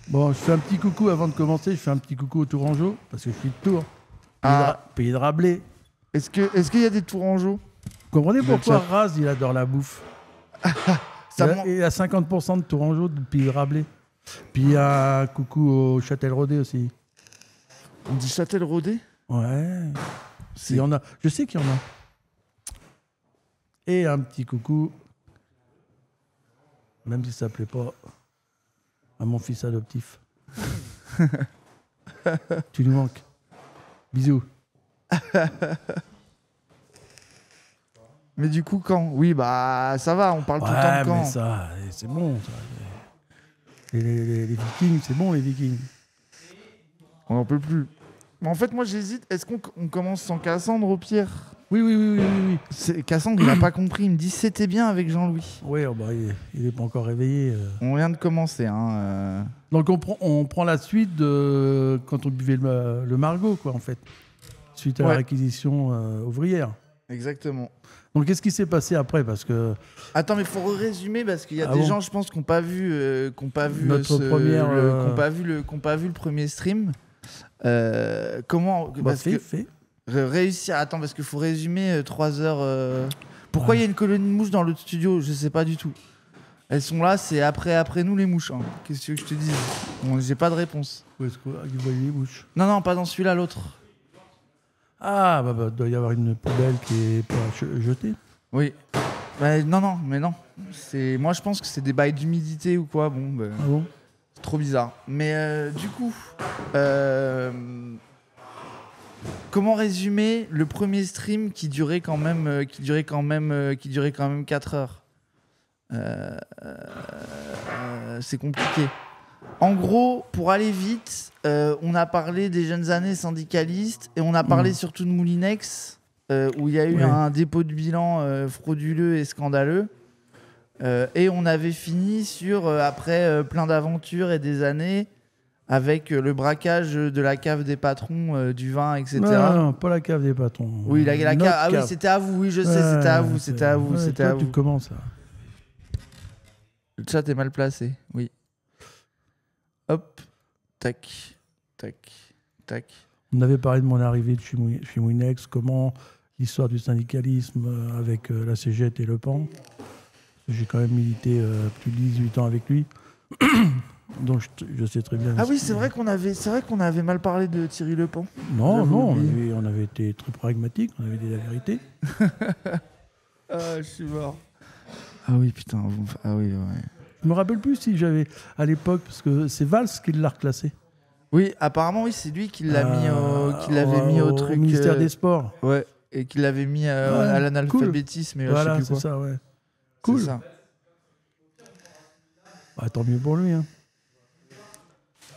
Bon, je fais un petit coucou avant de commencer. Je fais un petit coucou au Tourangeau parce que je suis de Tours, pays de Rabelais. Est-ce qu'il y a des Tourangeaux? Vous comprenez Le pourquoi chat. Raz, il adore la bouffe? Ça Il a 50% de Tourangeau du pays de Rabelais. Puis un coucou au Châtel-Rodet aussi. On dit Châtel-Rodet? Ouais. Il y en a. Je sais qu'il y en a. Et un petit coucou, même si ça ne plaît pas, à mon fils adoptif. Tu nous manques. Bisous. Mais du coup, quand? Oui, bah ça va, on parle tout le temps de Ouais, quand. mais ça, c'est bon. Ça. Les Vikings, c'est bon, les Vikings. On n'en peut plus. Mais en fait, moi j'hésite. Est-ce qu'on commence sans Cassandre au pire? Oui. Cassandre, il n'a pas compris. Il me dit c'était bien avec Jean-Louis. Oui, oh bah, il n'est pas encore réveillé. On vient de commencer. Hein. Donc on prend la suite de quand on buvait le Margot, quoi, en fait. Suite à la réquisition ouvrière. Exactement. Donc qu'est-ce qui s'est passé après? Parce que... Attends, mais il faut résumer parce qu'il y a des gens, je pense, qui n'ont pas vu, notre première, qui n'ont pas vu le premier stream. Comment réussir. Attends, parce qu'il faut résumer 3 heures. Pourquoi il y a une colonie de mouches dans l'autre studio? Je sais pas du tout. Elles sont là, c'est après nous les mouches. Hein. Qu'est-ce que je te dis? Bon, j'ai pas de réponse. Où est-ce que vous voyez les mouches? Non, pas dans celui-là, l'autre. Ah, bah, doit y avoir une poubelle qui est pas jetée. Oui. Bah, non. Moi, je pense que c'est des bails d'humidité ou quoi. Bon, bah, Ah bon? c'est trop bizarre. Mais du coup, comment résumer le premier stream qui durait quand même 4 heures? C'est compliqué. En gros, pour aller vite, on a parlé des jeunes années syndicalistes et on a parlé surtout de Moulinex, où il y a eu un dépôt de bilan frauduleux et scandaleux. Et on avait fini sur, après plein d'aventures et des années, avec le braquage de la cave des patrons, du vin, etc. Non, pas la cave des patrons. Oui, la cave. Ah oui, c'était à vous. Oui, je sais, c'était à vous. Tu commences. Le chat est mal placé, oui. Hop, tac. On avait parlé de mon arrivée de chez Moulinex, comment l'histoire du syndicalisme avec la CGT et le PAN. J'ai quand même milité plus de 18 ans avec lui. Donc je sais très bien. Ah oui, c'est vrai qu'on avait mal parlé de Thierry Lepan. Non, on avait été très pragmatique, on avait dit la vérité. Ah, je suis mort. Ah oui, putain. Ah oui, ouais. Je me rappelle plus si j'avais à l'époque, parce que c'est Valls qui l'a reclassé. Oui, apparemment, oui, c'est lui qui l'a mis au truc. Au ministère des Sports. Ouais, et qui l'avait mis à l'analphabétisme. Cool. Voilà, c'est ça, ouais. Cool. Ça. Bah, tant mieux pour lui. Hein.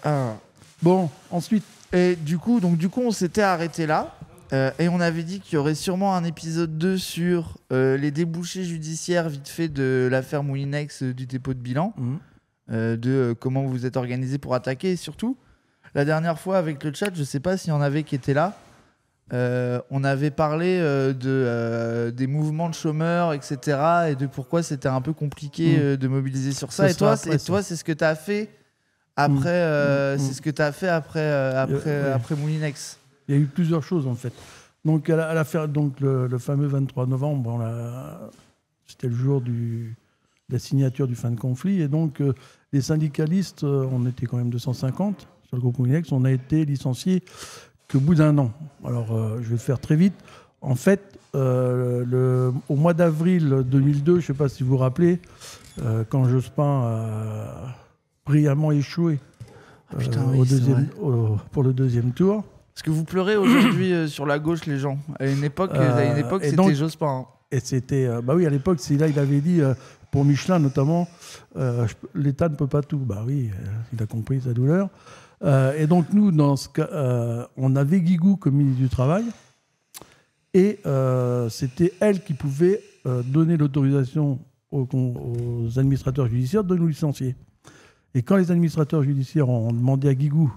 Ah. Bon, ensuite. Et du coup, on s'était arrêté là. Et on avait dit qu'il y aurait sûrement un épisode 2 sur les débouchés judiciaires vite fait de l'affaire Moulinex du dépôt de bilan, de comment vous êtes organisé pour attaquer. Et surtout, la dernière fois avec le chat, je ne sais pas s'il y en avait qui étaient là, on avait parlé des mouvements de chômeurs, etc. et de pourquoi c'était un peu compliqué de mobiliser sur ça. Et toi, c'est ce que tu as fait après, c'est ce que tu as fait après Moulinex. Il y a eu plusieurs choses en fait. Donc, à l'affaire, donc le fameux 23 novembre, c'était le jour de la signature du fin de conflit. Et donc, les syndicalistes, on était quand même 250 sur le groupe Moulinex, on a été licenciés qu'au bout d'un an. Alors, je vais faire très vite. En fait, au mois d'avril 2002, je ne sais pas si vous vous rappelez, quand Jospin a brillamment échoué pour le deuxième tour. Parce que vous pleurez aujourd'hui sur la gauche, les gens. À une époque c'était Jospin. Hein. Et c'était... bah oui, à l'époque, là, il avait dit, pour Michelin notamment, l'État ne peut pas tout. Bah oui, il a compris sa douleur. Et donc, nous, dans ce cas, on avait Guigou comme ministre du Travail. Et c'était elle qui pouvait donner l'autorisation aux administrateurs judiciaires de nous licencier. Et quand les administrateurs judiciaires ont demandé à Guigou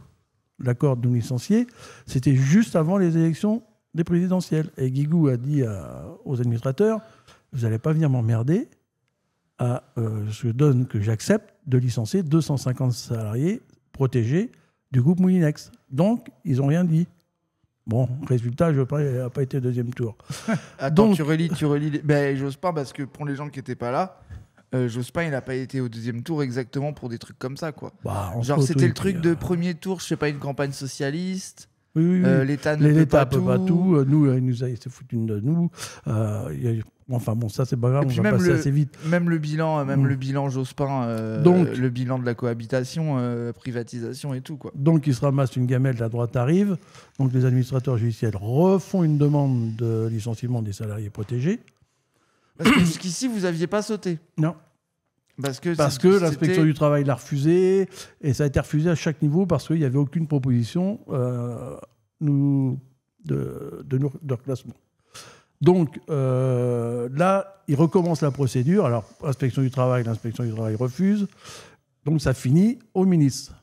l'accord de nous licencier, c'était juste avant les élections des présidentielles. Et Guigou a dit aux administrateurs, vous n'allez pas venir m'emmerder, je donne que j'accepte de licencier 250 salariés protégés du groupe Moulinex. Donc, ils n'ont rien dit. Bon, résultat, Jospin n'a pas été deuxième tour. Attends, donc, tu relis les... Ben, Jospin, parce que pour les gens qui n'étaient pas là, Jospin, il n'a pas été au deuxième tour exactement pour des trucs comme ça, quoi. Bah, genre, c'était le truc de premier tour, je sais pas, une campagne socialiste. Oui. L'État ne peut pas tout. Nous, il s'est foutu de nous. Enfin bon, ça c'est pas grave, on va passer assez vite. Même le bilan Jospin, le bilan de la cohabitation, privatisation et tout, quoi. Donc il se ramasse une gamelle, la droite arrive. Donc les administrateurs judiciaires refont une demande de licenciement des salariés protégés. Parce que jusqu'ici, vous n'aviez pas sauté. Non. Parce que l'inspection du travail l'a refusé, et ça a été refusé à chaque niveau parce qu'il n'y avait aucune proposition de reclassement. Donc là, il recommence la procédure. Alors, l'inspection du travail refuse. Donc ça finit au ministre.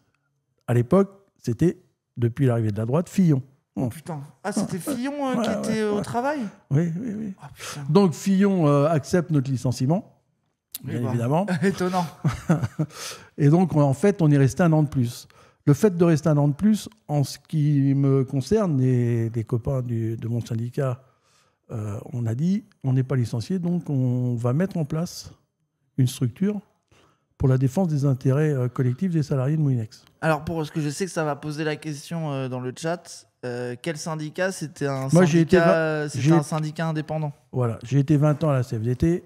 À l'époque, c'était, depuis l'arrivée de la droite, Fillon. Oh putain. Ah, c'était Fillon qui était au travail ? Oui. Oh, donc Fillon accepte notre licenciement. Bien évidemment. Étonnant. Et donc, en fait, on est resté 1 an de plus. Le fait de rester 1 an de plus, en ce qui me concerne, les copains de mon syndicat, on a dit, on n'est pas licencié, donc on va mettre en place une structure pour la défense des intérêts collectifs des salariés de Moulinex. Alors, parce que je sais que ça va poser la question dans le chat, quel syndicat ? C'était un syndicat indépendant. Voilà, j'ai été 20 ans à la CFDT.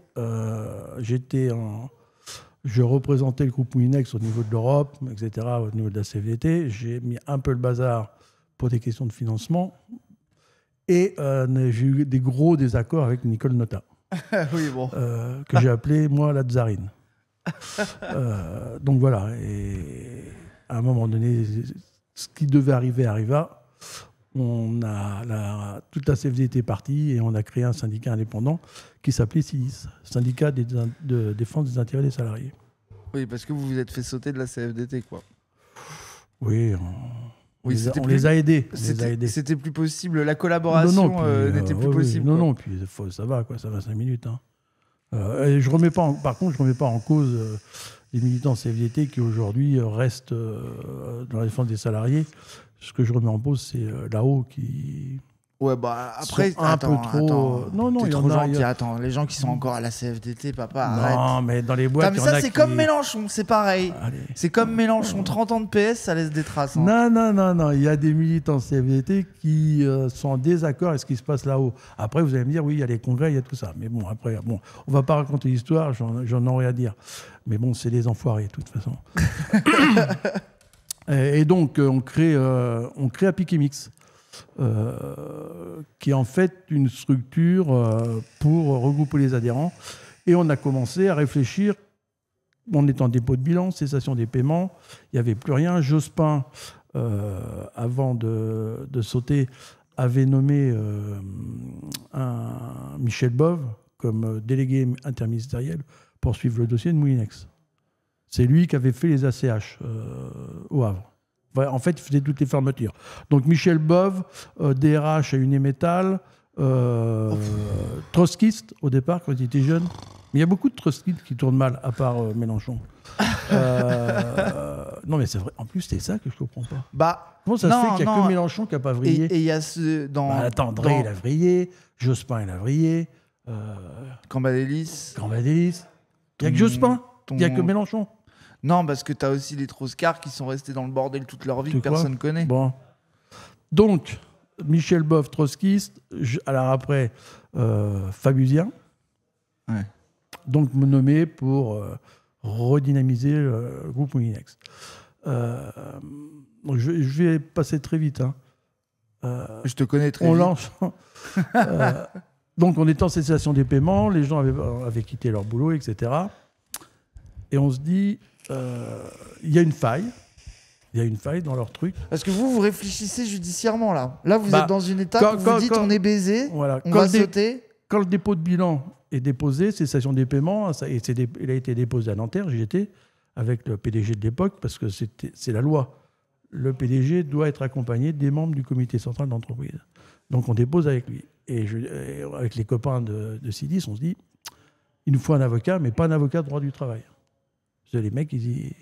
Je représentais le groupe Moulinex au niveau de l'Europe, etc., au niveau de la CFDT. J'ai mis un peu le bazar pour des questions de financement. Et j'ai eu des gros désaccords avec Nicole Notat, oui, bon. que j'ai appelé, moi, la tsarine. Donc voilà, et à un moment donné, ce qui devait arriver arriva. Toute la CFDT est partie et on a créé un syndicat indépendant qui s'appelait SIDIS, Syndicat de défense des intérêts des salariés. Oui, parce que vous vous êtes fait sauter de la CFDT, quoi. Oui, on les a aidés. C'était plus possible, la collaboration n'était plus possible. Non, puis ça va 5 minutes. Hein. Et par contre, je ne remets pas en cause les militants CFDT qui aujourd'hui restent dans la défense des salariés. Ce que je remets en cause, c'est là-haut qui... Ouais, bah après, Attends, non, t'es trop gentil. Attends, les gens qui sont encore à la CFDT, papa, arrête. Non, mais dans les boîtes, ça, c'est comme Mélenchon, c'est pareil. Allez. C'est comme Mélenchon, 30 ans de PS, ça laisse des traces. Hein. Non, il y a des militants CFDT qui sont en désaccord avec ce qui se passe là-haut. Après, vous allez me dire, oui, il y a les congrès, il y a tout ça. Mais bon, après, on va pas raconter l'histoire, j'en aurais à dire. Mais bon, c'est des enfoirés, de toute façon. Et donc, on crée Apikemix. Qui est en fait une structure pour regrouper les adhérents. Et on a commencé à réfléchir. On est en dépôt de bilan, cessation des paiements. Il n'y avait plus rien. Jospin, avant de sauter, avait nommé un Michel Bove comme délégué interministériel pour suivre le dossier de Moulinex. C'est lui qui avait fait les ACH au Havre. En fait, il faisait toutes les fermetures. Donc, Michel Bove, DRH à Unimétal, trotskiste au départ, quand il était jeune. Mais il y a beaucoup de trotskistes qui tournent mal, à part Mélenchon. Non, mais c'est vrai. En plus, c'est ça que je ne comprends pas. Comment ça se fait qu'il n'y a que Mélenchon qui n'a pas vrillé ? Et il y a ce... Attends, Drey, il a vrillé. Jospin, il a vrillé. Cambadélis. Il n'y a que Jospin. Il n'y a que Mélenchon. Non, parce que tu as aussi les Troscards qui sont restés dans le bordel toute leur vie, que personne ne connaît. Bon. Donc, Michel Bove, trotskiste. Alors après, Fabusien. Ouais. Donc, me nommer pour redynamiser le groupe Moulinex. Donc je vais passer très vite. Hein. Je te connais très vite. Lance. Donc, on était en cessation des paiements. Les gens avaient quitté leur boulot, etc. Et on se dit... il y a une faille. Il y a une faille dans leur truc. Parce que vous réfléchissez judiciairement, là. Là, vous êtes dans une étape où vous dites on est baisé, voilà, on va sauter. Quand le dépôt de bilan est déposé, cessation des paiements, il a été déposé à Nanterre, j'y étais, avec le PDG de l'époque, parce que c'est la loi. Le PDG doit être accompagné des membres du comité central d'entreprise. Donc on dépose avec lui. Et avec les copains de SIDIS, on se dit, il nous faut un avocat, mais pas un avocat de droit du travail. Parce que les mecs, ils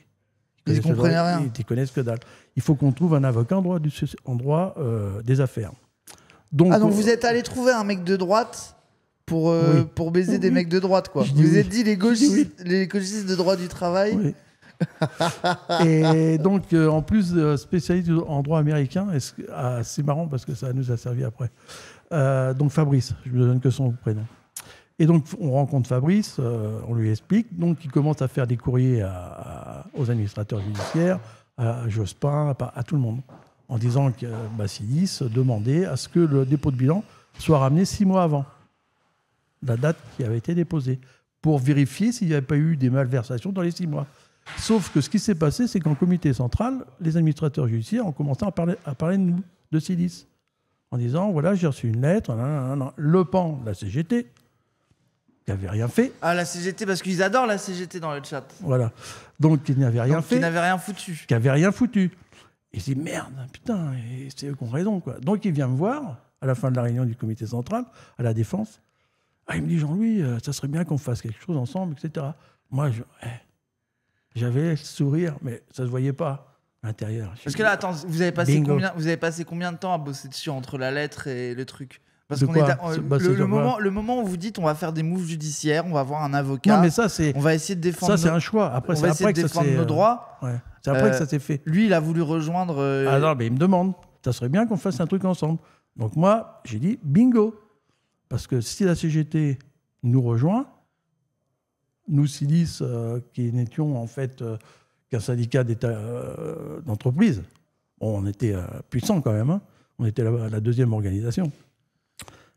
Ils comprenaient rien. Ils ne connaissent que dalle. Il faut qu'on trouve un avocat en droit des affaires. Donc, vous êtes allé trouver un mec de droite pour baiser des mecs de droite, quoi. Vous vous êtes dit les gauchistes de droit du travail. Oui. Et donc, en plus, spécialiste en droit américain, c'est marrant parce que ça nous a servi après. Donc, Fabrice, je ne me donne que son prénom. Et donc, on rencontre Fabrice, on lui explique. Donc, il commence à faire des courriers aux administrateurs judiciaires, à Jospin, à tout le monde, en disant que Bassilis demandait à ce que le dépôt de bilan soit ramené 6 mois avant la date qui avait été déposée, pour vérifier s'il n'y avait pas eu des malversations dans les 6 mois. Sauf que ce qui s'est passé, c'est qu'en comité central, les administrateurs judiciaires ont commencé à parler de nous, de Silis, en disant, voilà, j'ai reçu une lettre, le PAN, la CGT, qui n'avait rien fait. Ah, la CGT, parce qu'ils adorent la CGT dans le chat. Voilà. Donc, il n'avait rien fait. Qui n'avait rien foutu. Qui n'avait rien foutu. Et il dit, merde, putain, c'est eux qui ont raison, quoi. Donc, il vient me voir, à la fin de la réunion du comité central, à la Défense. Ah, il me dit, Jean-Louis, ça serait bien qu'on fasse quelque chose ensemble, etc. Moi, j'avais le sourire, mais ça ne se voyait pas à l'intérieur. Parce que là, attends, vous avez passé combien de temps à bosser dessus entre la lettre et le truc? Parce qu'on le moment où vous dites on va faire des moves judiciaires, on va avoir un avocat, non, mais ça, on va essayer de défendre. Ça, c'est un choix. Après, on va essayer de défendre nos droits. Ouais. C'est après que ça s'est fait. Lui, il a voulu rejoindre. Ah non, mais il me demande, ça serait bien qu'on fasse un truc ensemble. Donc moi, j'ai dit bingo. Parce que si la CGT nous rejoint, nous, Silis, qui n'étions en fait qu'un syndicat d'entreprise, on était puissants quand même, hein. On était la deuxième organisation.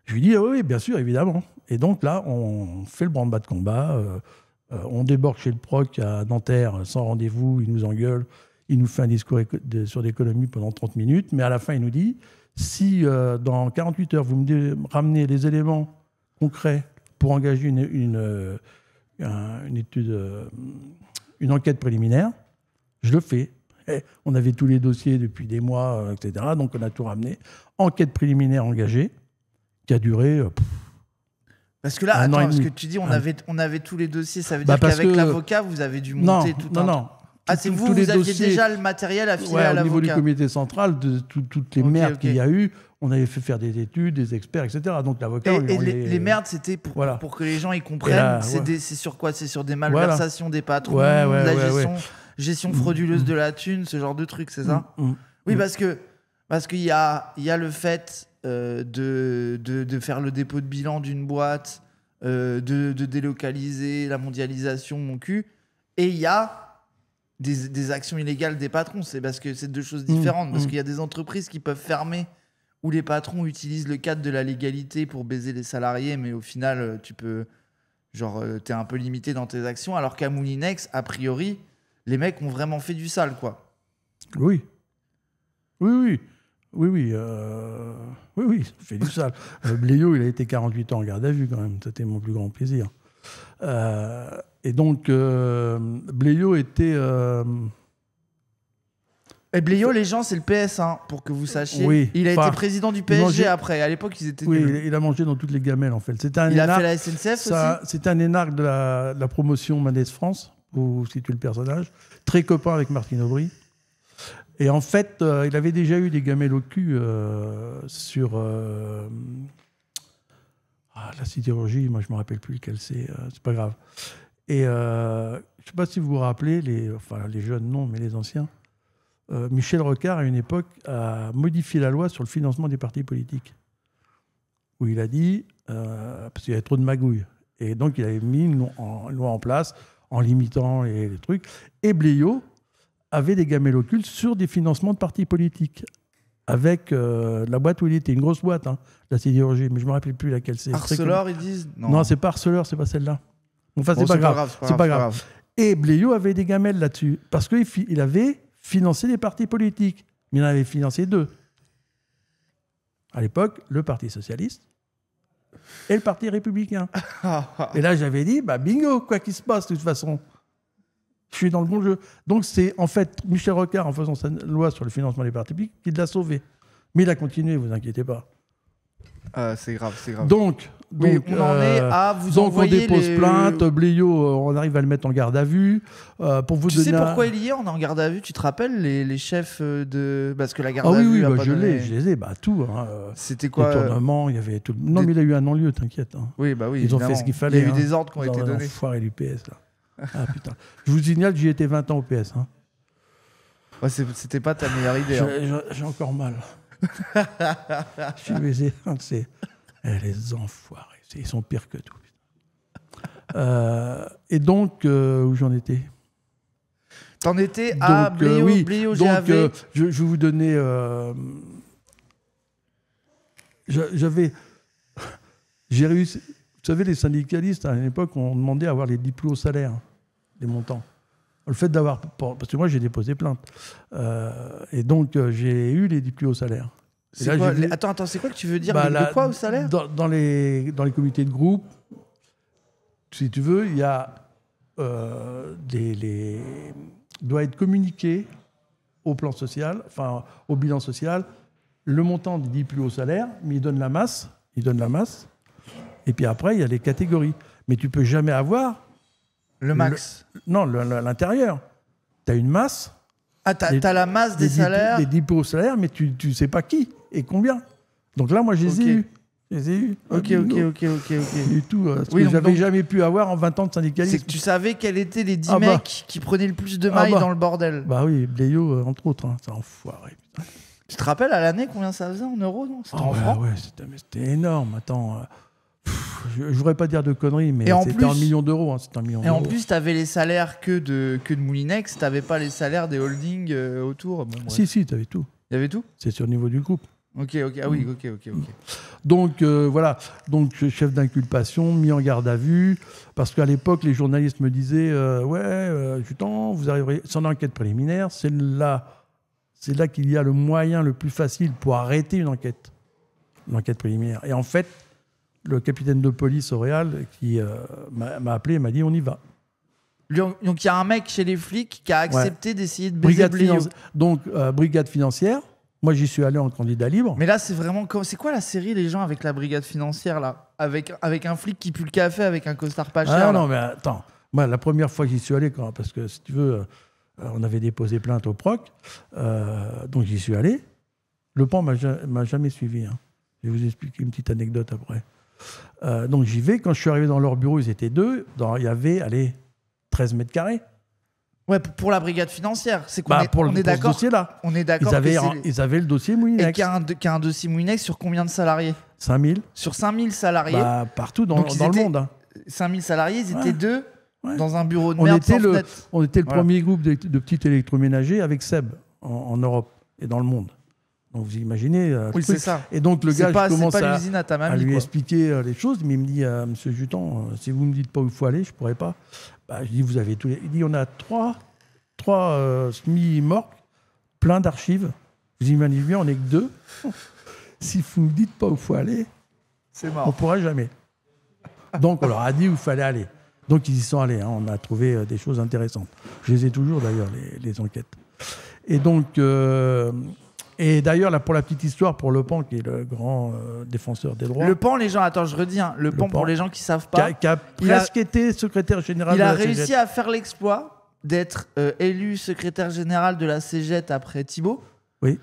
Je lui dis, ah oui, bien sûr, évidemment. Et donc là, on fait le branle-bas de combat, on débarque chez le proc à Nanterre sans rendez-vous, il nous engueule, il nous fait un discours sur l'économie pendant 30 minutes, mais à la fin, il nous dit, si dans 48 heures, vous me ramenez les éléments concrets pour engager une étude, une enquête préliminaire, je le fais. Et on avait tous les dossiers depuis des mois, etc. Donc on a tout ramené. Enquête préliminaire engagée, qui a duré... Parce que là, attends, parce que tu dis on avait tous les dossiers, ça veut dire qu'avec l'avocat, vous avez dû monter tout un... Non. Ah, c'est vous aviez dossiers... déjà le matériel à filer à l'avocat. Au niveau du comité central, de toutes les merdes qu'il y a eu, on avait fait faire des études, des experts, etc. Donc l'avocat... Et les merdes, c'était pour que les gens y comprennent. C'est sur quoi? C'est sur des malversations des patrons, de la gestion frauduleuse de la thune, ce genre de trucs, c'est ça? Oui, parce qu'il y a le fait de faire le dépôt de bilan d'une boîte, de délocaliser la mondialisation, mon cul, et il y a des actions illégales des patrons. C'est parce que c'est deux choses différentes. Parce qu'il y a des entreprises qui peuvent fermer où les patrons utilisent le cadre de la légalité pour baiser les salariés, mais au final, tu peux... t'es un peu limité dans tes actions, alors qu'à Moulinex, a priori, les mecs ont vraiment fait du sale, quoi. Oui, fait du sale. Bléo, il a été 48 ans en garde à vue, quand même. C'était mon plus grand plaisir. Et donc, Bléo était... Et Bléo, les gens, c'est le PS, hein, pour que vous sachiez. Oui, il a été président du PSG après. À l'époque, ils étaient nuls. Il a mangé dans toutes les gamelles, en fait. Il a fait la SNCF aussi. C'était un énarque de la promotion Mendes France, pour situer le personnage. Très copain avec Martine Aubry. Et en fait, il avait déjà eu des gamelles au cul sur la sidérurgie. Moi, je ne me rappelle plus lequel c'est pas grave. Et je ne sais pas si vous vous rappelez, les jeunes non, mais les anciens. Michel Rocard, à une époque, a modifié la loi sur le financement des partis politiques. Où il a dit, parce qu'il y avait trop de magouilles. Et donc, il avait mis une loi en place en limitant les trucs. Et Bléo avait des gamelles occultes sur des financements de partis politiques. Avec la boîte où il était, une grosse boîte, hein, la sidérurgie, mais je ne me rappelle plus laquelle c'est. Arcelor, ils disent? Non, c'est pas Arcelor, c'est pas celle-là. Enfin, c'est pas grave. C'est pas grave. Et Bléo avait des gamelles là-dessus. Parce qu'il avait financé des partis politiques. Mais il en avait financé 2. À l'époque, le Parti socialiste et le Parti républicain. Et là, j'avais dit, bingo, quoi qu'il se passe, de toute façon. Je suis dans le bon jeu. Donc, c'est en fait Michel Rocard, en faisant sa loi sur le financement des partis politiques, qui l'a sauvé. Mais il a continué, vous inquiétez pas. C'est grave. Donc, Oui, Donc, on en est à vous donc on envoyer dépose plainte, Bléo, on arrive à le mettre en garde à vue. Pour vous Tu donner sais pourquoi il y est on est en garde à vue? Tu te rappelles les chefs de... Parce que la garde Ah à oui, vue oui, a bah, pas je donné... les ai, tout. Hein. C'était quoi Détournement, il y avait tout. Non, mais il a eu un non-lieu, t'inquiète. Hein. Oui, bah oui, Ils ont fait évidemment. ce qu'il fallait. Il y a eu hein. des ordres qui ont été donnés. Enfoiré du PS, là. Ah putain. Je vous signale que j'y étais 20 ans au PS. Hein. Ouais, c'était pas ta meilleure idée. Hein. J'ai encore mal. Je suis baisé. Les enfoirés. Ils sont pires que tout. Et donc, où j'en étais? T'en étais à Bléo, oui. Bléo Donc, GAV. je vais vous donner... J'avais... J'ai réussi... Vous savez, les syndicalistes, à l'époque, on demandait à avoir les 10 plus hauts salaires, les montants. Le fait d'avoir... Parce que moi, j'ai déposé plainte. Et donc, j'ai eu les 10 plus hauts salaires. C'est quoi, Attends, c'est quoi que tu veux dire? De quoi au salaire? Dans les comités de groupe, si tu veux, il y a... doit être communiqué au plan social, enfin au bilan social, le montant des 10 plus hauts salaires, mais il donne la masse, et puis après, il y a les catégories. Mais tu peux jamais avoir... Le max. L'intérieur. Tu as une masse. Ah, t'as la masse des salaires. Des 10 plus hauts salaires, mais tu ne sais pas qui et combien. Donc là, moi, je les ai eus. Je les ai eus. Ok. Du tout. Ce Oui, que j'avais jamais pu avoir en 20 ans de syndicalisme. C'est que tu savais quels étaient les 10 mecs qui prenaient le plus de mailles dans le bordel. Bah oui, Bléo, entre autres. Hein, c'est enfoiré. Putain. Tu te rappelles à l'année combien ça faisait en euros, non? C'était en francs? Ouais, c'était énorme. Attends, je ne voudrais pas dire de conneries, mais c'était plus, 1 million d'euros. Hein, et en plus, tu avais les salaires que de Moulinex, tu n'avais pas les salaires des holdings autour. Bon, si, tu avais tout. Il y avait tout? C'est sur le niveau du groupe. Ok. Ah oui, ok. Donc, voilà. Donc, chef d'inculpation, mis en garde à vue. Parce qu'à l'époque, les journalistes me disaient Jutan, vous arriverez. C'est une enquête préliminaire. C'est là qu'il y a le moyen le plus facile pour arrêter une enquête préliminaire. Et en fait, le capitaine de police Auréal qui m'a appelé et m'a dit on y va. Donc il y a un mec chez les flics qui a accepté d'essayer de baiser Bléo. Donc brigade financière. Moi j'y suis allé en candidat libre. Mais là c'est vraiment c'est quoi la série les gens avec la brigade financière là, avec un flic qui pue le café avec un costard pas cher. Non mais attends. Moi la première fois que j'y suis allé parce que si tu veux on avait déposé plainte au proc, donc j'y suis allé. Le PAN m'a jamais suivi. Hein. Je vais vous expliquer une petite anecdote après. Donc j'y vais. Quand je suis arrivé dans leur bureau, ils étaient 2. Il y avait 13 mètres carrés. Ouais, pour la brigade financière. C'est qu'on on est d'accord. Ce dossier-là. On est d'accord. Ils avaient le dossier Moulinex. Et qu'il y a un dossier Moulinex sur combien de salariés? 5000. Sur 5000 salariés. Partout dans le monde. Hein. 5000 salariés, ils étaient 2 dans un bureau de merde sans fenêtre. On était le premier groupe de petits électroménagers avec Seb en Europe et dans le monde. Donc vous imaginez. Oui, c'est ça. Et donc le gars, je commence à lui expliquer les choses. Mais il me dit, Monsieur Jutan, si vous me dites pas où il faut aller, je pourrais pas. Je dis, vous avez tous les. Il dit, on a trois SMI-morts, plein d'archives. Vous imaginez bien, on n'est que 2. Si vous me dites pas où il faut aller, c'est mort. On pourra jamais. Donc on leur a dit où il fallait aller. Donc ils y sont allés. Hein. On a trouvé des choses intéressantes. Je les ai toujours d'ailleurs les enquêtes. Et donc. Et d'ailleurs, là, pour la petite histoire, pour Le Pan, qui est le grand défenseur des droits... Le Pan, les gens... Attends, je redis. Hein, le Pan, pour les gens qui ne savent pas... Qui a presque été secrétaire général de la CGT. Il a réussi à faire l'exploit d'être élu secrétaire général de la CGT après Thibault. Oui.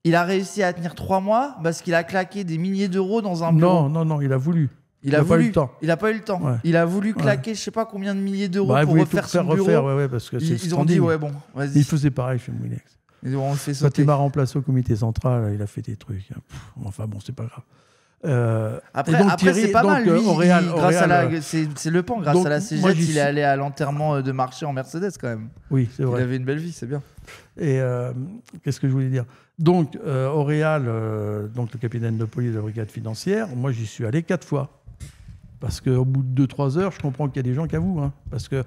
Il a réussi à tenir 3 mois parce qu'il a claqué des milliers d'euros dans un bureau. Non, il a voulu. Il a pas eu le temps. Il n'a pas eu le temps. Ouais. Il a voulu claquer je ne sais pas combien de milliers d'euros pour refaire son bureau. Ouais, parce que ils ont dit, ouais, bon, vas-y. Il faisait pareil chez Moulinex. On le fait sauter. Quand il m'a remplacé au comité central, il a fait des trucs. Enfin bon, c'est pas grave. Après c'est pas mal. Lui, c'est Le Pan. Grâce à la CGT, il est allé à l'enterrement de Marché en Mercedes quand même. Oui, c'est vrai. Il avait une belle vie, c'est bien. Et qu'est-ce que je voulais dire? Donc, Auréal, donc le capitaine de police de la brigade financière, moi j'y suis allé 4 fois. Parce qu'au bout de 2-3 heures, je comprends qu'il y a des gens qui avouent. Hein, parce qu'ils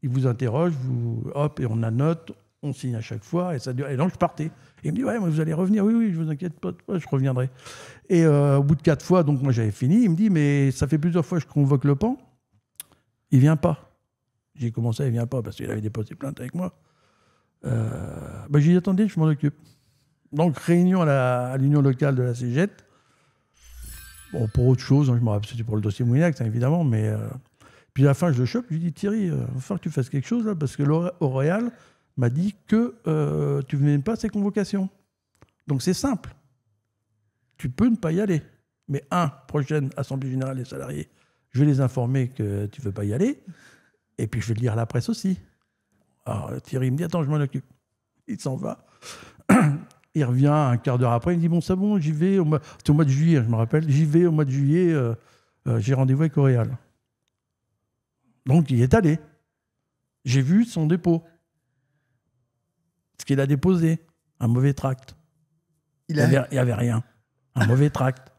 vous interrogent, hop, et on annote. On signe à chaque fois, et ça dure. Et donc je partais. Et il me dit, ouais, mais vous allez revenir. Oui, je vous inquiète pas, je reviendrai. Et au bout de 4 fois, donc moi j'avais fini, il me dit, mais ça fait plusieurs fois que je convoque Le Pan. Il vient pas. J'ai commencé, il vient pas, parce qu'il avait déposé plainte avec moi. J'ai dit, attendez, je m'en occupe. Donc réunion à l'union locale de la CGT. Bon, pour autre chose, hein, je me rappelle, c'était pour le dossier Moulinex, hein, évidemment, mais... Puis à la fin, je le chope, je lui dis, Thierry, il va falloir que tu fasses quelque chose, là, parce que l'Oréal m'a dit que tu ne venais pas à ces convocations. Donc c'est simple. Tu peux ne pas y aller. Mais prochaine Assemblée Générale des salariés, je vais les informer que tu ne veux pas y aller. Et puis je vais le lire à la presse aussi. Alors Thierry me dit, attends, je m'en occupe. Il s'en va. Il revient un quart d'heure après, il me dit, bon, c'est bon, j'y vais. C'était au mois de juillet, je me rappelle. J'y vais au mois de juillet, j'ai rendez-vous avec L'Oréal. Donc il est allé. J'ai vu son dépôt. Ce qu'il a déposé. Un mauvais tract. Il n'y avait rien. Un mauvais tract.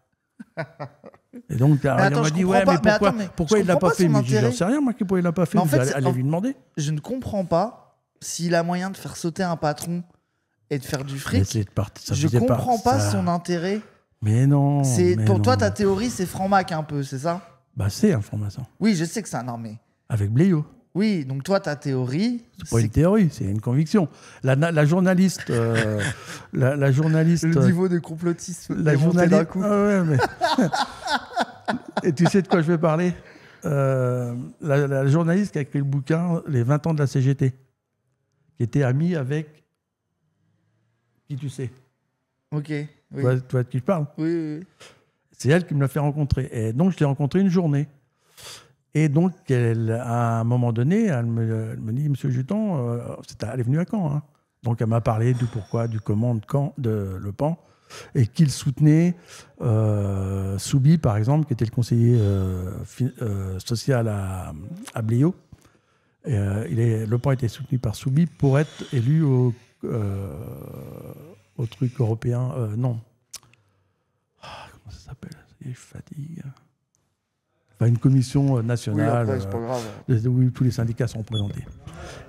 Et donc, il m'a dit, ouais, mais pourquoi il ne l'a pas fait? Mais j'en sais rien, moi, pourquoi il ne l'a pas fait. En fait, allez lui demander. Je ne comprends pas s'il a moyen de faire sauter un patron et de faire du fric. Je ne comprends pas son intérêt. Mais non. Pour toi, ta théorie, c'est franc-mac un peu, c'est ça? Bah, c'est un franc-maçon. Oui, je sais que c'est un armé. Avec Bléau. Oui, donc toi, ta théorie... C'est pas une théorie, c'est une conviction. La journaliste... la journaliste... Le niveau de complotisme la journaliste d'un coup. Ah ouais, mais... Et tu sais de quoi je vais parler? La journaliste qui a écrit le bouquin « Les 20 ans de la CGT », qui était amie avec... Qui tu sais? Ok. Oui. Tu vois de qui je parle? Oui. C'est elle qui me l'a fait rencontrer. Et donc, je l'ai rencontrée une journée. Et donc, à un moment donné, elle me dit, Monsieur Juton, elle est venue à Caen. Hein. Donc, elle m'a parlé du pourquoi, du comment de Le Pen, et qu'il soutenait Soubi, par exemple, qui était le conseiller social à Bléau. Et, Le Pen était soutenu par Soubi pour être élu au truc européen. Non. Comment ça s'appelle? Je fatigue. Une commission nationale où tous les syndicats sont représentés.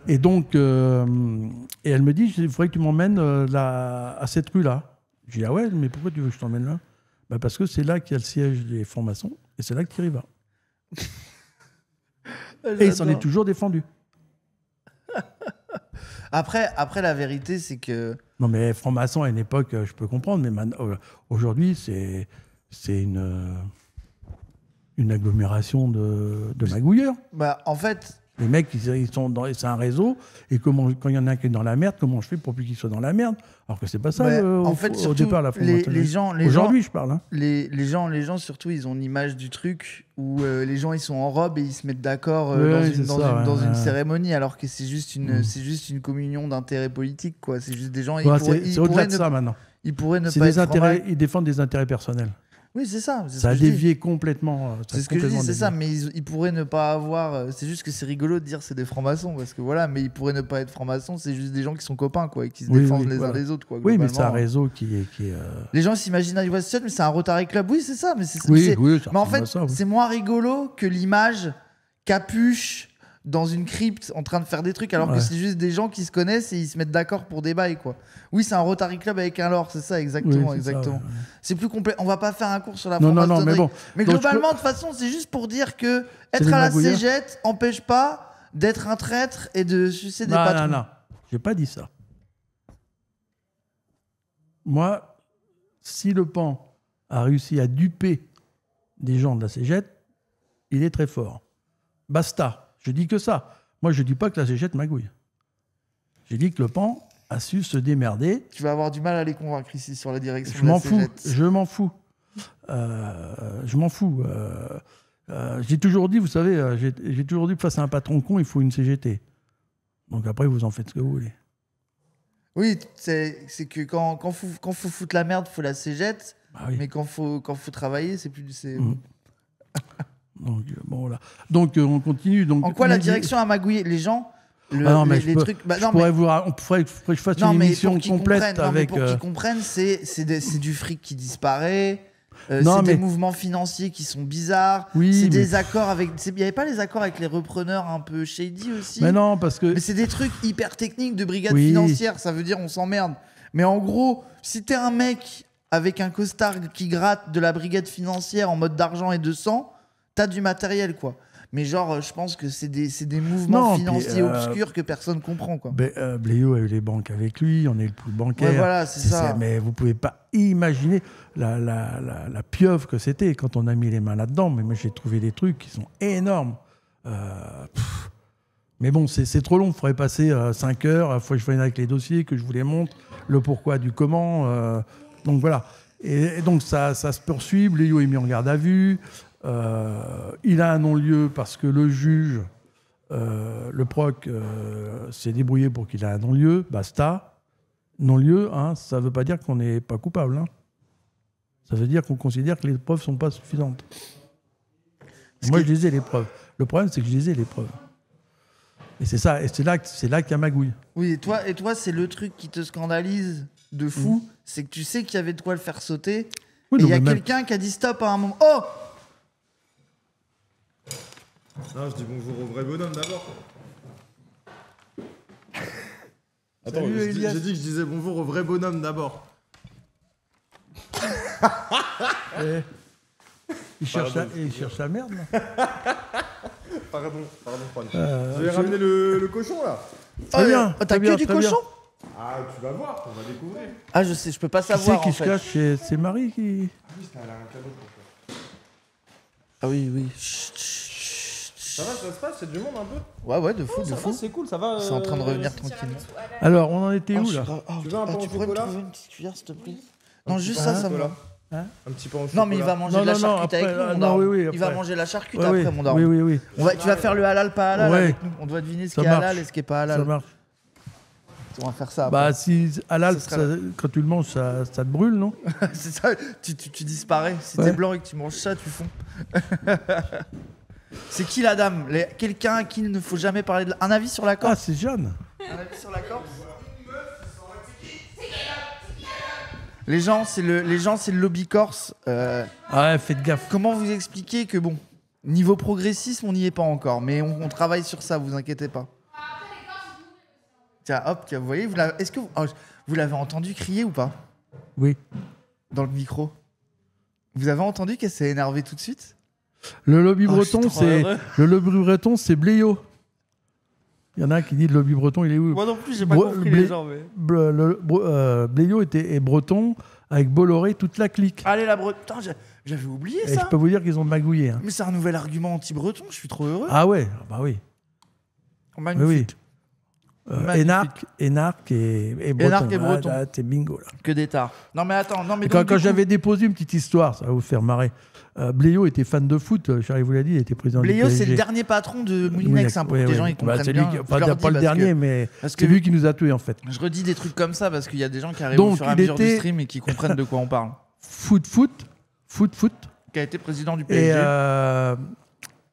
Et donc, et elle me dit, il faudrait que tu m'emmènes à cette rue-là. Je dis, ah ouais, mais pourquoi tu veux que je t'emmène là? Bah parce que c'est là qu'il y a le siège des francs-maçons, et c'est là que Thierry va. Et il s'en est toujours défendu. Après, la vérité, c'est que... Non, mais franc-maçon, à une époque, je peux comprendre, mais aujourd'hui, c'est une agglomération de magouilleurs. Bah, en fait... Les mecs, c'est un réseau, et quand il y en a un qui est dans la merde, comment je fais pour plus qu'il soit dans la merde? Alors que c'est pas ça, au départ, la franc-maçonnerie. Aujourd'hui, je parle. Hein. Les gens, surtout, ils ont l'image du truc où les gens, ils sont en robe et ils se mettent d'accord dans une cérémonie, alors que c'est juste une communion d'intérêts politiques, quoi. C'est juste des gens... c'est au-delà de ça, maintenant. Ils pourraient ne pas être... Ils défendent des intérêts personnels. Oui, c'est ça. Ça a dévié complètement. C'est ce que je dis, c'est ça. Mais ils pourraient ne pas avoir. C'est juste que c'est rigolo de dire c'est des francs-maçons parce que voilà. Mais ils pourraient ne pas être francs-maçons. C'est juste des gens qui sont copains, quoi, et qui se défendent les uns les autres, quoi. Oui, mais c'est un réseau qui est. Les gens s'imaginent un West mais c'est un Rotary Club. Oui, c'est ça. Mais mais en fait, c'est moins rigolo que l'image capuche dans une crypte en train de faire des trucs, alors que c'est juste des gens qui se connaissent et ils se mettent d'accord pour des bails, quoi. Oui, c'est un Rotary Club avec un lore, c'est ça, exactement. Oui, exactement. Ça, ouais. C'est plus complet. On va pas faire un cours sur la franc-maçonnerie. Mais bon. Mais globalement, de toute façon, c'est juste pour dire que être à la cégette empêche pas d'être un traître et de sucer des patrons. Non, j'ai pas dit ça. Moi, si Le Pen a réussi à duper des gens de la cégette, il est très fort. Basta. Je dis que ça. Moi, je dis pas que la cégette magouille. J'ai dit que Le Pen a su se démerder. Tu vas avoir du mal à les convaincre ici sur la direction de la cégette. Je m'en fous. J'ai toujours dit, vous savez, j'ai toujours dit que face à un patron con, il faut une CGT. Donc après, vous en faites ce que vous voulez. Oui, c'est que quand faut foutre la merde, il faut la cégette. Bah oui. Mais quand faut travailler, c'est plus... Donc, bon, voilà. Donc, on continue. Donc, en quoi la direction a magouillé les gens les trucs. On pourrait que je fasse une émission complète avec. Pour qu'ils comprennent, c'est du fric qui disparaît. Des mouvements financiers qui sont bizarres. Oui, c'est des accords avec. Il n'y avait pas les accords avec les repreneurs un peu shady aussi? Mais non, parce que. Mais c'est des trucs hyper techniques de brigade financière. Ça veut dire on s'emmerde. Mais en gros, si t'es un mec avec un costard qui gratte de la brigade financière en mode d'argent et de sang, t'as du matériel, quoi. Mais genre, je pense que c'est des mouvements financiers obscurs que personne comprend, quoi. Bléo a eu les banques avec lui, on est le pool bancaire. Ouais, voilà, c'est ça. Mais vous pouvez pas imaginer la pieuvre que c'était quand on a mis les mains là-dedans. Mais moi, j'ai trouvé des trucs qui sont énormes. Mais bon, c'est trop long. Il faudrait passer 5 heures. Il faut que je vienne avec les dossiers, que je vous les montre, le pourquoi du comment. Donc voilà. Et donc ça se poursuit. Bléo est mis en garde à vue. Il a un non-lieu parce que le juge, le proc, s'est débrouillé pour qu'il ait un non-lieu. Basta. Non-lieu, hein, ça ne veut pas dire qu'on n'est pas coupable. Hein. Ça veut dire qu'on considère que les preuves ne sont pas suffisantes. Moi, je lisais les preuves. Le problème, c'est que je lisais les preuves. Et c'est ça, et c'est là qu'il y a magouille. Oui, et toi, c'est le truc qui te scandalise de fou, c'est que tu sais qu'il y avait de quoi le faire sauter, et il y a quelqu'un qui a dit stop à un moment. Oh! Non, je dis bonjour au vrai bonhomme d'abord. Attends, j'ai dit que je disais bonjour au vrai bonhomme d'abord. Il cherche la merde, là. Pardon, Juan. Je vais ramener le cochon, là. Très bien. T'as que du cochon? Ah, tu vas voir, on va découvrir. Ah, je sais, je peux pas savoir. Qui se cache? C'est Marie qui... Ah oui, c'était un cadeau pour toi. Ah oui. Ça va, ça se passe, c'est du monde un peu? Ouais, de fou, de fou. C'est cool, ça va. C'est en train de revenir tranquillement. Alors, on en était où, là? Tu veux un pain au Tu pourrais me chocolat? trouver une petite cuillère, s'il te plaît? Non, juste ça me va. Hein? Un petit pain au chocolat. Non, mais il va manger de la charcute avec nous, mon daron. Il va manger la charcute après, mon daron. Oui. Tu vas faire le halal, pas halal avec nous. On doit deviner ce qui est halal et ce qui est pas halal. Ça marche. On va faire ça. Bah, si halal, quand tu le manges, ça te brûle, non? C'est ça, tu disparais. Si t'es blanc et que tu manges ça, tu fonds. C'est qui la dame? Quelqu'un à qui il ne faut jamais parler de... Un avis sur la Corse? Ah, c'est Jeanne. Un avis sur la Corse? Les gens, c'est le lobby corse. Ouais, faites gaffe. Comment vous expliquer que, bon, niveau progressisme, on n'y est pas encore, mais on travaille sur ça, vous inquiétez pas. Tiens, hop, vous voyez, est-ce que vous l'avez entendu crier ou pas? Oui. Dans le micro. Vous avez entendu qu'elle s'est énervée tout de suite? Le lobby breton, c'est Bléo. Il y en a un qui dit le lobby breton, il est où? Moi non plus, j'ai pas compris les gens. Mais... Bléo est breton avec Bolloré, toute la clique. Allez, la breton, j'avais oublié ça. Et je peux vous dire qu'ils ont magouillé. Hein. Mais c'est un nouvel argument anti-breton, je suis trop heureux. Ah ouais, bah oui. Magnifique. Énarque et breton. Énarque et breton. Ah, t'es bingo là. Que des tards. Non mais attends, quand j'avais déposé une petite histoire, ça va vous faire marrer. Bléo était fan de foot, Charlie vous l'a dit, il était président du PSG. Bléo, c'est le dernier patron de Moulinex, pour que les gens ils comprennent bien. Pas le dernier, mais c'est lui qui nous a tués en fait. Je redis des trucs comme ça parce qu'il y a des gens qui arrivent au fur et à mesure du stream et qui comprennent de quoi on parle. Foot. Qui a été président du PSG.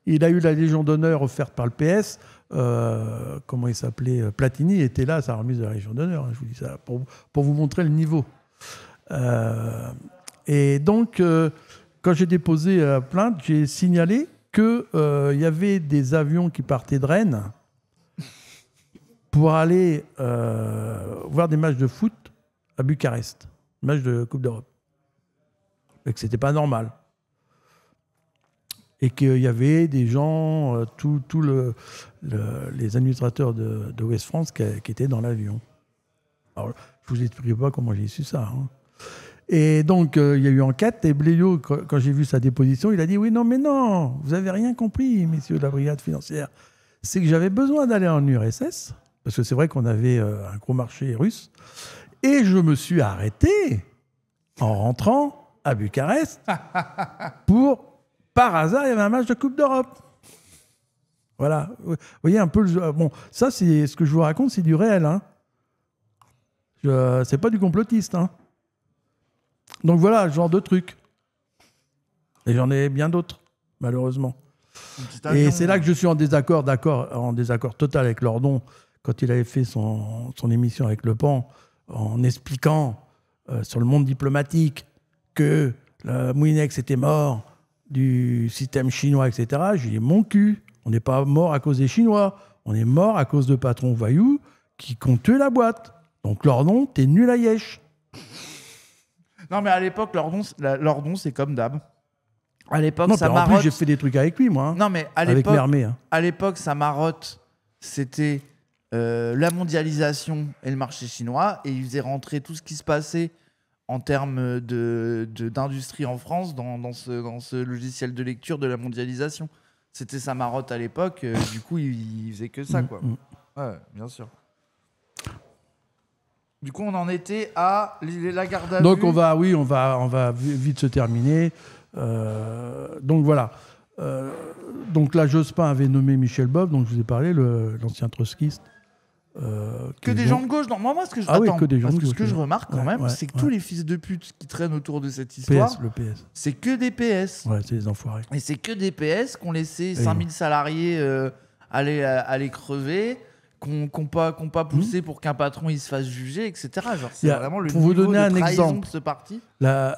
Et il a eu la Légion d'honneur offerte par le PS. Comment il s'appelait? Platini était là à sa remise de la Légion d'honneur. Je vous dis ça pour vous montrer le niveau. Et donc... quand j'ai déposé la plainte, j'ai signalé qu'il y avait des avions qui partaient de Rennes pour aller voir des matchs de foot à Bucarest, matchs de Coupe d'Europe. Et que ce n'était pas normal. Et qu'il y avait des gens, les administrateurs de West France qui étaient dans l'avion. Alors, je ne vous expliquerai pas comment j'ai su ça. Hein. Et donc, il y a eu enquête, et Bléo, quand j'ai vu sa déposition, il a dit « Oui, non, mais non, vous n'avez rien compris, messieurs de la brigade financière. C'est que j'avais besoin d'aller en URSS, parce que c'est vrai qu'on avait un gros marché russe, et je me suis arrêté en rentrant à Bucarest par hasard, il y avait un match de Coupe d'Europe. » Voilà. Vous voyez un peu... Bon, ça, c'est ce que je vous raconte, c'est du réel. Hein. C'est pas du complotiste, hein. Donc voilà, ce genre de truc. Et j'en ai bien d'autres, malheureusement. Et c'est là que je suis en désaccord total avec Lordon, quand il avait fait son émission avec Le Pan, en expliquant sur le monde diplomatique que Moulinex était mort du système chinois, etc. Je lui ai dit, mon cul, on n'est pas mort à cause des Chinois, on est mort à cause de patrons voyous qui ont tué la boîte. Donc Lordon, t'es nul à Yesh. Non, mais à l'époque, Lordon, c'est comme d'hab. À l'époque, Non, ça en marotte. plus, j'ai fait des trucs avec lui, moi. Hein, Non, mais avec Mermet. Hein. à l'époque, ça marotte, c'était la mondialisation et le marché chinois, et il faisait rentrer tout ce qui se passait en termes d'industrie en France dans ce logiciel de lecture de la mondialisation. C'était sa marotte à l'époque, du coup, il faisait que ça, quoi. Ouais, bien sûr. Du coup, on en était à la garde à vue. Donc, on va vite se terminer. Donc, voilà. Donc là, Jospin avait nommé Michel Bov, donc je vous ai parlé, l'ancien trotskiste. Que des gens de gauche. Non, moi, ce que je, ce que je remarque quand même, c'est que tous les fils de pute qui traînent autour de cette histoire, le PS. c'est que des PS. Ouais, c'est des enfoirés. Et c'est que des PS qui ont laissé 5000 salariés aller crever, qui n'ont pas poussé pour qu'un patron il se fasse juger, etc. Genre, c'est vraiment le pour vous donner un exemple de ce parti.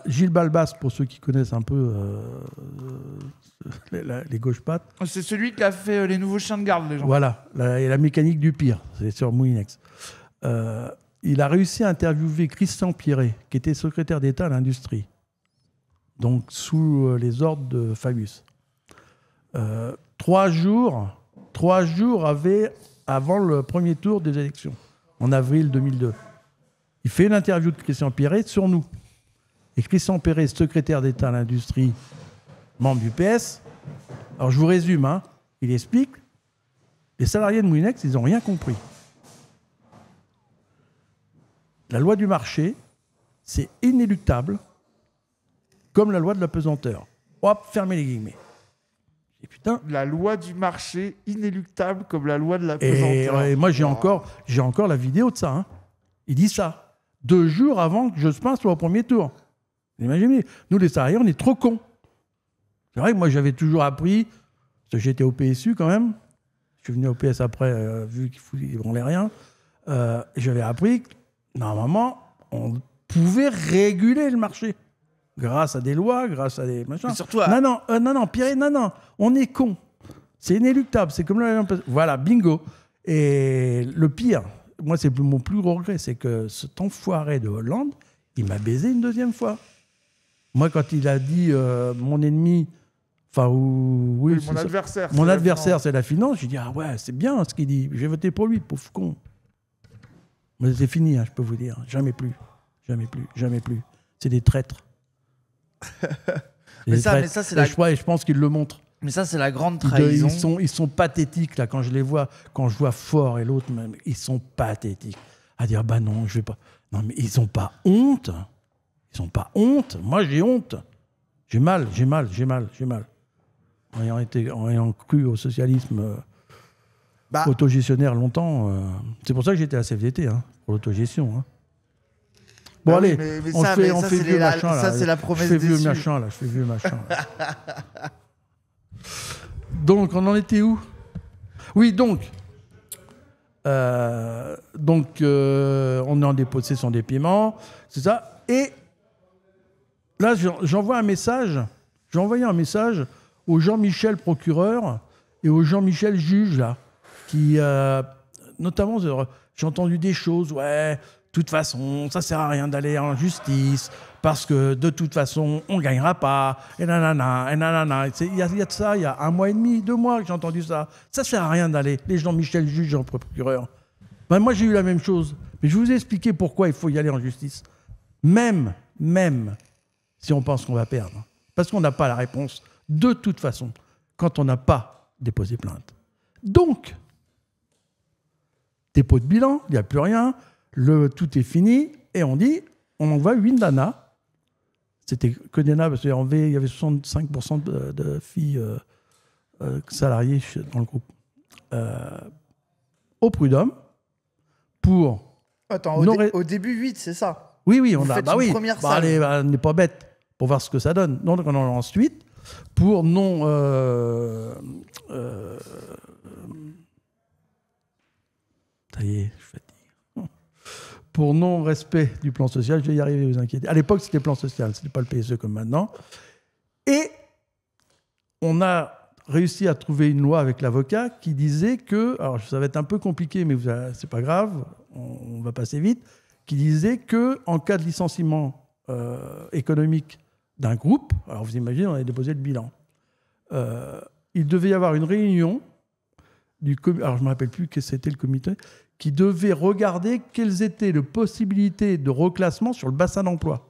Gilles Balbas, pour ceux qui connaissent un peu les gauches-pattes. C'est celui qui a fait les nouveaux chiens de garde, les gens. Voilà, et la mécanique du pire, c'est sur Moulinex. Il a réussi à interviewer Christian Pierret, qui était secrétaire d'État à l'industrie, donc sous les ordres de Fabius. 3 jours avant le premier tour des élections, en avril 2002. Il fait une interview de Christian Pierret sur nous. Et Christian Pierret, secrétaire d'État à l'industrie, membre du PS. Alors je vous résume, hein. Il explique, les salariés de Moulinex, ils n'ont rien compris. La loi du marché, c'est inéluctable, comme la loi de la pesanteur. Hop, fermez les guillemets. Et putain. La loi du marché, inéluctable, comme la loi de la pesanteur. Et moi, j'ai encore la vidéo de ça. Hein. Il dit ça 2 jours avant que Jospin soit au premier tour. Vous imaginez, nous les salariés, on est trop cons. C'est vrai que moi, j'avais toujours appris, parce que j'étais au PSU quand même, je suis venu au PS après, vu qu'ils ne branlaient rien, j'avais appris que, normalement, on pouvait réguler le marché. Grâce à des lois, grâce à des machins. Surtout Non, Pierre, non, on est cons. C'est inéluctable, c'est comme la... Voilà, bingo. Et le pire, moi, c'est mon plus gros regret, c'est que cet enfoiré de Hollande, il m'a baisé une 2e fois. Moi, quand il a dit mon ennemi... Enfin, oui, mon adversaire. Mon adversaire, c'est la finance. J'ai dit, ah ouais, c'est bien ce qu'il dit. J'ai voté pour lui, pauvre con. Mais c'est fini, hein, je peux vous dire. Jamais plus. C'est des traîtres. Mais ça, c'est je pense qu'ils le montrent. Mais ça, c'est la grande trahison. Ils sont pathétiques, là, quand je les vois. Quand je vois Faure et l'autre, même, ils sont pathétiques. À dire, bah non, je vais pas... Non, mais ils n'ont pas honte. Moi, j'ai honte. J'ai mal. En ayant cru au socialisme autogestionnaire longtemps. C'est pour ça que j'étais à la CFDT, hein, pour l'autogestion. Hein. Bon, allez, on fait vieux machin. Ça, c'est la promesse je fais vieux machin. Donc, on en était où? Oui, donc, on est en dépossession des paiements, c'est ça. Et là, j'envoie un message. J'ai envoyé un message au Jean-Michel procureur et au Jean-Michel juge, là, qui, notamment, j'ai entendu des choses, ouais, de toute façon, ça sert à rien d'aller en justice, parce que de toute façon, on ne gagnera pas, et nanana, et nanana. Il y a de ça, il y a 1 mois et demi, 2 mois que j'ai entendu ça. Ça sert à rien d'aller, les Jean-Michel juge, Jean-procureur. Ben, moi, j'ai eu la même chose. Mais je vais vous expliquer pourquoi il faut y aller en justice. Même si on pense qu'on va perdre. Parce qu'on n'a pas la réponse de toute façon quand on n'a pas déposé plainte. Donc, dépôt de bilan, il n'y a plus rien, tout est fini, et on dit, on envoie 8 nanas. C'était que des nanas, parce qu'il y avait 65% de filles salariées dans le groupe. Au prud'homme, pour... Attends, au début 8, c'est ça? Oui, on a... Première salle. Allez, on n'est pas bête pour voir ce que ça donne. Donc, on en a ensuite pour non... ça y est, je fatigue. Pour non-respect du plan social, je vais y arriver, vous inquiétez. À l'époque, c'était le plan social, ce n'était pas le PSE comme maintenant. Et on a réussi à trouver une loi avec l'avocat qui disait que, alors ça va être un peu compliqué, mais c'est pas grave, on va passer vite, qui disait qu'en cas de licenciement économique d'un groupe. Alors vous imaginez, on avait déposé le bilan. Il devait y avoir une réunion alors je ne me rappelle plus quel c'était le comité, qui devait regarder quelles étaient les possibilités de reclassement sur le bassin d'emploi.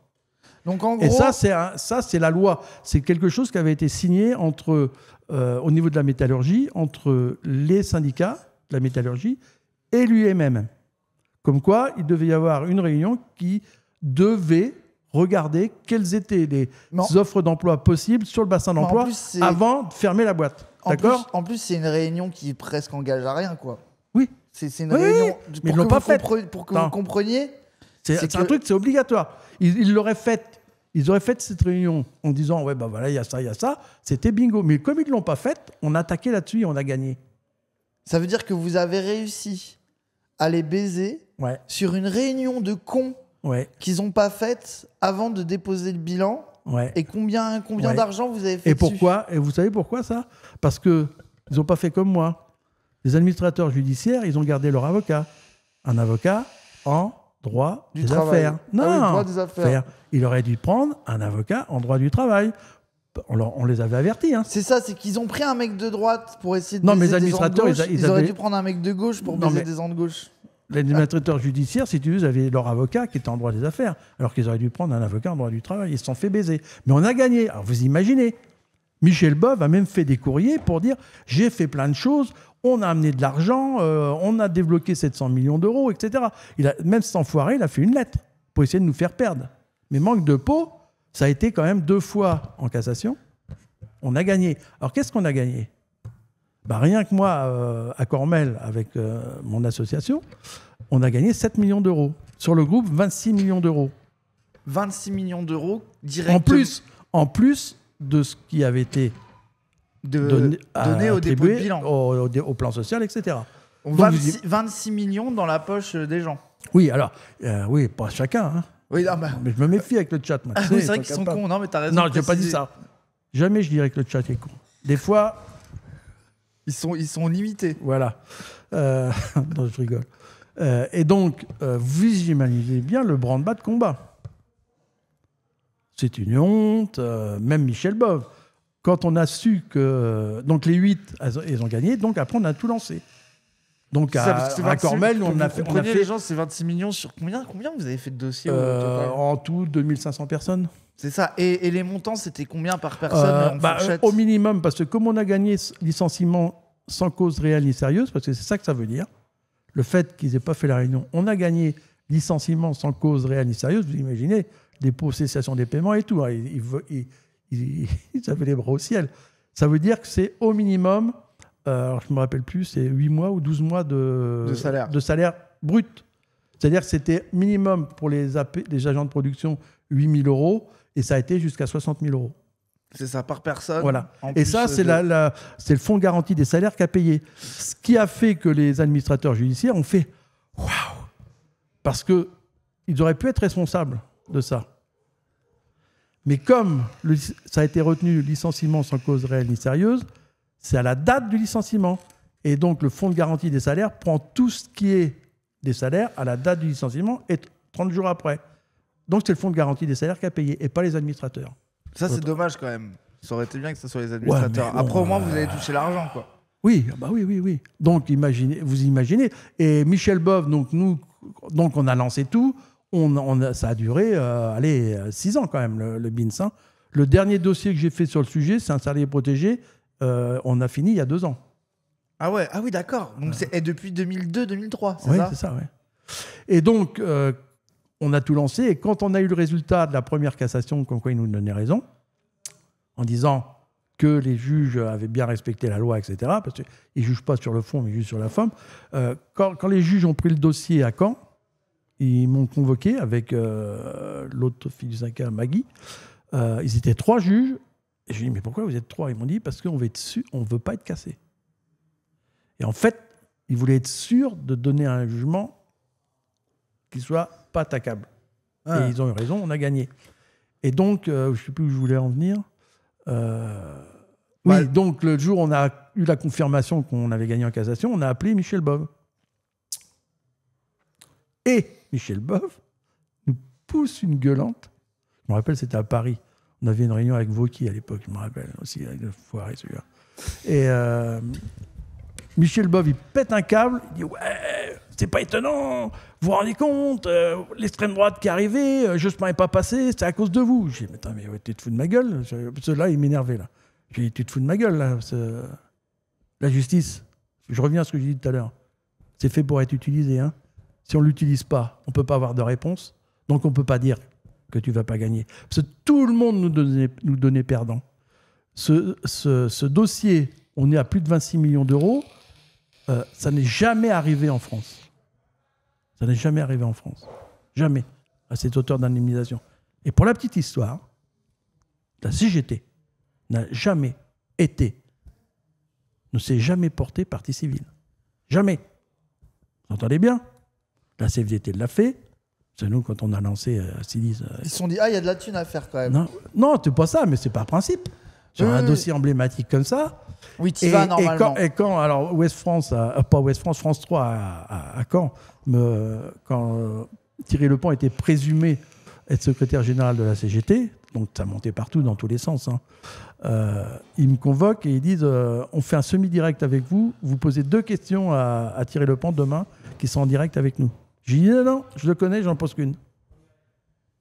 Donc en gros... Et ça, c'est la loi. C'est quelque chose qui avait été signé au niveau de la métallurgie, entre les syndicats de la métallurgie et l'UMM. Comme quoi, il devait y avoir une réunion qui devait regarder quelles étaient les offres d'emploi possibles sur le bassin d'emploi avant de fermer la boîte. D'accord ? En plus, c'est une réunion qui presque engage à rien, quoi. Oui. C'est une réunion... Mais ils ne l'ont pas faite. Pour que vous compreniez... C'est un truc, c'est obligatoire. Ils l'auraient fait. Ils auraient fait cette réunion en disant, ouais, ben voilà, il y a ça. C'était bingo. Mais comme ils ne l'ont pas faite, on a attaqué là-dessus et on a gagné. Ça veut dire que vous avez réussi à les baiser sur une réunion de cons qu'ils n'ont pas faite avant de déposer le bilan. Et combien d'argent vous avez fait Et vous savez pourquoi ça ? Parce qu'ils n'ont pas fait comme moi. Les administrateurs judiciaires, ils ont gardé leur avocat. Un avocat en droit des affaires. Non, droit des affaires. Il aurait dû prendre un avocat en droit du travail. On les avait avertis. Hein. C'est ça, c'est qu'ils ont pris un mec de droite pour essayer de baiser mais les administrateurs, des gens de gauche. Ils auraient dû prendre un mec de gauche pour baiser des gens de gauche. Les administrateurs judiciaires, si tu veux, avaient leur avocat qui était en droit des affaires, alors qu'ils auraient dû prendre un avocat en droit du travail. Ils se sont fait baiser. Mais on a gagné. Alors vous imaginez, Michel Bove a même fait des courriers pour dire « j'ai fait plein de choses, on a amené de l'argent, on a débloqué 700 millions d'euros, etc. » Même cet enfoiré, il a fait une lettre pour essayer de nous faire perdre. Mais manque de peau, ça a été quand même 2 fois en cassation. On a gagné. Alors qu'est-ce qu'on a gagné ? Rien que moi, à Cormel, avec mon association, on a gagné 7 millions d'euros. Sur le groupe, 26 millions d'euros. 26 millions d'euros directement. En plus de ce qui avait été donné au dépôt de bilan. Au plan social, etc. 26 millions dans la poche des gens. Oui, alors, oui, pas chacun. Hein. Oui, mais je me méfie avec le chat. Moi, c'est vrai qu'ils sont cons. Non, mais t'as raison. Non, je n'ai pas dit ça. Jamais je dirais que le chat est con. Des fois... Ils sont limités. Voilà. Non, je rigole. Et donc, vous imaginez bien le branle-bas de combat. C'est une honte. Même Michel Bove. Quand on a su que... donc, les 8, ils ont gagné. Donc, après, on a tout lancé. Donc, à Cormel, on a fait... les gens, c'est 26 millions sur combien vous avez fait de dossiers en tout, 2500 personnes. C'est ça. Et les montants, c'était combien par personne au minimum, parce que comme on a gagné licenciement sans cause réelle ni sérieuse, parce que c'est ça que ça veut dire, le fait qu'ils n'aient pas fait la réunion, on a gagné licenciement sans cause réelle ni sérieuse, vous imaginez, dépôt, cessation des paiements et tout. Ils avaient les bras au ciel. Ça veut dire que c'est au minimum, alors je ne me rappelle plus, c'est 8 mois ou 12 mois de salaire brut. C'est-à-dire que c'était minimum pour les agents de production 8 000 euros, et ça a été jusqu'à 60 000 euros. C'est ça, par personne. Voilà. Et ça, c'est le fonds de garantie des salaires qui a payé. Ce qui a fait que les administrateurs judiciaires ont fait « waouh !» Parce qu'ils auraient pu être responsables de ça. Mais comme ça a été retenu licenciement sans cause réelle ni sérieuse, c'est à la date du licenciement. Et donc, le fonds de garantie des salaires prend tout ce qui est des salaires à la date du licenciement et 30 jours après. Donc, c'est le fonds de garantie des salaires qui a payé et pas les administrateurs. Ça, c'est dommage quand même. Ça aurait été bien que ce soit les administrateurs. Après, au moins, vous avez touché l'argent, quoi. Oui, oui. Donc, vous imaginez. Et Michel Bove, donc on a lancé tout. Ça a duré 6 ans quand même, le BINS. Hein. Le dernier dossier que j'ai fait sur le sujet, c'est un salarié protégé. On a fini il y a 2 ans. Ah oui, d'accord. Donc, c'est depuis 2002-2003, c'est ça ? Oui, c'est ça, oui. Et donc... on a tout lancé, et quand on a eu le résultat de la première cassation, comme quoi ils nous donnaient raison, en disant que les juges avaient bien respecté la loi, etc., parce qu'ils ne jugent pas sur le fond, mais ils jugent sur la forme, quand les juges ont pris le dossier à Caen, ils m'ont convoqué avec l'autre fille du syndicat, Maggie. Ils étaient 3 juges, et je lui ai dit, mais pourquoi vous êtes 3 ? Ils m'ont dit, parce qu'on ne veut pas être cassé. Et en fait, ils voulaient être sûrs de donner un jugement qui soit pas attaquable. Et ils ont eu raison, on a gagné. Et donc, je ne sais plus où je voulais en venir. Oui, donc le jour où on a eu la confirmation qu'on avait gagné en cassation, on a appelé Michel Bove. Et Michel Bove nous pousse une gueulante. Je me rappelle, c'était à Paris. On avait une réunion avec Vauquier à l'époque, je me rappelle aussi, avec le foiré celui-là. Et Michel Bove, il pète un câble, il dit ouais, c'est pas étonnant, vous vous rendez compte, l'extrême droite qui est arrivée, Jospin n'est pas passé, c'est à cause de vous. J'ai dit, mais ouais, tu te fous de ma gueule. Là, il m'énervait là. J'ai dit, tu te fous de ma gueule là. La justice, je reviens à ce que j'ai dit tout à l'heure, c'est fait pour être utilisé. Hein. Si on ne l'utilise pas, on ne peut pas avoir de réponse, donc on ne peut pas dire que tu ne vas pas gagner. Parce que tout le monde nous donnait perdant. Ce dossier, on est à plus de 26 millions d'euros, ça n'est jamais arrivé en France. Ça n'est jamais arrivé en France. Jamais, à cette hauteur d'indemnisation. Et pour la petite histoire, la CGT n'a jamais été, ne s'est jamais portée partie civile. Jamais. Vous entendez bien ? La CFDT l'a fait. C'est nous, quand on a lancé Silis. Ils se sont dit, il y a de la thune à faire quand même. Non, c'est pas ça, mais c'est par principe. Sur un dossier emblématique comme ça. Oui, tu vas normalement. Et quand alors, Ouest France, pas Ouest France, France 3 à Caen, quand Thierry Lepant était présumé être secrétaire général de la CGT, donc ça montait partout dans tous les sens, hein, ils me convoquent et ils disent on fait un semi-direct avec vous, vous posez 2 questions à Thierry Lepant demain qui sont en direct avec nous. J'ai dit non, je le connais, j'en pose qu'une.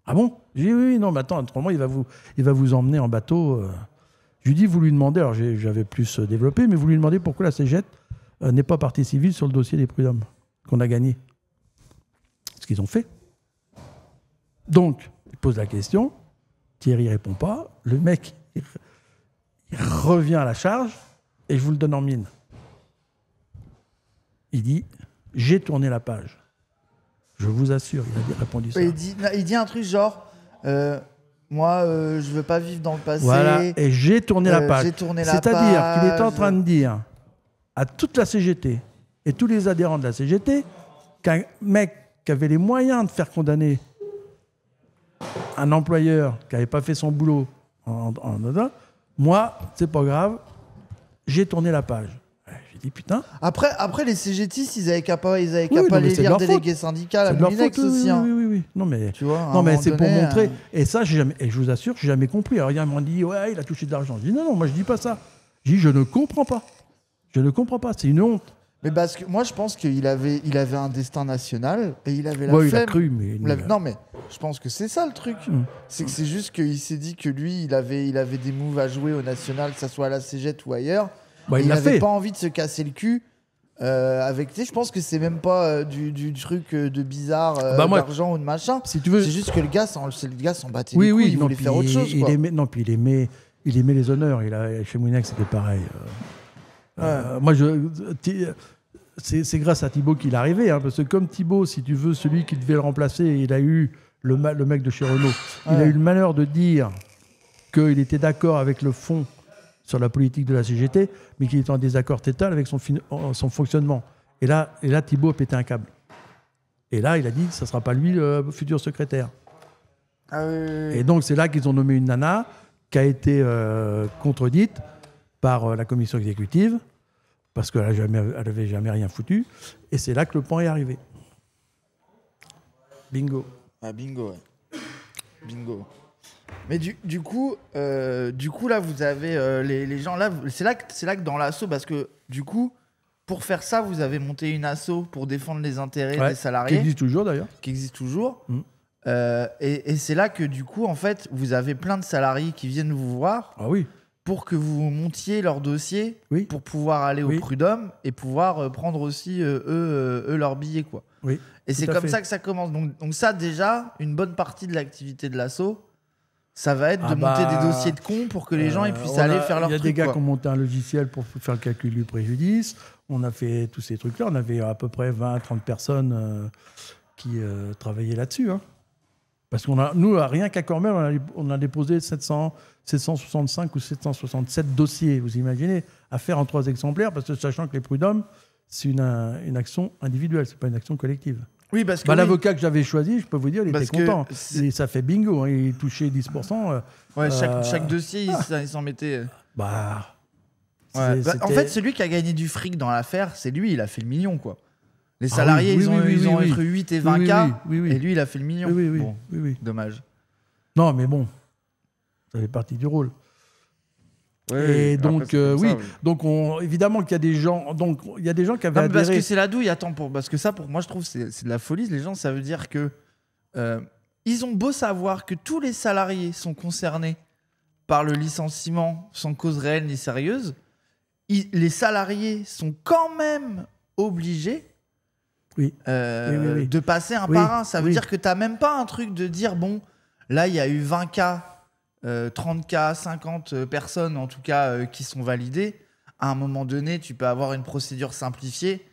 Ah bon ? J'ai dit oui, non, mais attends, autrement il va vous emmener en bateau. Je lui dis, vous lui demandez, alors j'avais plus développé, mais vous lui demandez pourquoi la CGT n'est pas partie civile sur le dossier des prud'hommes qu'on a gagné. Ce qu'ils ont fait. Donc, il pose la question, Thierry ne répond pas, le mec, il revient à la charge, et je vous le donne en mine. Il dit, j'ai tourné la page. Je vous assure, il a répondu ça. Il dit un truc genre, moi, je veux pas vivre dans le passé. Voilà, et j'ai tourné la page. C'est-à-dire qu'il est en train de dire à toute la CGT et tous les adhérents de la CGT qu'un mec qui avait les moyens de faire condamner un employeur qui n'avait pas fait son boulot moi, c'est pas grave, j'ai tourné la page. J'ai dit putain. Après les CGTistes, ils avaient qu'à pas les lire délégués syndicaux à Moulinex aussi. Oui. Non mais, tu vois, non, mais c'est pour montrer. Et ça, et je vous assure, j'ai jamais compris. Alors, il y a un moment dit, ouais, il a touché de l'argent. Je dis, non, moi, je dis pas ça. Je dis, je ne comprends pas. Je ne comprends pas. C'est une honte. Mais parce que moi, je pense qu'il avait un destin national et il avait la flemme. Il a cru, mais... Non, mais je pense que c'est ça le truc. C'est que c'est juste qu'il s'est dit que lui, il avait des moves à jouer au national, que ça soit à la CGT ou ailleurs. Il n'avait pas envie de se casser le cul avec. Je pense que c'est même pas du truc de bizarre, d'argent ou de machin. Si tu veux... C'est juste que le gars s'en battait les couilles, il voulait faire autre chose. Puis il aimait les honneurs. Chez Moulinex, c'était pareil. Moi, c'est grâce à Thibaut qu'il est arrivé. Hein, parce que comme Thibaut, si tu veux, celui qui devait le remplacer, il a eu le mec de chez Renault. Il a eu le malheur de dire qu'il était d'accord avec le fond sur la politique de la CGT, mais qu'il était en désaccord total avec son fonctionnement. Et là, Thibaut a pété un câble. Et là, il a dit que ça ne sera pas lui le futur secrétaire. Et donc, c'est là qu'ils ont nommé une nana qui a été contredite par la commission exécutive, parce qu'elle n'avait jamais rien foutu. Et c'est là que le pan est arrivé. Bingo. Ah, bingo, ouais. Bingo. Mais du coup, là, vous avez les gens là. C'est là que dans l'asso, parce que du coup, pour faire ça, vous avez monté une asso pour défendre les intérêts des salariés. Qui existe toujours d'ailleurs. Qui existe toujours. Et c'est là que du coup, en fait, vous avez plein de salariés qui viennent vous voir. Ah oui. Pour que vous montiez leur dossier, pour pouvoir aller au prud'homme et pouvoir prendre aussi eux leurs billets, quoi. Oui. Et c'est comme ça que ça commence. Donc ça, déjà, une bonne partie de l'activité de l'asso, ça va être de monter des dossiers de cons pour que les gens ils puissent aller faire leur truc. Il y a des gars qui ont monté un logiciel pour faire le calcul du préjudice. On a fait tous ces trucs-là. On avait à peu près 20-30 personnes qui travaillaient là-dessus. Hein. Parce nous, rien qu'à Cormel, on a déposé 765 ou 767 dossiers, vous imaginez, à faire en 3 exemplaires, parce que sachant que les prud'hommes, c'est une action individuelle, c'est pas une action collective. Oui, parce que l'avocat que j'avais choisi, je peux vous dire, il était content. Et ça fait bingo, hein, il touchait 10%. Chaque dossier, il s'en mettait. En fait, celui qui a gagné du fric dans l'affaire, c'est lui, il a fait le million, quoi. Les salariés, ils ont entre 8 et 20 K, et lui, il a fait le million. Oui. Dommage. Non, mais bon. Ça fait partie du rôle. Ouais, et donc, ça, oui. Donc, évidemment qu'il y a des gens. Donc, il y a des gens qui avaient adhéré. Parce que c'est la douille. Attends, parce que ça, pour moi, je trouve, c'est de la folie. Les gens, ça veut dire que ils ont beau savoir que tous les salariés sont concernés par le licenciement sans cause réelle ni sérieuse, les salariés sont quand même obligés de passer un par un. Ça veut dire que tu n'as même pas un truc de dire, bon, là, il y a eu 20 cas. 30 cas, 50 personnes en tout cas qui sont validées, à un moment donné, tu peux avoir une procédure simplifiée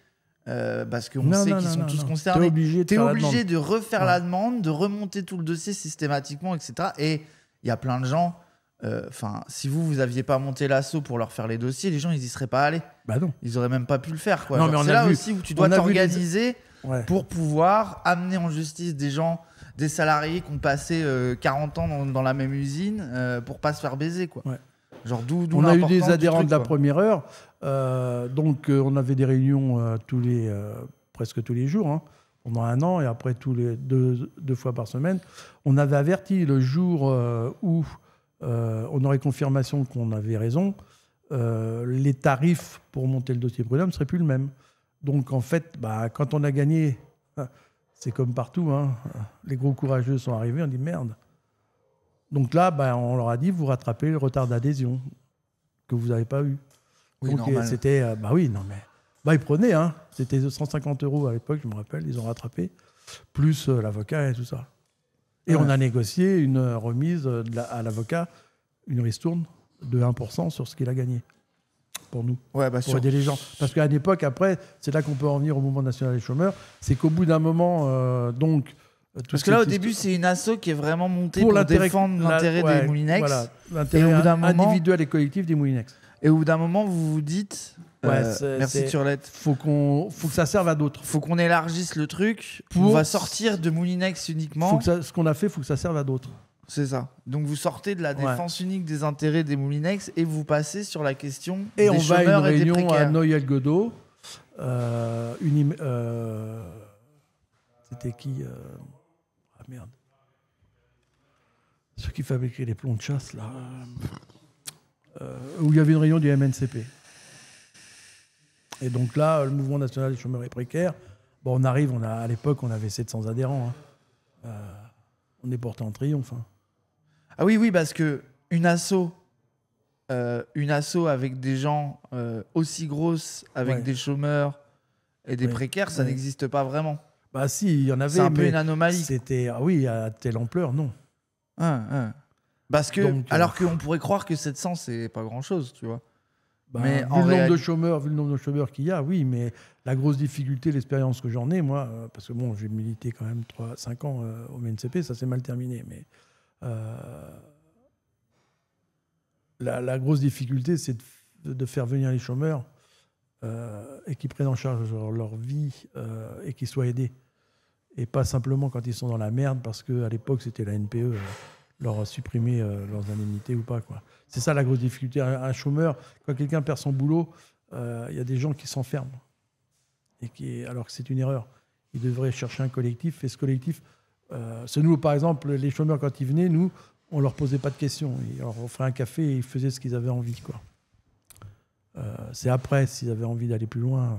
parce qu'on sait qu'ils sont tous concernés. Tu es obligé de refaire la demande, de remonter tout le dossier systématiquement, etc. Et il y a plein de gens, si vous n'aviez pas monté l'assaut pour leur faire les dossiers, les gens, ils n'y seraient pas allés. Bah non. Ils n'auraient même pas pu le faire. Quoi. Non, mais c'est là aussi où tu dois t'organiser pour pouvoir amener en justice des gens... Des salariés qui ont passé 40 ans dans la même usine pour pas se faire baiser, quoi. Ouais. Genre d'où on a eu des adhérents de la première heure, donc on avait des réunions presque tous les jours, hein, pendant 1 an, et après deux fois par semaine. On avait averti le jour où on aurait confirmation qu'on avait raison, les tarifs pour monter le dossier prud'homme ne seraient plus le même. Donc en fait, quand on a gagné... C'est comme partout, hein. Les gros courageux sont arrivés, on dit merde. Donc là, on leur a dit, vous rattrapez le retard d'adhésion que vous n'avez pas eu. Oui, donc normal. C'était, ils prenaient, hein. C'était 150 € à l'époque, je me rappelle, ils ont rattrapé, plus l'avocat et tout ça. Et on a négocié une remise à l'avocat, une ristourne de 1% sur ce qu'il a gagné. Pour nous, pour aider les gens. Parce qu'à l'époque, après, c'est là qu'on peut en venir au Mouvement national des chômeurs, c'est qu'au bout d'un moment, parce que là, au début, c'est une asso qui est vraiment montée pour défendre l'intérêt des Moulinex. Voilà, l'intérêt individuel et collectif des Moulinex. Et au bout d'un moment, vous vous dites... merci Turlette. Faut que ça serve à d'autres. Faut qu'on élargisse le truc. On va sortir de Moulinex uniquement. Ce qu'on a fait, faut que ça serve à d'autres. C'est ça. Donc vous sortez de la défense unique des intérêts des Moulinex et vous passez sur la question des chômeurs et des précaires. Et on va à une réunion à Noyelles-Godault. C'était qui Ah merde. Ceux qui fabriquaient les plombs de chasse, là. Où il y avait une réunion du MNCP. Et donc là, le Mouvement national des chômeurs et précaires, on arrive, à l'époque, on avait 700 adhérents. Hein. On est porté en triomphe. Hein. Ah oui, parce que une asso avec des gens aussi grosses, avec des chômeurs et des précaires, ça n'existe pas vraiment. Bah si, il y en avait. C'est un peu une anomalie. C'était à telle ampleur, non. Parce que, alors qu'on pourrait croire que 700, c'est pas grand-chose, tu vois. Mais vu le nombre de chômeurs qu'il y a, oui, mais la grosse difficulté, l'expérience que j'en ai, moi, parce que j'ai milité quand même 5 ans au MNCP, ça s'est mal terminé, mais la grosse difficulté, c'est de faire venir les chômeurs et qu'ils prennent en charge leur vie et qu'ils soient aidés. Et pas simplement quand ils sont dans la merde, parce qu'à l'époque, c'était la NPE leur a supprimé leurs indemnités ou pas, quoi. C'est ça la grosse difficulté. Un chômeur, quand quelqu'un perd son boulot, il y a des gens qui s'enferment. Alors que c'est une erreur. Ils devraient chercher un collectif. Et ce collectif, c'est nous, par exemple, les chômeurs, quand ils venaient, nous, on leur posait pas de questions. On leur offrait un café et ils faisaient ce qu'ils avaient envie, quoi. C'est après, s'ils avaient envie d'aller plus loin.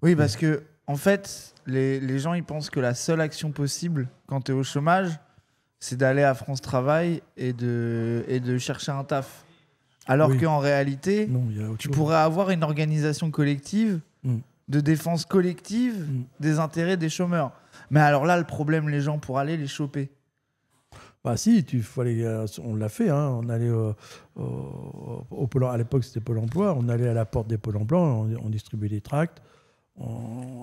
Oui, parce que, en fait, les gens, ils pensent que la seule action possible quand tu es au chômage, c'est d'aller à France Travail et de chercher un taf. Alors qu'en réalité, tu pourrais avoir une organisation collective de défense collective des intérêts des chômeurs. Mais alors là, le problème, les gens, pour aller les choper. Bah si, on l'a fait. Hein. On allait à l'époque, c'était Pôle emploi. On allait à la porte des Pôle emploi, on distribuait des tracts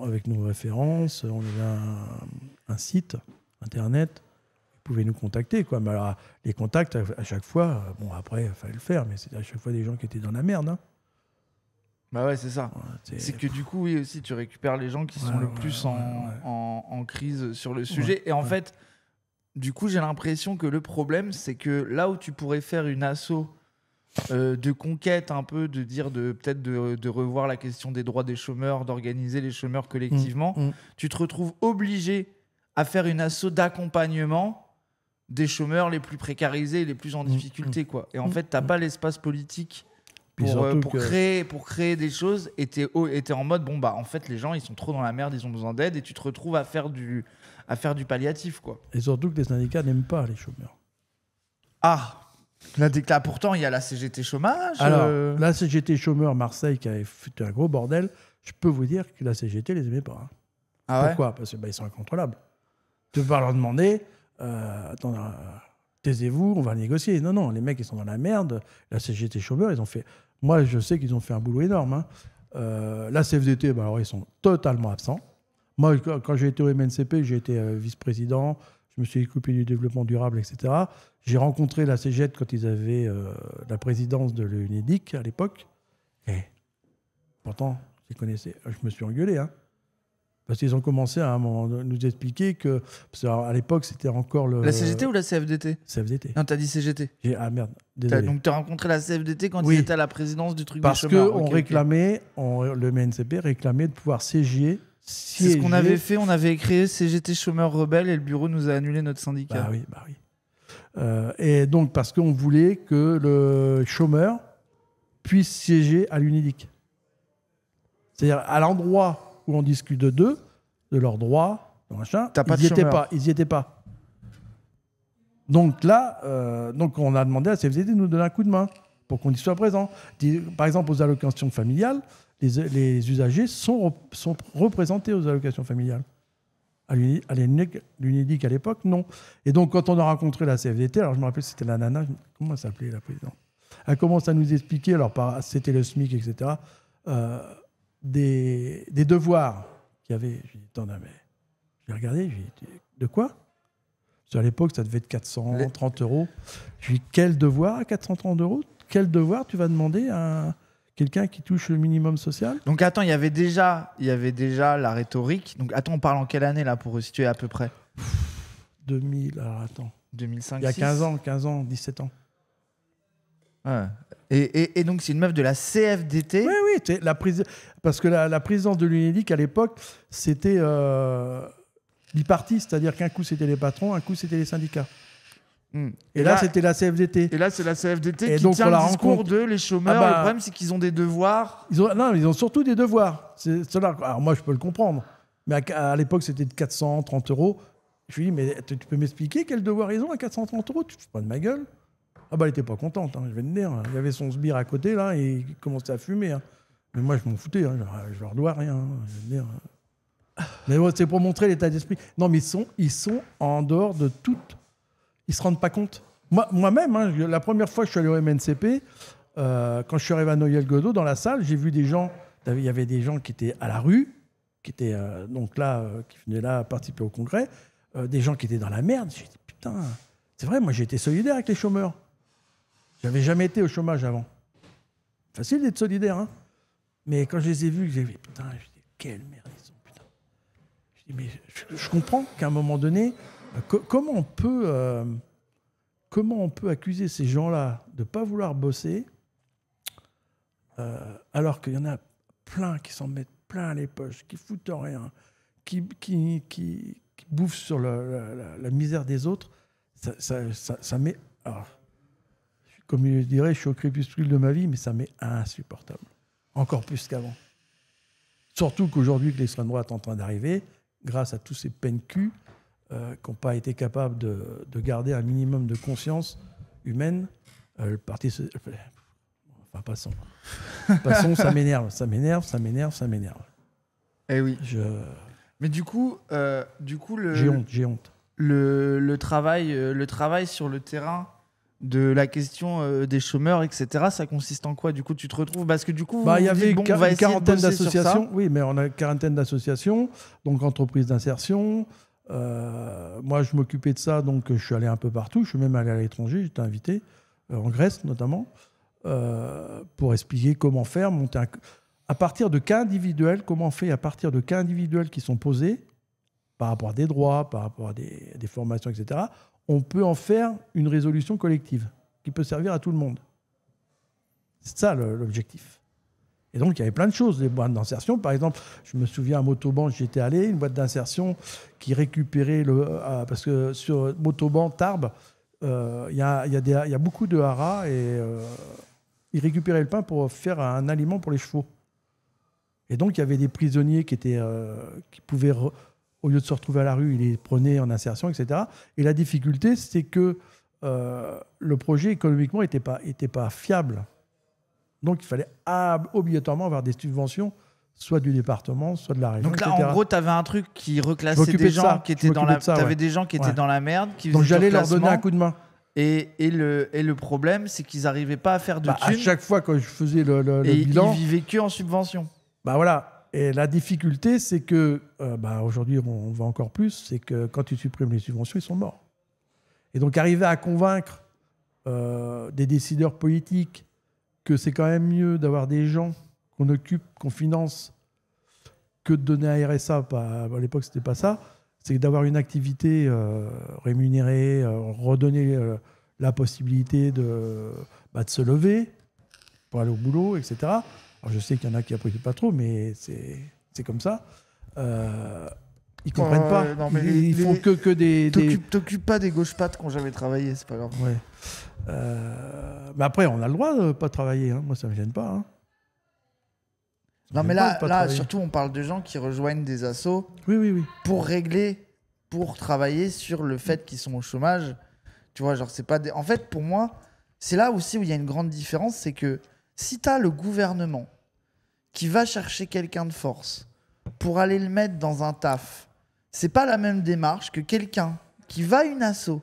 avec nos références. On avait un site internet. Vous pouvez nous contacter, quoi. Mais alors, les contacts, à chaque fois, après, il fallait le faire, mais c'était à chaque fois des gens qui étaient dans la merde. Hein. Bah ouais, c'est ça. C'est que du coup, oui, aussi, tu récupères les gens qui sont le plus en crise sur le sujet. Et en fait, du coup, j'ai l'impression que le problème, c'est que là où tu pourrais faire une asso de conquête, un peu, de dire peut-être de revoir la question des droits des chômeurs, d'organiser les chômeurs collectivement, tu te retrouves obligé à faire une asso d'accompagnement des chômeurs les plus précarisés, les plus en difficulté, quoi. Et en fait, t'as pas l'espace politique pour créer des choses, et t'es en mode, bon, bah, en fait, les gens, ils sont trop dans la merde, ils ont besoin d'aide, et tu te retrouves à faire du palliatif, quoi. Et surtout que les syndicats n'aiment pas les chômeurs. Ah, là, pourtant, il y a la CGT chômage. Alors, la CGT chômeurs Marseille, qui avait foutu un gros bordel, je peux vous dire que la CGT les aimait pas. Hein. Ah ouais. Pourquoi ? Parce que ils sont incontrôlables. Tu peux pas leur demander, attends, taisez-vous, on va négocier. Non, non, les mecs, ils sont dans la merde. La CGT chômeurs, ils ont fait... Moi, je sais qu'ils ont fait un boulot énorme. Hein. La CFDT, bah, alors, ils sont totalement absents. Moi, quand j'ai été au MNCP, j'ai été vice-président, je me suis occupé du développement durable, etc. J'ai rencontré la CGT quand ils avaient la présidence de l'UNEDIC à l'époque. Et pourtant, je les connaissais. Je me suis engueulé, hein. Parce qu'ils ont commencé à un moment nous expliquer que... Parce qu'à l'époque, c'était encore le... La CGT ou la CFDT ? CFDT. Non, t'as dit CGT. Ah merde, désolé. Donc t'as rencontré la CFDT quand ils étaient à la présidence du truc des Parce chômeurs. qu'on réclamait, le MNCP réclamait de pouvoir siéger. C'est ce qu'on avait fait, on avait créé CGT chômeurs rebelles et le bureau nous a annulé notre syndicat. Bah oui. Et donc, parce qu'on voulait que le chômeur puisse siéger à l'UNEDIC. C'est-à-dire à l'endroit où on discute d'eux, de leurs droits, machin, ils n'y étaient pas. Donc là, on a demandé à la CFDT de nous donner un coup de main pour qu'on y soit présent. Par exemple, aux allocations familiales, les usagers sont représentés aux allocations familiales. À l'UNEDIC à l'époque, non. Et donc, quand on a rencontré la CFDT, alors je me rappelle, c'était la nana, comment elle s'appelait, la présidente ? Elle commence à nous expliquer, alors c'était le SMIC, etc., des devoirs qu'il y avait. Je lui ai dit, attends, mais j'ai regardé, je lui ai dit, de quoi ? Parce qu'à l'époque, ça devait être 430 €. Je lui ai dit, quel devoir à 430 €? Quel devoir tu vas demander à quelqu'un qui touche le minimum social? Donc attends, il y avait déjà la rhétorique. Donc attends, on parle en quelle année là pour situer à peu près? 2000, alors attends. 2005. Il y a 15 ans, 17 ans. Ouais. Et donc c'est une meuf de la CFDT. Oui, parce que la présidence de l'UNEDIC à l'époque, c'était bipartite, c'est-à-dire qu'un coup c'était les patrons, un coup c'était les syndicats. Et là, c'était la CFDT. Et là, c'est la CFDT qui tient le discours de les chômeurs. Le problème, c'est qu'ils ont des devoirs. Ils ont surtout des devoirs. Alors moi, je peux le comprendre. Mais à l'époque, c'était de 430 €. Je lui dis, mais tu peux m'expliquer quel devoir ils ont à 430 €? Tu te fous pas de ma gueule? Ah bah, elle était pas contente, hein, je vais te dire. Il y avait son sbire à côté, là, et il commençait à fumer. Hein. Mais moi, je m'en foutais. Hein. Je leur dois rien. Hein, je veux dire. Mais ouais, c'est pour montrer l'état d'esprit. Non, mais ils sont en dehors de toute... Ils ne se rendent pas compte. Moi-même, hein, la première fois que je suis allé au MNCP, quand je suis arrivé à Noyelles-Godault, dans la salle, j'ai vu des gens... Il y avait des gens qui étaient à la rue, qui étaient donc là, qui venaient là participer au congrès, des gens qui étaient dans la merde. J'ai dit, putain, c'est vrai, moi j'ai été solidaire avec les chômeurs. J'avais jamais été au chômage avant. Facile d'être solidaire, hein. Mais quand je les ai vus, j'ai dit, putain, je dis, quelle merde ils sont, putain. Je dis, mais je comprends qu'à un moment donné, comment on peut accuser ces gens-là de ne pas vouloir bosser alors qu'il y en a plein qui s'en mettent plein les poches, qui foutent rien, qui bouffent sur la misère des autres. Ça met... Alors, comme je dirais, je suis au crépuscule de ma vie, mais ça m'est insupportable. Encore plus qu'avant. Surtout qu'aujourd'hui, que l'extrême droite est en train d'arriver, grâce à tous ces peines-culs qui n'ont pas été capables de garder un minimum de conscience humaine, le parti... Enfin, passons. Passons, ça m'énerve. Eh oui. Mais du coup, J'ai honte. Le travail sur le terrain de la question des chômeurs, etc., ça consiste en quoi? Du coup, tu te retrouves... Parce que du coup, il y avait une quarantaine d'associations. Oui, mais on a une quarantaine d'associations, donc entreprises d'insertion. Moi, je m'occupais de ça, donc je suis allé un peu partout. Je suis même allé à l'étranger, j'étais invité, en Grèce notamment, pour expliquer comment faire, monter à partir de cas individuels, comment on fait à partir de cas individuels qui sont posés, par rapport à des droits, par rapport à des formations, etc., on peut en faire une résolution collective qui peut servir à tout le monde. C'est ça l'objectif. Et donc, il y avait plein de choses, des boîtes d'insertion. Par exemple, je me souviens à Motoban, j'y étais allé, une boîte d'insertion qui récupérait parce que sur Motoban, Tarbes, il y a beaucoup de haras et ils récupéraient le pain pour faire un aliment pour les chevaux. Et donc, il y avait des prisonniers qui pouvaient, au lieu de se retrouver à la rue, ils les prenaient en insertion, etc. Et la difficulté, c'est que le projet économiquement n'était pas fiable. Donc, il fallait obligatoirement avoir des subventions, soit du département, soit de la région. Donc là, etc. en gros, tu avais un truc qui reclassait des gens qui étaient dans la. Tu avais des gens qui étaient dans la merde. Donc, j'allais leur donner un coup de main. Et le problème, c'est qu'ils n'arrivaient pas à faire de thunes. À chaque fois, quand je faisais le bilan. Ils vivaient que en subvention. Voilà. Et la difficulté, c'est que, aujourd'hui, on va encore plus, c'est que quand tu supprimes les subventions, ils sont morts. Et donc, arriver à convaincre des décideurs politiques que c'est quand même mieux d'avoir des gens qu'on occupe, qu'on finance, que de donner un RSA. À l'époque, c'était pas ça. C'est d'avoir une activité rémunérée, redonner la possibilité de se lever pour aller au boulot, etc. Alors, je sais qu'il y en a qui apprécient pas trop, mais c'est comme ça. Ils comprennent pas. Non, mais ils font que des... T'occupes pas des gauche-pattes qui n'ont jamais travaillé, c'est pas grave. Ouais. Mais après, on a le droit de pas travailler. Hein. Moi, ça me gêne pas. Hein. Non, mais là surtout, on parle de gens qui rejoignent des assos pour travailler sur le fait qu'ils sont au chômage. Tu vois, genre, c'est pas En fait, pour moi, c'est là aussi où il y a une grande différence, c'est que si tu as le gouvernement qui va chercher quelqu'un de force pour aller le mettre dans un taf, c'est pas la même démarche que quelqu'un qui va à une asso,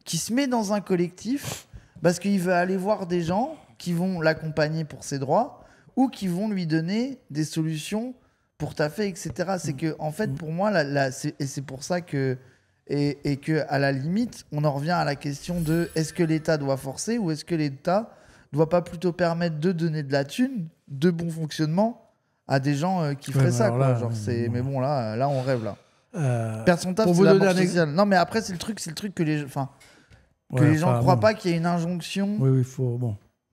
qui se met dans un collectif parce qu'il veut aller voir des gens qui vont l'accompagner pour ses droits ou qui vont lui donner des solutions pour taffer, etc. C'est que, en fait, pour moi, c'est pour ça que, et que, à la limite, on en revient à la question de est-ce que l'État doit forcer ou est-ce que l'État doit pas plutôt permettre de donner de la thune, de bon fonctionnement à des gens qui feraient ça, quoi. Là, genre, mais bon, là, on rêve, là. Perdre son taf, c'est la mort sociale. Non, mais après, c'est le truc que les gens... les gens ne croient pas qu'il y ait une injonction. Oui, il faut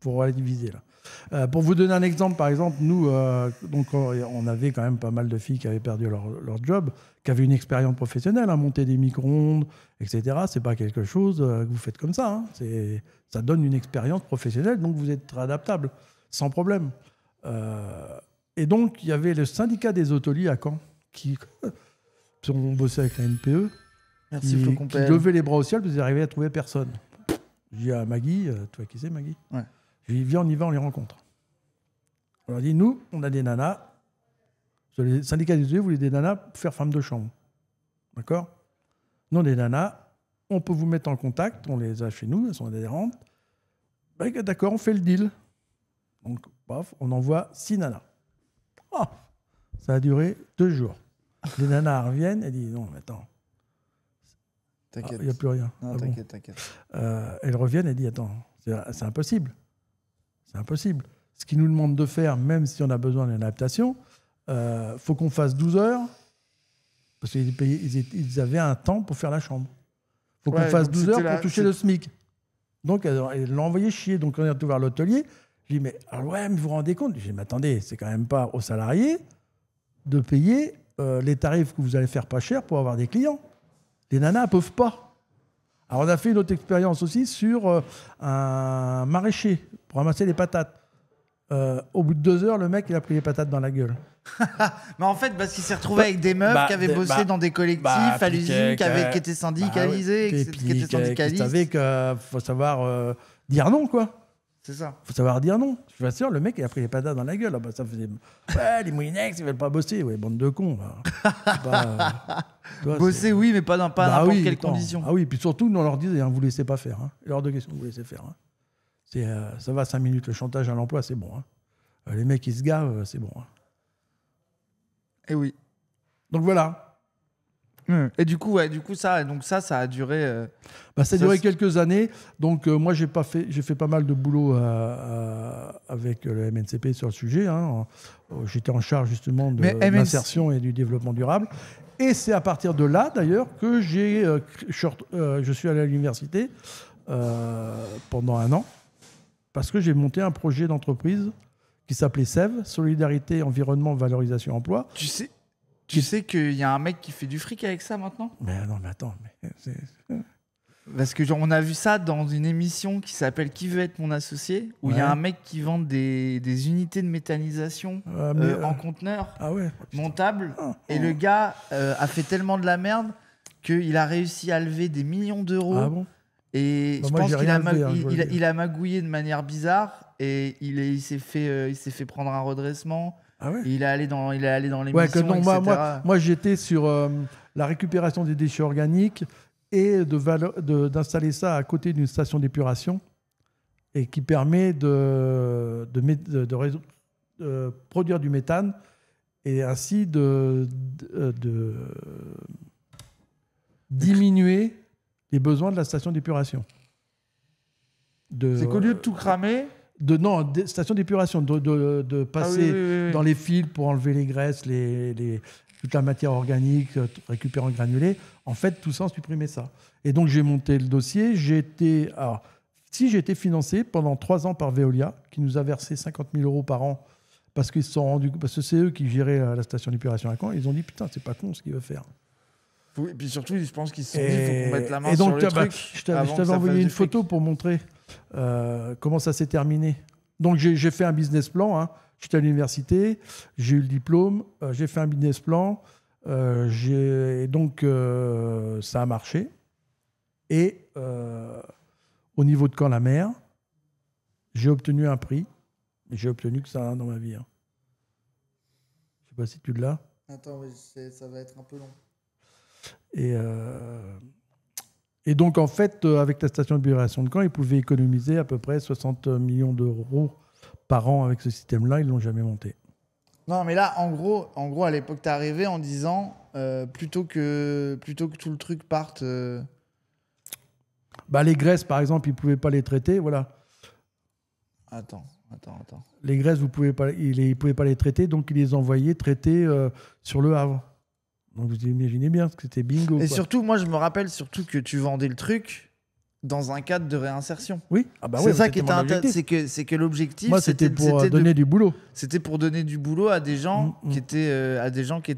relativiser là. Pour vous donner un exemple, par exemple, nous, on avait quand même pas mal de filles qui avaient perdu leur job, qui avaient une expérience professionnelle, monter des micro-ondes, etc. C'est pas quelque chose que vous faites comme ça. Hein. Ça donne une expérience professionnelle, donc vous êtes adaptable, sans problème. Et donc, il y avait le syndicat des hôteliers à Caen, qui on bossait avec la NPE. Merci, qui levait les bras au ciel parce qu'ils n'arrivaient à trouver personne. Je dis à Maggie, toi qui sais Maggie, je lui dis viens, on y va, on les rencontre. On leur dit nous, on a des nanas. Sur les syndicats des hôteliers, vous voulez des nanas pour faire femme de chambre. D'accord ? Nous, des nanas, on peut vous mettre en contact, on les a chez nous, elles sont adhérentes. D'accord, on fait le deal. Donc, paf, on envoie 6 nanas. Oh, ça a duré 2 jours. Les nanas reviennent, elles disent non, mais attends. T'inquiète. Il n'y a plus rien. Non, t'inquiète. Elles reviennent et disent attends, c'est impossible. C'est impossible. Ce qu'ils nous demandent de faire, même si on a besoin d'une adaptation, faut qu'on fasse 12 heures, parce qu'ils avaient un temps pour faire la chambre. Faut qu'on fasse 12 heures pour toucher le SMIC. Donc, elles l'ont envoyé chier. Donc, on est retourné vers l'hôtelier. Je dis, mais vous vous rendez compte ? Je dis, mais attendez, c'est quand même pas aux salariés de payer les tarifs que vous allez faire pas cher pour avoir des clients. Les nanas ne peuvent pas. Alors, on a fait une autre expérience aussi sur un maraîcher pour ramasser les patates. Au bout de 2 heures, le mec, il a pris les patates dans la gueule. Mais en fait, parce qu'il s'est retrouvé avec des meufs qui avaient bossé dans des collectifs à l'usine, qui étaient syndicalisés, qui étaient syndicalistes. Vous savez qu'il faut savoir dire non, quoi. C'est ça. Il faut savoir dire non. Je vous assure, le mec, il a pris les patates dans la gueule. Ah bah, ça faisait... les Moulinex, ils veulent pas bosser. Ouais, bande de cons. Bosser, oui, mais pas n'importe quelle condition. Ah oui, puis surtout, nous, on leur disait, vous ne laissez pas faire. Hein. Il est hors de question, vous laissez faire. Hein. Ça va, 5 minutes, le chantage à l'emploi, c'est bon. Hein. Les mecs, ils se gavent, c'est bon. Hein. Et oui. Donc voilà. Et du coup, ça a duré. Ça a duré quelques années. Donc moi, j'ai fait pas mal de boulot avec le MNCP sur le sujet. Hein. J'étais en charge justement de l'insertion et du développement durable. Et c'est à partir de là, d'ailleurs, que je suis allé à l'université pendant 1 an, parce que j'ai monté un projet d'entreprise qui s'appelait SEV, Solidarité, Environnement, Valorisation, Emploi. Tu sais qu'il y a un mec qui fait du fric avec ça maintenant ? Mais non, mais attends. Parce que on a vu ça dans une émission qui s'appelle Qui veut être mon associé, où il y a un mec qui vend des unités de méthanisation en conteneur montable. Et le gars a fait tellement de la merde qu'il a réussi à lever des millions d'euros. Ah bon ? Et je pense qu'il a magouillé de manière bizarre et il s'est fait prendre un redressement. Ah ouais. Et il est allé dans l'émission, etc. Moi, j'étais sur la récupération des déchets organiques et d'installer ça à côté d'une station d'épuration et qui permet de produire du méthane et ainsi de diminuer les besoins de la station d'épuration. C'est qu'au lieu de tout cramer... station d'épuration, de passer dans les fils pour enlever les graisses, toute la matière organique, récupérer en granulés. En fait, tout ça, on supprimait ça. Et donc, j'ai monté le dossier. J'ai été financé pendant 3 ans par Veolia, qui nous a versé 50 000 euros par an, parce que c'est eux qui géraient la station d'épuration à Caen. Ils ont dit, putain, c'est pas con ce qu'il veut faire. Et puis surtout, je pense qu'ils se sont dit, il faut qu'on mette la main donc, sur le truc. Je t'avais envoyé une photo pour montrer comment ça s'est terminé. Donc, j'ai fait un business plan. Hein. J'étais à l'université, j'ai eu le diplôme, j'ai fait un business plan. Donc, ça a marché. Et au niveau de Caen-la-Mer, j'ai obtenu un prix. J'ai obtenu que ça dans ma vie. Hein. Je ne sais pas si tu l'as. Attends, ça va être un peu long. Et donc, en fait, avec la station d'épuration de Caen, ils pouvaient économiser à peu près 60 millions d'euros par an avec ce système-là. Ils ne l'ont jamais monté. Non, mais là, en gros à l'époque, t'es arrivé en disant plutôt que tout le truc parte... les graisses, par exemple, ils ne pouvaient pas les traiter. Voilà. Attends. Les graisses, ils ne pouvaient pas les traiter, donc ils les envoyaient traiter sur le Havre. Donc vous imaginez bien que c'était bingo. Et surtout, moi, je me rappelle surtout que tu vendais le truc dans un cadre de réinsertion. Oui. C'est ça qui était intéressant. C'est que l'objectif, moi, c'était pour donner du boulot. C'était pour donner du boulot à des gens qui étaient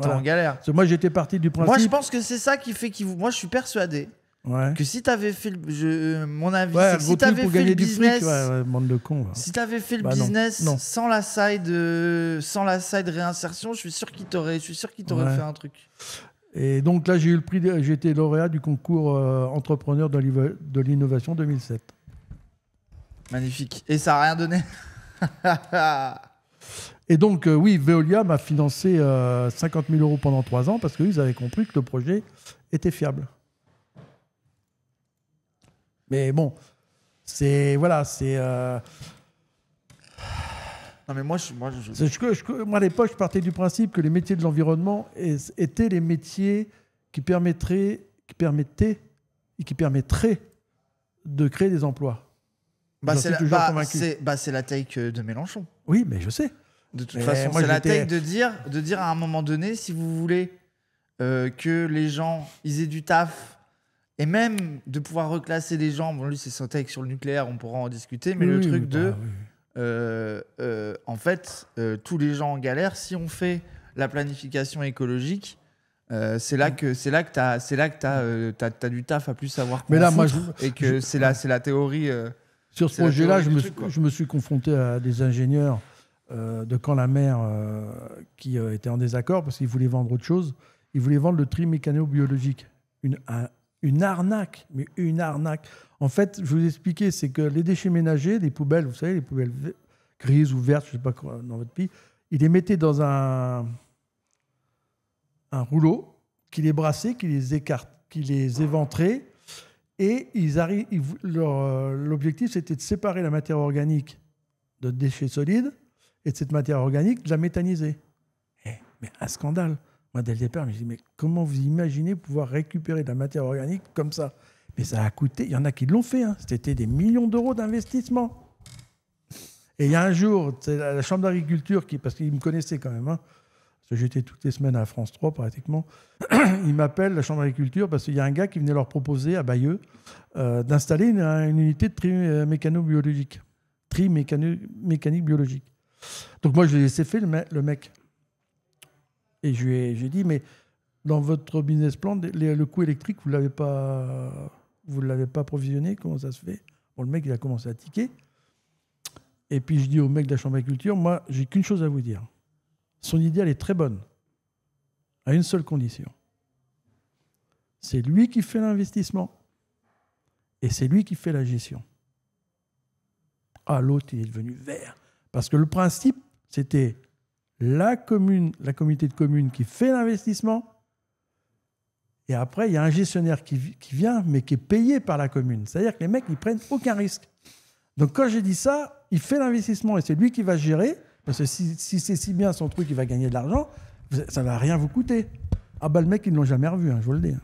en galère. Parce que moi, j'étais parti du principe. Moi, je pense que c'est ça qui fait moi, je suis persuadé que si t'avais fait mon avis, c'est que si t'avais fait le business, bande de cons. Si t'avais fait le business sans la side réinsertion, je suis sûr qu'il t'aurait fait un truc. Et donc là, j'ai eu le prix, j'ai été lauréat du concours entrepreneur de l'innovation 2007. Magnifique. Et ça n'a rien donné. Et donc, oui, Veolia m'a financé 50 000 euros pendant 3 ans parce qu'ils avaient compris que le projet était fiable. Mais bon, moi, à l'époque, je partais du principe que les métiers de l'environnement étaient les métiers qui permettraient de créer des emplois. C'est la take de Mélenchon. Oui, mais je sais. De toute façon, c'est la take de dire à un moment donné, si vous voulez que les gens ils aient du taf, et même de pouvoir reclasser des gens. Bon, lui, c'est son take sur le nucléaire, on pourra en discuter, mais en fait, tous les gens en galère, si on fait la planification écologique, c'est là que t'as du taf à plus savoir quoi. Mais là, et que c'est la théorie. Sur ce projet-là, je me suis confronté à des ingénieurs de Caen-la-Mer qui étaient en désaccord parce qu'ils voulaient vendre autre chose. Ils voulaient vendre le tri mécano-biologique. Une arnaque, mais une arnaque. En fait, je vais vous expliquer, c'est que les déchets ménagers, les poubelles, vous savez, les poubelles grises ou vertes, je ne sais pas quoi, dans votre pays, ils les mettaient dans un rouleau, qui les brassait, qui les écarte, qui les éventrait, et l'objectif, c'était de séparer la matière organique de déchets solides, et de cette matière organique, de la méthaniser. Mais un scandale. Moi, dès le départ, je me dis, mais comment vous imaginez pouvoir récupérer de la matière organique comme ça ? Mais ça a coûté, il y en a qui l'ont fait, hein. C'était des millions d'euros d'investissement. Et il y a un jour, c'est la Chambre d'agriculture, parce qu'ils me connaissaient quand même, hein, parce que j'étais toutes les semaines à France 3 pratiquement, ils m'appellent, la Chambre d'agriculture, parce qu'il y a un gars qui venait leur proposer à Bayeux d'installer une unité de tri mécano-biologique. Tri mécanique biologique. Donc moi, je l'ai laissé faire, le mec. Et je lui ai dit, mais dans votre business plan, le coût électrique, vous l'avez pas provisionné, comment ça se fait? Bon, le mec, il a commencé à tiquer. Et puis je dis au mec de la Chambre d'agriculture, moi, j'ai qu'une chose à vous dire. Son idée, elle est très bonne, à une seule condition. C'est lui qui fait l'investissement et c'est lui qui fait la gestion. Ah, l'autre, il est devenu vert. Parce que le principe, c'était la communauté de communes qui fait l'investissement et après, il y a un gestionnaire qui vient, mais qui est payé par la commune. C'est-à-dire que les mecs, ils prennent aucun risque. Donc quand j'ai dit ça, il fait l'investissement et c'est lui qui va gérer, parce que si c'est si bien son truc, il va gagner de l'argent, ça ne va rien vous coûter. Ah bah le mec, ils ne l'ont jamais revu, je vous le dis.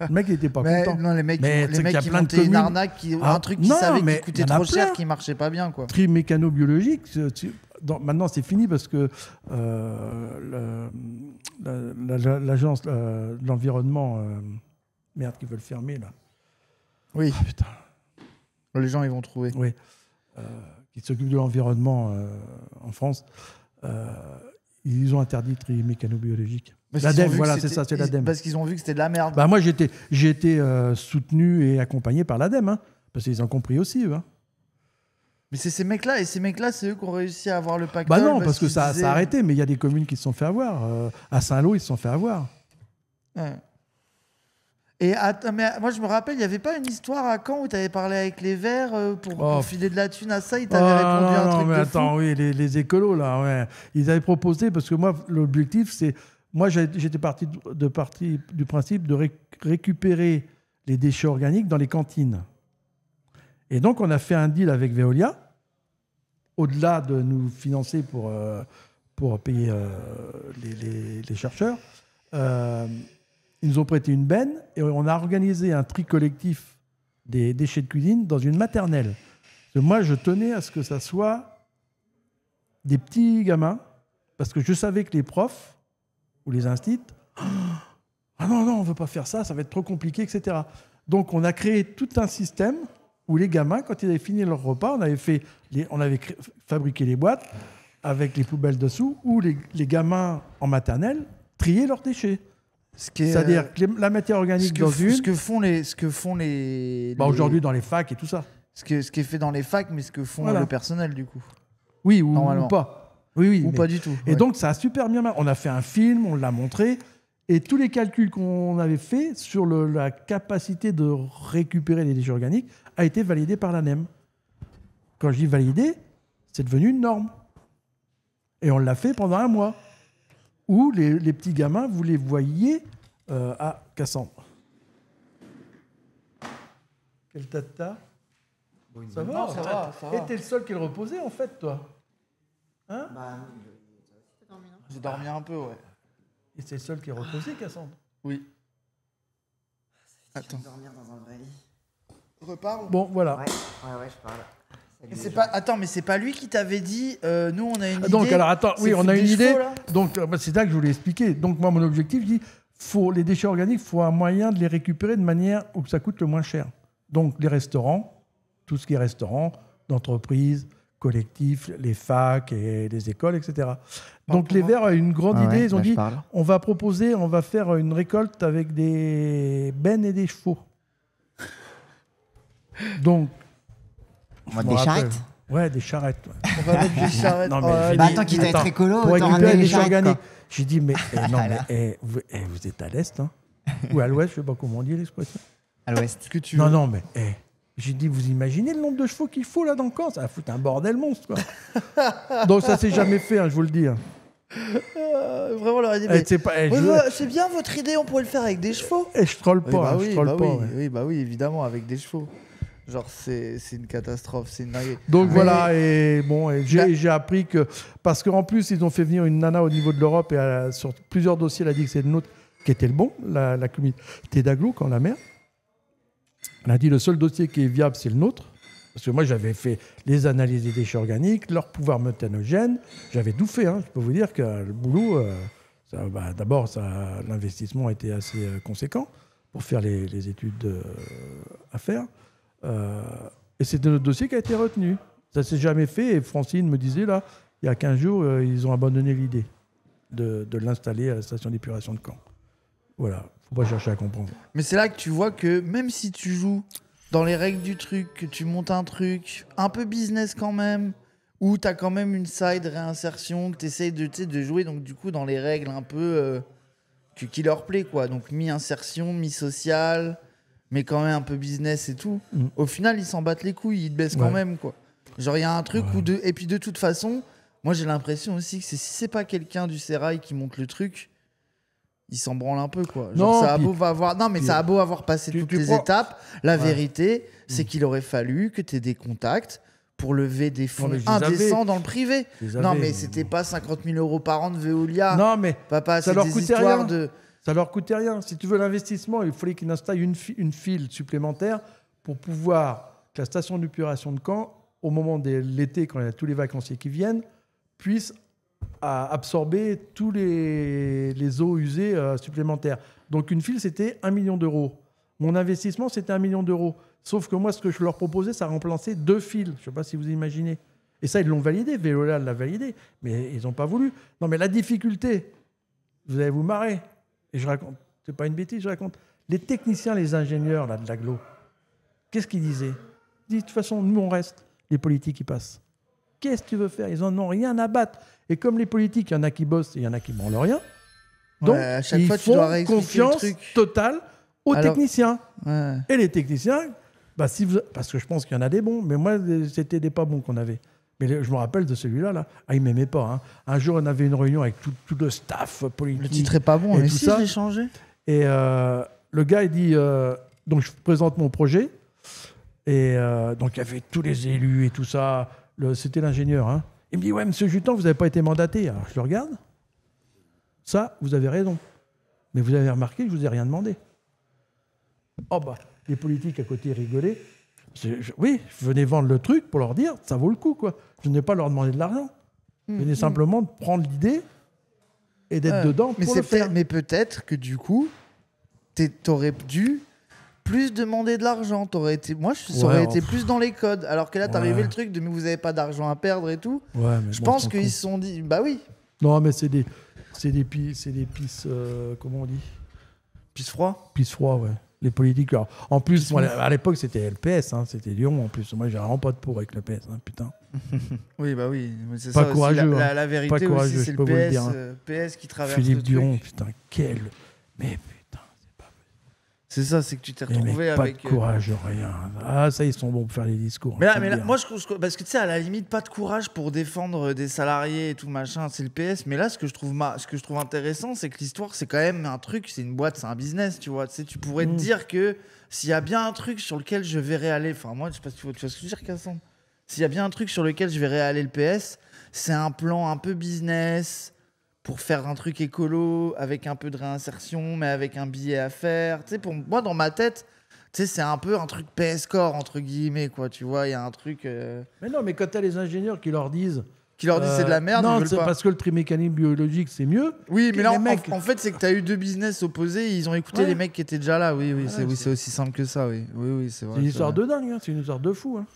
Le mec, il n'était pas content. Non, les mecs qui montaient une arnaque, un truc qu'ils savaient qui coûtait trop cher, qui ne marchait pas bien. Tri mécano-biologique, maintenant c'est fini parce que l'agence de l'environnement, merde, qu'ils veulent fermer là. Oui. Ah, putain. Les gens, ils vont trouver. Oui. Qui s'occupent de l'environnement en France, ils ont interdit le tri mécano-biologique. L'ADEME, voilà, c'est ça, c'est l'ADEME. Parce qu'ils ont vu que c'était de la merde. Bah, moi, j'ai été soutenu et accompagné par l'ADEME, parce qu'ils ont compris aussi, eux. Mais c'est ces mecs-là, c'est eux qui ont réussi à avoir le pactole. Bah non, parce que ça a arrêté, mais il y a des communes qui se sont fait avoir. À Saint-Lô, ils se sont fait avoir. Ouais. Et mais moi, je me rappelle, il n'y avait pas une histoire à Caen où tu avais parlé avec les Verts pour filer de la thune à ça, ils t'avaient répondu un truc de fou. Oui, les écolos, là, ouais. Ils avaient proposé, parce que moi, l'objectif, c'est... Moi, j'étais parti du principe de récupérer les déchets organiques dans les cantines. Et donc, on a fait un deal avec Veolia, au-delà de nous financer pour payer les chercheurs. Ils nous ont prêté une benne et on a organisé un tri collectif des déchets de cuisine dans une maternelle. Parce que moi, je tenais à ce que ça soit des petits gamins, parce que je savais que les profs ou les instits, ah non, on ne veut pas faire ça, ça va être trop compliqué, etc. Donc, on a créé tout un système où les gamins, quand ils avaient fini leur repas, on avait fabriqué les boîtes avec les poubelles dessous, où les gamins en maternelle triaient leurs déchets. C'est-à-dire que la matière organique dans une... Ce que font les... Aujourd'hui, dans les facs et tout ça. Ce qui est fait dans les facs, mais ce que font le personnel, du coup. Oui, ou pas. Oui, ou pas du tout. Et donc, ça a super bien marché. On a fait un film, on l'a montré, et tous les calculs qu'on avait faits sur la capacité de récupérer les déchets organiques a été validé par l'ANEM. Quand je dis validé, c'est devenu une norme. Et on l'a fait pendant 1 mois. Où les petits gamins, vous les voyiez à Cassandre. Quel tata? Ça va, ça va. Et t'es le seul qui le reposait, en fait, toi. Hein? J'ai dormi un peu, ouais. Et c'est le seul qui est reposé, Cassandre? Oui. Attends. Dormir dans un vrai lit. Reparle. Bon, voilà. Ouais, je parle. Attends, mais c'est pas lui qui t'avait dit nous on a une idée. Donc alors attends, oui, on a une idée. Là. Donc c'est ça que je voulais expliquer. Donc moi mon objectif, je dis les déchets organiques, il faut un moyen de les récupérer de manière où ça coûte le moins cher. Donc les restaurants, tout ce qui est restaurants, d'entreprises, collectifs, les facs et les écoles, etc. Donc les Verts ont une grande idée. Ils ont dit on va faire une récolte avec des bennes et des chevaux. Donc des charrettes? Ouais, des charrettes. Ouais. On va mettre des charrettes. Non, mais attends, quitte à être écolo, pour récupérer les déchets organiques. Quoi. J'ai dit, mais vous êtes à l'Est, hein, ou à l'Ouest, je ne sais pas comment on dit l'expression. À l'Ouest. Non, mais j'ai dit, vous imaginez le nombre de chevaux qu'il faut là dans le camp? Ça va foutre un bordel monstre, quoi. Donc ça s'est jamais fait, je vous le dis. Vraiment, on leur a dit, c'est bien votre idée, on pourrait le faire avec des chevaux. Et je troll pas, oui, évidemment, avec des chevaux. Genre, c'est une catastrophe, c'est une dinguerie. Donc voilà, et j'ai appris que... Parce qu'en plus, ils ont fait venir une nana au niveau de l'Europe et sur plusieurs dossiers, elle a dit que c'est le nôtre qui était le bon, la communauté d'Aglo, quand la mère. Elle a dit le seul dossier qui est viable, c'est le nôtre. Parce que moi, j'avais fait les analyses des déchets organiques, leur pouvoir méthanogène. J'avais tout fait. Je peux vous dire que le boulot, d'abord, l'investissement était assez conséquent pour faire les études à faire. Et c'est notre dossier qui a été retenu. Ça ne s'est jamais fait. Et Francine me disait, là, il y a 15 jours, ils ont abandonné l'idée de l'installer à la station d'épuration de Caen. Voilà, faut pas chercher à comprendre. Mais c'est là que tu vois que même si tu joues dans les règles du truc, que tu montes un truc un peu business quand même, où tu as quand même une side réinsertion, que tu essayes de jouer donc du coup dans les règles un peu qui leur plaît, quoi. Donc mi-insertion, mi-social, mais quand même un peu business et tout. Au final, ils s'en battent les couilles, ils te baissent quand même, quoi. Genre, il y a un truc où... Et puis de toute façon, moi j'ai l'impression aussi que si c'est pas quelqu'un du Sérail qui monte le truc, il s'en branle un peu, quoi. Genre, Non, ça a beau avoir... Non, mais ça a beau avoir passé toutes les étapes, la vérité, c'est qu'il aurait fallu que tu aies des contacts pour lever des fonds indécents dans le privé. Non, mais c'était pas 50 000 € par an de Veolia. Non, mais papa, ça c'est leur des coûtait histoires rien. de... Ça leur coûtait rien. Si tu veux l'investissement, il fallait qu'ils installent une file supplémentaire pour pouvoir que la station d'épuration de Caen, au moment de l'été, quand il y a tous les vacanciers qui viennent, puisse absorber tous les eaux usées supplémentaires. Donc une file, c'était 1 million d'euros. Mon investissement, c'était 1 million d'euros. Sauf que moi, ce que je leur proposais, ça remplaçait 2 fils. Je ne sais pas si vous imaginez. Et ça, ils l'ont validé. Veolia l'a validé. Mais ils n'ont pas voulu. Non, mais la difficulté, vous allez vous marrer. Et je raconte, c'est pas une bêtise, je raconte. Les techniciens, les ingénieurs là, de l'agglo, qu'est-ce qu'ils disaient ? Ils disent, de toute façon, nous, on reste. Les politiques, ils passent. Qu'est-ce que tu veux faire ? Ils n'en ont rien à battre. Et comme les politiques, il y en a qui bossent et il y en a qui branlent rien. Donc, à chaque ils fois, tu dois font réexpliquer confiance le truc. totale aux techniciens. Ouais. Et les techniciens, parce que je pense qu'il y en a des bons, mais moi, c'était des pas bons qu'on avait. Mais je me rappelle de celui-là. Là. Ah, il ne m'aimait pas. Hein. Un jour, on avait une réunion avec tout le staff politique. Le titre est pas bon, mais si, je l'ai changé. Et le gars, il dit... donc, je présente mon projet. Et donc, il y avait tous les élus et tout ça. C'était l'ingénieur. Hein. Il me dit, ouais, monsieur Jutan, vous n'avez pas été mandaté. Alors, je le regarde. Ça, vous avez raison. Mais vous avez remarqué que je ne vous ai rien demandé. Oh, bah, les politiques à côté rigolaient. Oui, je venais vendre le truc pour leur dire, ça vaut le coup, quoi. Je ne venais pas leur demander de l'argent. Je venais simplement de prendre l'idée et d'être dedans pour le faire. Mais peut-être que du coup, t'aurais dû plus demander de l'argent. Moi, ça aurait été plus dans les codes. Alors que là, t'arrivais le truc de mais vous n'avez pas d'argent à perdre et tout. Ouais, mais je pense qu'ils se sont dit, bah oui. Non, mais c'est des pisses, comment on dit ? Pisses froid. Pisses froid, ouais. Les politiques. Alors, en plus, moi, à l'époque, c'était LPS, hein, c'était Lyon en plus. Moi, j'ai vraiment pas de pour avec le PS, hein, putain. Oui, bah oui. C'est pas ça courageux. Aussi, la vérité pas courageux, aussi, c'est le PS, dire, hein. PS qui traverse Philippe le Duron, truc. putain, quel... Mais putain, c'est pas... C'est ça, c'est que tu t'es retrouvé pas avec... Pas de courage, rien. Ah, ça, ils sont bons pour faire les discours. Mais là, moi, je parce que tu sais, à la limite, pas de courage pour défendre des salariés et tout machin, c'est le PS. Mais là, ce que je trouve intéressant, c'est que l'histoire, c'est quand même un truc, c'est une boîte, c'est un business, tu vois. Tu sais, tu pourrais te dire que s'il y a bien un truc sur lequel je verrais aller, enfin, moi, je sais pas si tu vois ce que je veux dire, Cassandre. S'il y a bien un truc sur lequel je verrais aller le PS, c'est un plan un peu business pour faire un truc écolo avec un peu de réinsertion, mais avec un billet à faire. Tu sais, pour moi, dans ma tête, tu sais, c'est un peu un truc PS-Core, entre guillemets, quoi. Tu vois, il y a un truc... Mais non, mais quand t'as les ingénieurs qui leur disent... c'est de la merde, non, c'est parce que le trimécanisme biologique, c'est mieux. Oui, mais là, en fait, c'est que t'as eu deux business opposés, ils ont écouté les mecs qui étaient déjà là. Oui, c'est aussi simple que ça, oui. Oui, c'est vrai. C'est une histoire de dingue, hein. C'est une histoire de fou. Hein.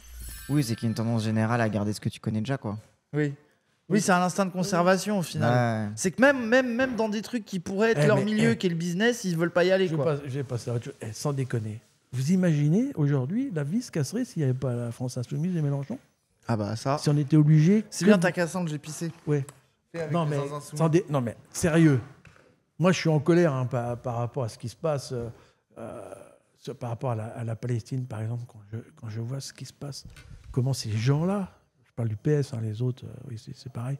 Oui, c'est qu'il y a une tendance générale à garder ce que tu connais déjà, quoi. Oui, c'est un instinct de conservation au final. Ouais. C'est que même dans des trucs qui pourraient être leur milieu, qui est le business, ils veulent pas y aller. Je vais passer à autre chose. Sans déconner. Vous imaginez aujourd'hui la vie se casserait s'il n'y avait pas la France Insoumise et Mélenchon ? Ah bah ça. Si on était obligé. C'est bien ta Cassandre, j'ai pissé. Ouais. Non mais sérieux. Moi je suis en colère hein, par rapport à ce qui se passe, par rapport à la Palestine par exemple, quand je vois ce qui se passe, comment ces gens-là, je parle du PS, hein, les autres, oui c'est pareil,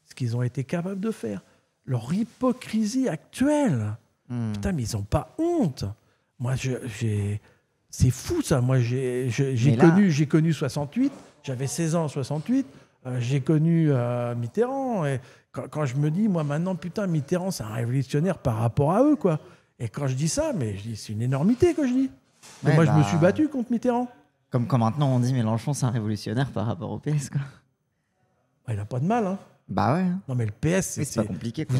ce qu'ils ont été capables de faire, leur hypocrisie actuelle. Putain mais ils n'ont pas honte. Moi c'est fou ça. Moi j'ai connu 68. J'avais 16 ans en 68, j'ai connu Mitterrand. Et quand je me dis, moi maintenant, putain, Mitterrand, c'est un révolutionnaire par rapport à eux, quoi. Et quand je dis ça, mais je dis, c'est une énormité que je dis. Et moi, je me suis battu contre Mitterrand. Comme quand maintenant on dit Mélenchon, c'est un révolutionnaire par rapport au PS, quoi. Bah, il n'a pas de mal, hein. Bah ouais. Non, mais le PS, c'est pas compliqué, quoi.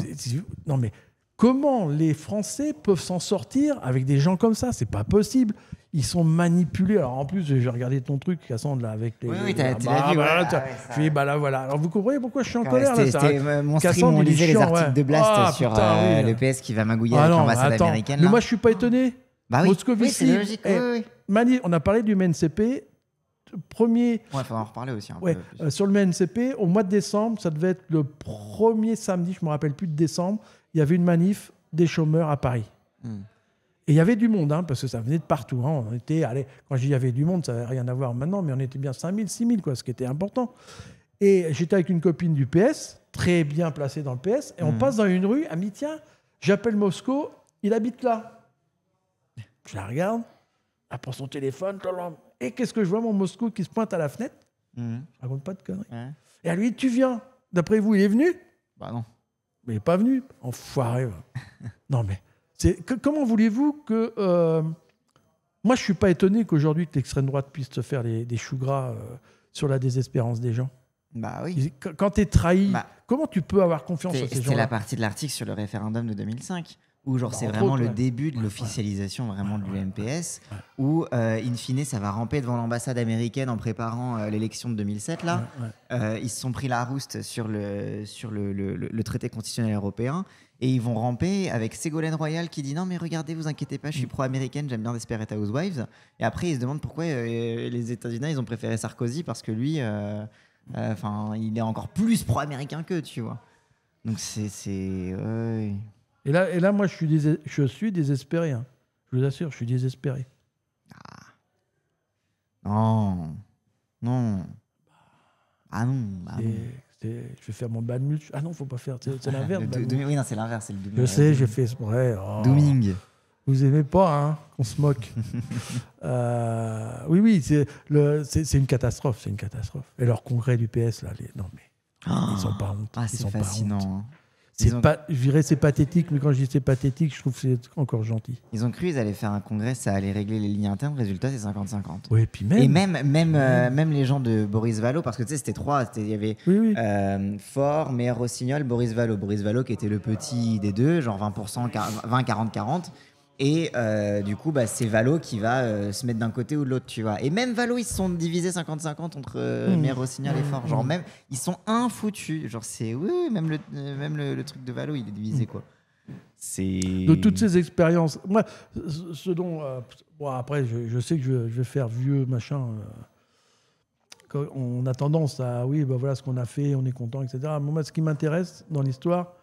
Non, mais comment les Français peuvent s'en sortir avec des gens comme ça ? C'est pas possible. ils sont manipulés. Alors en plus, j'ai regardé ton truc, Cassandre, là, avec les. Oui, t'as vu. Je dis, bah là, voilà. Alors vous comprenez pourquoi je suis en colère là, C'était mon stream, Cassandre, on il est lisait les chiant, articles de Blast sur le PS qui va magouiller avec l'ambassade américaine. Mais moi, je suis pas étonné. Bah oui, Moscovici, c'est logique. on a parlé du MNCP. Premier. Ouais, faut en reparler aussi un peu. Sur le MNCP, au mois de décembre, ça devait être le premier samedi, je me rappelle plus, de décembre, il y avait une manif des chômeurs à Paris. Et il y avait du monde, hein, parce que ça venait de partout. Hein. On était, quand je dis il y avait du monde, ça n'avait rien à voir maintenant, mais on était bien 5000, 6000, quoi, ce qui était important. Et j'étais avec une copine du PS, très bien placée dans le PS, et on passe dans une rue, elle me dit, tiens, j'appelle Moscou, il habite là. Je la regarde, elle prend son téléphone, et qu'est-ce que je vois, mon Moscou qui se pointe à la fenêtre. Je raconte pas de conneries. Et elle lui dit, tu viens. D'après vous, il est venu? Bah non. Mais il n'est pas venu. Enfoiré. Non, mais comment voulez-vous que... Moi, je ne suis pas étonné qu'aujourd'hui, que l'extrême droite puisse se faire des choux gras sur la désespérance des gens. Bah oui. Quand tu es trahi, comment tu peux avoir confiance en ces gens-là? C'est la partie de l'article sur le référendum de 2005. Où c'est vraiment le début de l'officialisation vraiment de l'UMPS, où in fine ça va ramper devant l'ambassade américaine en préparant l'élection de 2007 là. Ils se sont pris la rouste sur le traité constitutionnel européen et ils vont ramper avec Ségolène Royal qui dit non mais regardez, vous inquiétez pas, je suis pro-américaine, j'aime bien Desperate Housewives, et après ils se demandent pourquoi les États-Unis ils ont préféré Sarkozy parce que lui il est encore plus pro-américain qu'eux, tu vois. Donc c'est Et là, moi, je suis désespéré. Hein. Je vous assure, je suis désespéré. Non. Ah non. Je vais faire mon bad mulch. Ah non, faut pas faire. C'est l'inverse. Oui, non, c'est l'inverse. C'est le dooming. Je sais, j'ai fait exprès. Dooming. Vous aimez pas, hein, qu'on se moque. Oui, c'est une catastrophe. C'est une catastrophe. Et leur congrès du PS, là, non mais ils sont pas honte. C'est fascinant. Je dirais c'est pathétique, mais quand je dis c'est pathétique, je trouve que c'est encore gentil. Ils ont cru qu'ils allaient faire un congrès, ça allait régler les lignes internes. Résultat, c'est 50-50. Oui, et puis même les gens de Boris Vallaud, parce que tu sais, c'était trois. Il y avait Faure, Maire Rossignol, Boris Vallaud. Boris Vallaud qui était le petit des deux, genre 20%, 20-40-40. Et du coup, c'est Vallaud qui va se mettre d'un côté ou de l'autre, tu vois. Et même Vallaud, ils se sont divisés 50-50 entre Maire Rossignol et Faure. Genre même, ils sont infoutus. Genre même le truc de Vallaud, il est divisé, quoi. De toutes ces expériences, moi, ce dont... après, je sais que je vais faire vieux, machin. On a tendance à... Oui, voilà ce qu'on a fait, on est content, etc. Moi, ce qui m'intéresse dans l'histoire,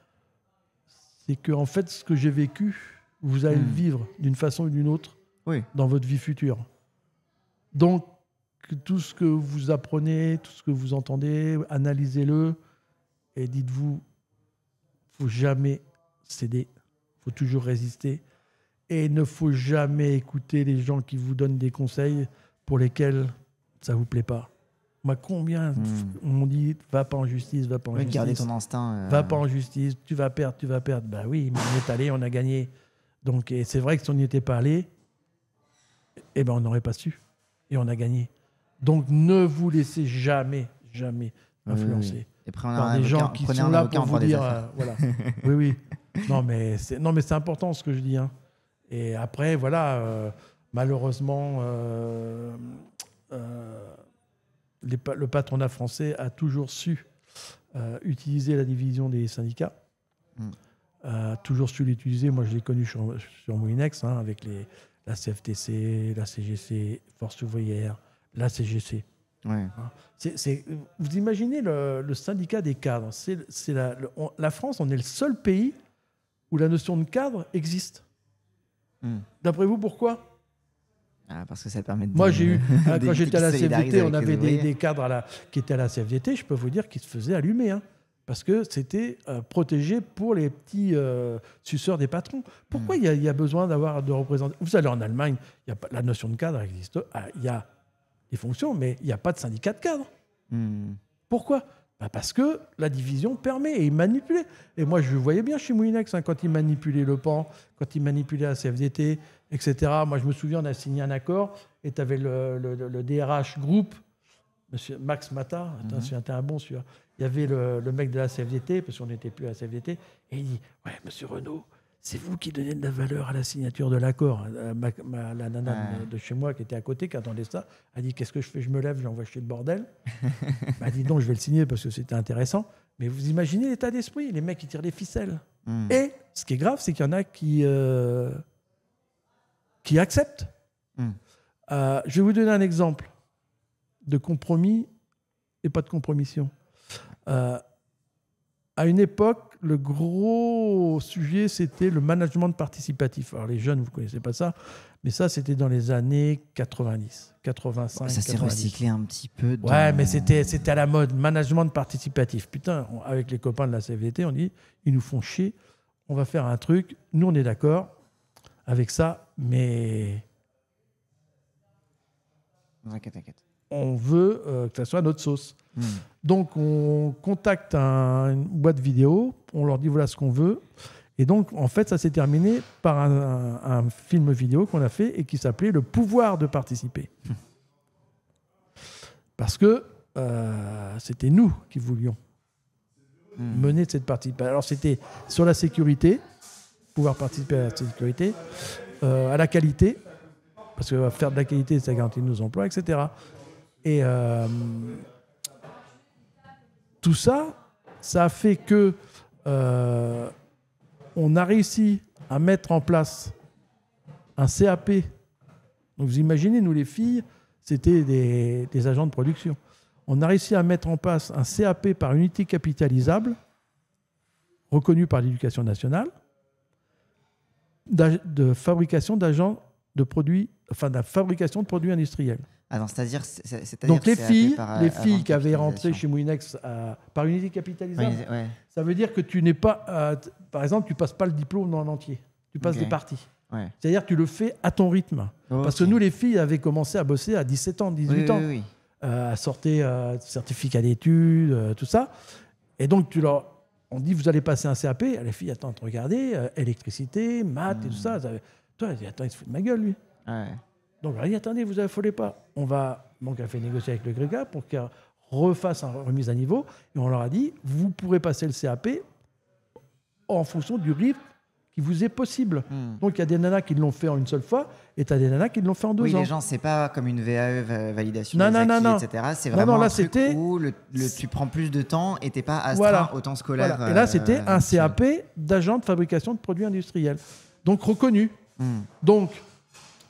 c'est que, en fait, ce que j'ai vécu... vous allez le vivre d'une façon ou d'une autre dans votre vie future. Donc, tout ce que vous apprenez, tout ce que vous entendez, analysez-le et dites-vous, il ne faut jamais céder, il faut toujours résister et il ne faut jamais écouter les gens qui vous donnent des conseils pour lesquels ça ne vous plaît pas. Moi, combien on dit va pas en justice, va pas en justice. Garder ton instinct. Va pas en justice, tu vas perdre. Ben oui, mais on est allé, on a gagné. Donc, et c'est vrai que si on n'y était pas allé, on n'aurait pas su. Et on a gagné. Donc, ne vous laissez jamais influencer par des gens qui sont là pour vous dire... voilà. Oui. Non, mais c'est important ce que je dis. Hein. Et après, voilà, malheureusement, le patronat français a toujours su utiliser la division des syndicats. Toujours su l'utiliser. Moi, je l'ai connu sur Moulinex, avec la CFTC, la CGC, Force ouvrière, la CGC. Ouais. Vous imaginez le syndicat des cadres. La France, on est le seul pays où la notion de cadre existe. D'après vous, pourquoi ? Parce que ça permet de... Moi, j'ai eu, quand j'étais à la CFDT, on avait des cadres qui étaient à la CFDT, je peux vous dire qu'ils se faisaient allumer. Parce que c'était protégé pour les petits suceurs des patrons. Pourquoi il y a besoin d'avoir de représentants ? Vous allez en Allemagne, la notion de cadre existe. Il y a des fonctions, mais il n'y a pas de syndicat de cadre. Pourquoi ? Parce que la division permet et ils manipulaient. Et moi, je le voyais bien chez Moulinex, quand ils manipulaient le PAN, quand ils manipulaient la CFDT, etc. Moi, je me souviens, on a signé un accord et tu avais le DRH groupe, monsieur Max Mata, c'était un bon celui-là. Il y avait le mec de la CFDT, parce qu'on n'était plus à la CFDT, et il dit « Ouais, monsieur Renaud, c'est vous qui donnez de la valeur à la signature de l'accord. La nana de chez moi qui était à côté, qui attendait ça, a dit qu'est-ce que je fais? Je me lève, je l'envoie chez le bordel. Elle a dit non, je vais le signer parce que c'était intéressant. Mais vous imaginez l'état d'esprit, les mecs qui tirent les ficelles. Et ce qui est grave, c'est qu'il y en a qui acceptent. Je vais vous donner un exemple de compromis et pas de compromission. À une époque, le gros sujet, c'était le management participatif. Alors les jeunes, vous ne connaissez pas ça, mais ça, c'était dans les années 90, 85, ça s'est 90. recyclé un petit peu. Ouais, mais c'était à la mode, management participatif. Putain, avec les copains de la CFDT, on dit, ils nous font chier, on va faire un truc, nous on est d'accord avec ça, mais T'inquiète. on veut que ça soit notre sauce. Donc on contacte une boîte vidéo, on leur dit voilà ce qu'on veut. Et donc en fait ça s'est terminé par un film vidéo qu'on a fait et qui s'appelait Le pouvoir de participer. Parce que c'était nous qui voulions mener cette participation. Alors c'était sur la sécurité, pouvoir participer à la sécurité, à la qualité, parce que faire de la qualité ça garantit nos emplois, etc. Et tout ça, ça a fait que on a réussi à mettre en place un CAP. Donc vous imaginez, nous les filles, c'était des agents de production. On a réussi à mettre en place un CAP par unité capitalisable, reconnu par l'Éducation nationale, de fabrication d'agents de produits, enfin de la fabrication de produits industriels. C'est-à-dire donc les filles qui avaient rentré chez Moulinex par unité capitalisable, ça veut dire que tu n'es pas, par exemple, tu passes pas le diplôme en entier, tu passes des parties. Ouais. C'est-à-dire que tu le fais à ton rythme. Parce que nous, les filles, avaient commencé à bosser à 17 ans, 18 ans, à sortir certificat d'études, tout ça. Et donc, on dit, vous allez passer un CAP. Les filles, attends, regardez, électricité, maths et tout ça. Toi, elle dit, attends, il se fout de ma gueule, lui. Ouais. Donc, elle dit, attendez, vous affolez pas. Donc, elle a fait négocier avec le Gréga pour qu'elle refasse une remise à niveau. Et on leur a dit, vous pourrez passer le CAP en fonction du rythme qui vous est possible. Donc, il y a des nanas qui l'ont fait en une seule fois et tu as des nanas qui l'ont fait en 2 ans. Oui, les gens, c'est pas comme une VAE, validation non, des non, acquis, etc. C'est vraiment un truc où tu prends plus de temps et tu n'es pas astreint au temps scolaire. Voilà. Et là, c'était un CAP d'agent de fabrication de produits industriels. Donc, reconnu. Donc,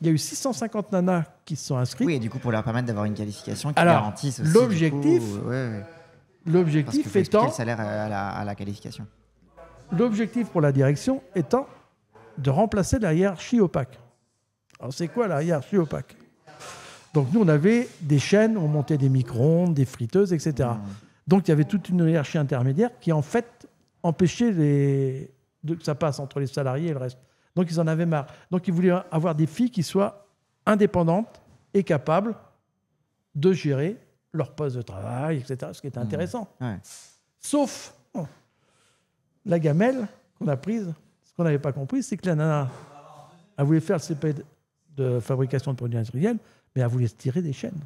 il y a eu 650 nanas qui se sont inscrites. Oui, et du coup, pour leur permettre d'avoir une qualification qui garantisse aussi... L'objectif étant... le salaire à la qualification. L'objectif pour la direction étant de remplacer la hiérarchie opaque. Alors, c'est quoi la hiérarchie opaque? Donc, nous, on avait des chaînes, on montait des micro-ondes, des friteuses, etc. Donc, il y avait toute une hiérarchie intermédiaire qui, en fait, empêchait que ça passe entre les salariés et le reste. Donc, ils en avaient marre. Donc, ils voulaient avoir des filles qui soient indépendantes et capables de gérer leur poste de travail, etc., ce qui était intéressant. Ouais. Sauf la gamelle qu'on a prise, ce qu'on n'avait pas compris, c'est que la nana, elle voulait faire le CP de fabrication de produits industriels, mais elle voulait se tirer des chaînes.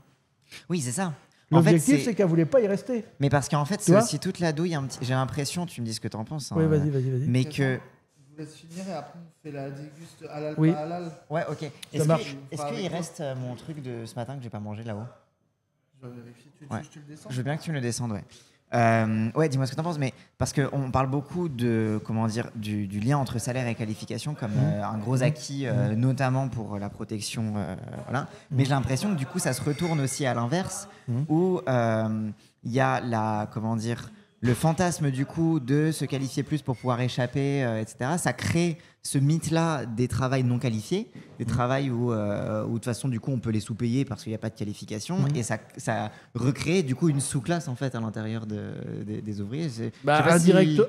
Oui, c'est ça. L'objectif, c'est qu'elle ne voulait pas y rester. Mais parce qu'en fait, c'est aussi toute la douille. J'ai l'impression, tu me dis ce que tu en penses. Oui, vas-y. Mais que... Je vous laisse finir et après on fait la déguste halal oui. pas halal. Ouais, ok. Est-ce qu'il reste mon truc de ce matin que j'ai pas mangé là-haut? Je vais vérifier. Tu veux que je te le descende? Je veux bien que tu me le descendes, ouais. Ouais, dis-moi ce que tu en penses. Mais parce qu'on parle beaucoup de, du lien entre salaire et qualification comme un gros acquis, notamment pour la protection. Voilà. Mais j'ai l'impression que du coup, ça se retourne aussi à l'inverse, où il y a le fantasme du coup de se qualifier plus pour pouvoir échapper, etc. Ça crée ce mythe-là des travails non qualifiés, des travails où de toute façon du coup on peut les sous-payer parce qu'il n'y a pas de qualification, et ça recrée du coup une sous-classe en fait à l'intérieur des ouvriers.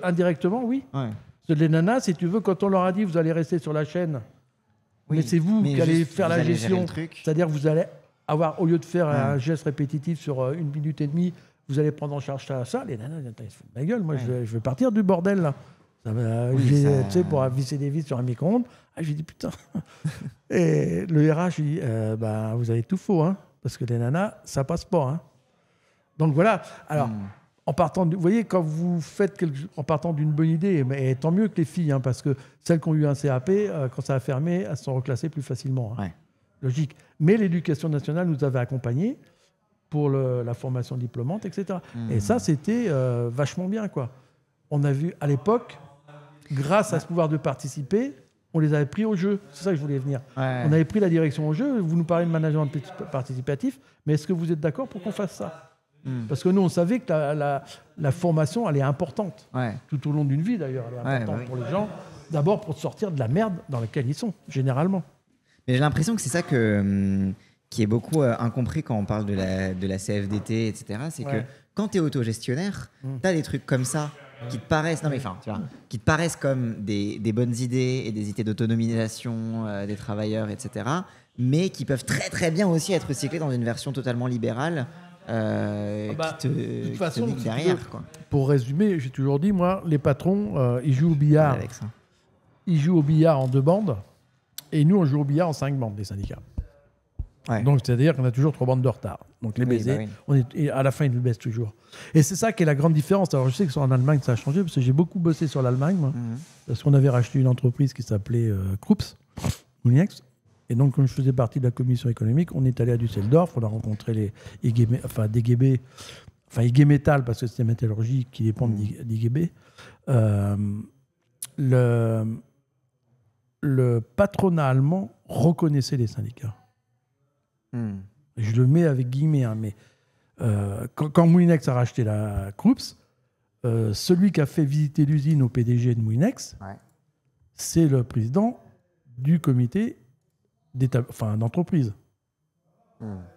Indirectement, oui. Ouais. Les nanas, si tu veux, quand on leur a dit vous allez rester sur la chaîne, mais c'est vous qui allez faire la gestion, c'est-à-dire que vous allez avoir, au lieu de faire un geste répétitif sur 1 minute et demie, vous allez prendre en charge ça. Les nanas, ils se foutent de ma gueule. Moi, je vais partir du bordel, là. Tu sais, pour visser des vis sur un micro-ondes. J'ai dit, putain. Et le RH, il dit, vous avez tout faux, hein, parce que les nanas, ça passe pas. Hein. Donc, voilà. Alors, vous voyez, quand vous faites en partant d'une bonne idée, mais tant mieux que les filles, hein, parce que celles qui ont eu un CAP, quand ça a fermé, elles sont reclassées plus facilement. Hein. Ouais. Logique. Mais l'éducation nationale nous avait accompagnés pour la formation diplômante, etc. Et ça, c'était vachement bien, quoi. On a vu, à l'époque, grâce à ce pouvoir de participer, on les avait pris au jeu. C'est ça que je voulais venir. Ouais. On avait pris la direction au jeu. Vous nous parlez de management participatif, mais est-ce que vous êtes d'accord pour qu'on fasse ça ? Parce que nous, on savait que la formation, elle est importante. Ouais. Tout au long d'une vie, d'ailleurs. Elle est importante pour les gens. D'abord, pour sortir de la merde dans laquelle ils sont, généralement. Mais j'ai l'impression que c'est ça qui est beaucoup incompris quand on parle de la CFDT, etc. C'est que quand tu es autogestionnaire, tu as des trucs comme ça qui te paraissent, qui te paraissent comme des bonnes idées et des idées d'autonomisation des travailleurs, etc. Mais qui peuvent très très bien aussi être recyclés dans une version totalement libérale. De toute façon, derrière, quoi. Pour résumer, j'ai toujours dit, moi, les patrons, ils jouent au billard. Avec ça. Ils jouent au billard en 2 bandes, et nous, on joue au billard en 5 bandes, les syndicats. Ouais. Donc, c'est-à-dire qu'on a toujours 3 bandes de retard. Donc, les baisers, et à la fin, ils nous baissent toujours. Et c'est ça qui est la grande différence. Alors, je sais que en Allemagne, ça a changé, parce que j'ai beaucoup bossé sur l'Allemagne, moi, parce qu'on avait racheté une entreprise qui s'appelait Krups, Moulinex. Et donc, comme je faisais partie de la commission économique, on est allé à Düsseldorf, on a rencontré les DGB, IG Metall, parce que c'était métallurgie qui dépend d'IGB. Le patronat allemand reconnaissait les syndicats. Je le mets avec guillemets, hein, mais quand Moulinex a racheté la Krups, celui qui a fait visiter l'usine au PDG de Moulinex, c'est le président du comité d'entreprise.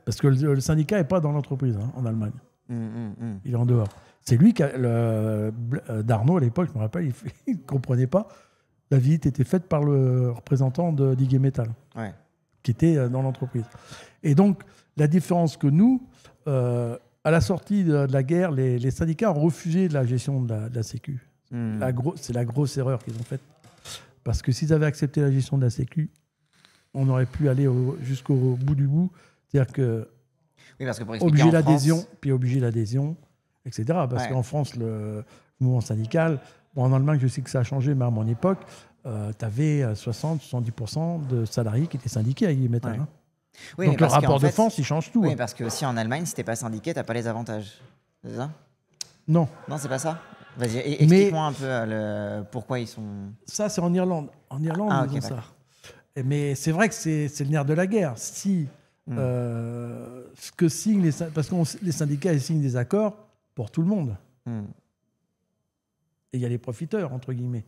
Parce que le syndicat n'est pas dans l'entreprise, hein, en Allemagne. Il est en dehors. C'est lui qui Darnaud, à l'époque, je me rappelle, il ne comprenait pas. La visite était faite par le représentant d'IG Metall, qui était dans l'entreprise. Et donc, la différence que nous, à la sortie de la guerre, les syndicats ont refusé la gestion de la Sécu. C'est la grosse erreur qu'ils ont faite. Parce que s'ils avaient accepté la gestion de la Sécu, on aurait pu aller jusqu'au bout du bout. C'est-à-dire que, parce que pour obliger l'adhésion, puis obliger l'adhésion, etc. Parce qu'en France, le mouvement syndical, en Allemagne, je sais que ça a changé, mais à mon époque, tu avais 60-70% de salariés qui étaient syndiqués à IG Metall. Hein. Donc le rapport de force, il change tout. Oui, parce que aussi en Allemagne, si tu n'es pas syndiqué, tu n'as pas les avantages. C'est ça ? Non. Non, c'est pas ça ? Vas-y, explique-moi un peu pourquoi ils sont... Ça, c'est en Irlande. En Irlande, ils ont ça. Mais c'est vrai que c'est le nerf de la guerre. Si ce que signent parce que les syndicats, ils signent des accords pour tout le monde. Et il y a les profiteurs, entre guillemets.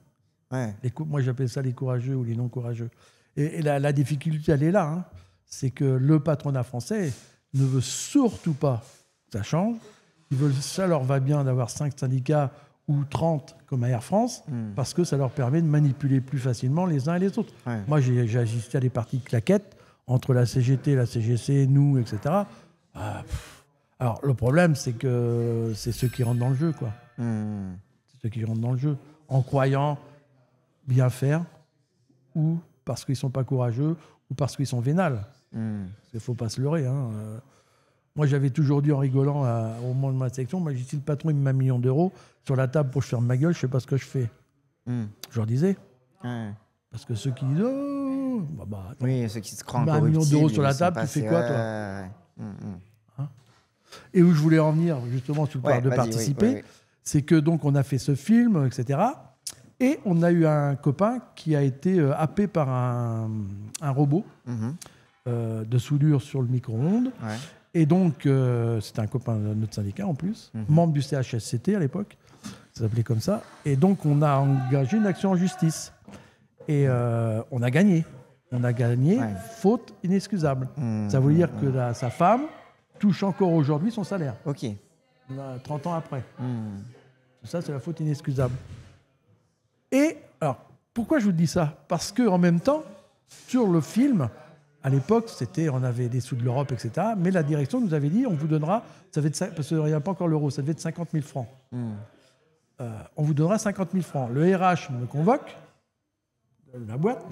Moi, j'appelle ça les courageux ou les non courageux. Et la difficulté, elle est là. Hein. C'est que le patronat français ne veut surtout pas que ça change. Ça leur va bien d'avoir 5 syndicats ou 30 comme à Air France, parce que ça leur permet de manipuler plus facilement les uns et les autres. Moi, j'ai assisté à des parties de claquettes entre la CGT, la CGC, nous, etc. Alors, le problème, c'est que c'est ceux qui rentrent dans le jeu, quoi. C'est ceux qui rentrent dans le jeu, en croyant bien faire, ou parce qu'ils ne sont pas courageux, ou parce qu'ils sont vénales. Il ne faut pas se leurrer. Hein. Moi, j'avais toujours dit en rigolant au moment de ma sélection, moi, si le patron il me met 1 million d'euros sur la table pour que je ferme ma gueule, je ne sais pas ce que je fais. Je leur disais. Parce que ceux qui disent oui, ceux qui se croient 1 million d'euros sur la table, tu fais quoi, toi hein. Et où je voulais en venir, justement, sur le pouvoir de participer, c'est que donc on a fait ce film, etc. Et on a eu un copain qui a été happé par un robot de soudure sur le micro-ondes. Et donc, c'était un copain de notre syndicat en plus, membre du CHSCT à l'époque, ça s'appelait comme ça. Et donc, on a engagé une action en justice. Et on a gagné. On a gagné, faute inexcusable. Ça veut dire que sa femme touche encore aujourd'hui son salaire. 30 ans après. Ça, c'est la faute inexcusable. Et, alors, pourquoi je vous dis ça ? Parce qu'en même temps, sur le film, à l'époque, on avait des sous de l'Europe, etc. Mais la direction nous avait dit, on vous donnera, parce qu'il n'y a pas encore l'euro, ça devait être 50 000 francs. On vous donnera 50 000 francs. Le RH me convoque, de la boîte,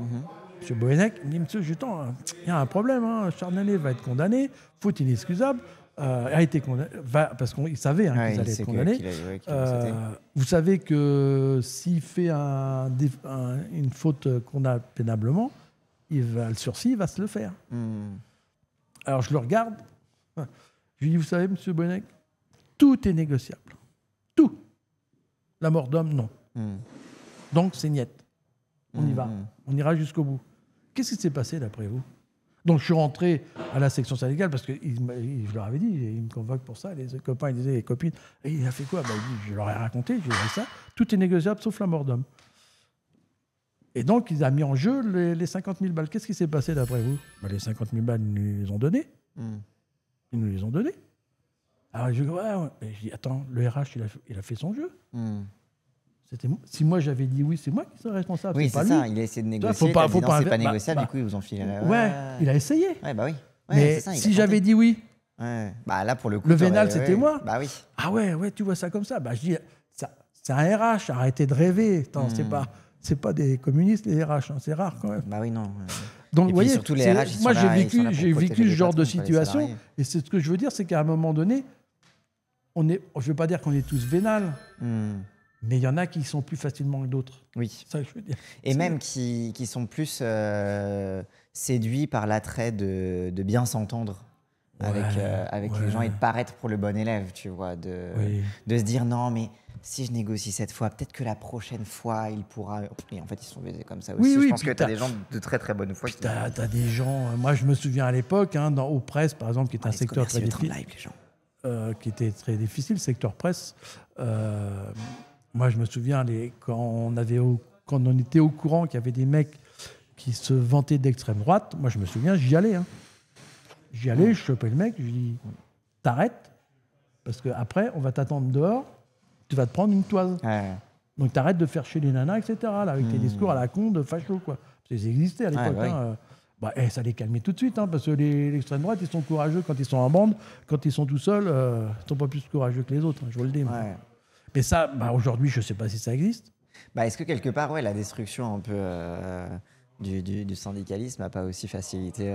M. Boenec, il me dit, Monsieur Jutan, il y a un problème, hein, Charnellet va être condamné, faute inexcusable. a été condamné, parce qu'il savait qu'ils allaient être condamnés. Vous savez que s'il fait une faute qu'on a pénablement, le sursis va se le faire. Alors je le regarde, je lui dis, vous savez, monsieur Bonnec, tout est négociable. Tout. La mort d'homme, non. Donc c'est niet. On y va. On ira jusqu'au bout. Qu'est-ce qui s'est passé d'après vous? Donc je suis rentré à la section syndicale parce que je leur avais dit, ils me convoquent pour ça, les copains, ils disaient, les copines, et il a fait quoi? Je leur ai raconté, j'ai dit ça, tout est négociable sauf la mort d'homme. Et donc il a mis en jeu les 50 000 balles. Qu'est-ce qui s'est passé d'après vous? Les 50 000 balles, ils nous les ont données. Ils nous les ont données. Alors je dis, je dis, attends, le RH, il a fait son jeu. Si moi j'avais dit oui, c'est moi qui serais responsable. Oui, c'est ça. lui. Il a essayé de négocier. Il a dit non, c'est pas négociable. Du coup, ils vous ont filé. Il a essayé. Ouais, bah oui. Mais si j'avais dit oui, là pour le coup, le vénal c'était moi. Bah oui. Ah ouais, tu vois ça comme ça. Je dis, c'est un RH. Arrêtez de rêver. Attends, c'est pas des communistes les RH. C'est rare quand même. Bah oui, non. Donc vous voyez, surtout les RH, moi j'ai vécu ce genre de situation. Et c'est ce que je veux dire, c'est qu'à un moment donné, je ne veux pas dire qu'on est tous vénals. Mais il y en a qui sont plus facilement que d'autres. Oui. C'est ça que je veux dire. Et même qui sont plus séduits par l'attrait de bien s'entendre avec les gens et de paraître pour le bon élève, tu vois. De se dire non, mais si je négocie cette fois, peut-être que la prochaine fois, il pourra. Et en fait, ils sont baisés comme ça aussi. Je pense que tu as des gens de très très bonne foi. Tu as des gens. Moi, je me souviens à l'époque, aux presses, par exemple, qui est un secteur très difficile. Qui était très difficile, secteur presse. Moi, je me souviens, quand on était au courant qu'il y avait des mecs qui se vantaient d'extrême droite, moi, je me souviens, j'y allais. J'y allais, je chopais le mec, je lui dis, t'arrêtes, parce qu'après, on va t'attendre dehors, tu vas te prendre une toise. Donc, t'arrêtes de faire chier les nanas, etc., là, avec tes discours à la con de facho, quoi. Parce qu'ils existaient à l'époque. Ça les calmait tout de suite, parce que l'extrême droite, ils sont courageux quand ils sont en bande, quand ils sont tout seuls, ils ne sont pas plus courageux que les autres, je vous le dis. Mais ça, aujourd'hui, je ne sais pas si ça existe. Est-ce que quelque part, la destruction un peu du syndicalisme n'a pas aussi facilité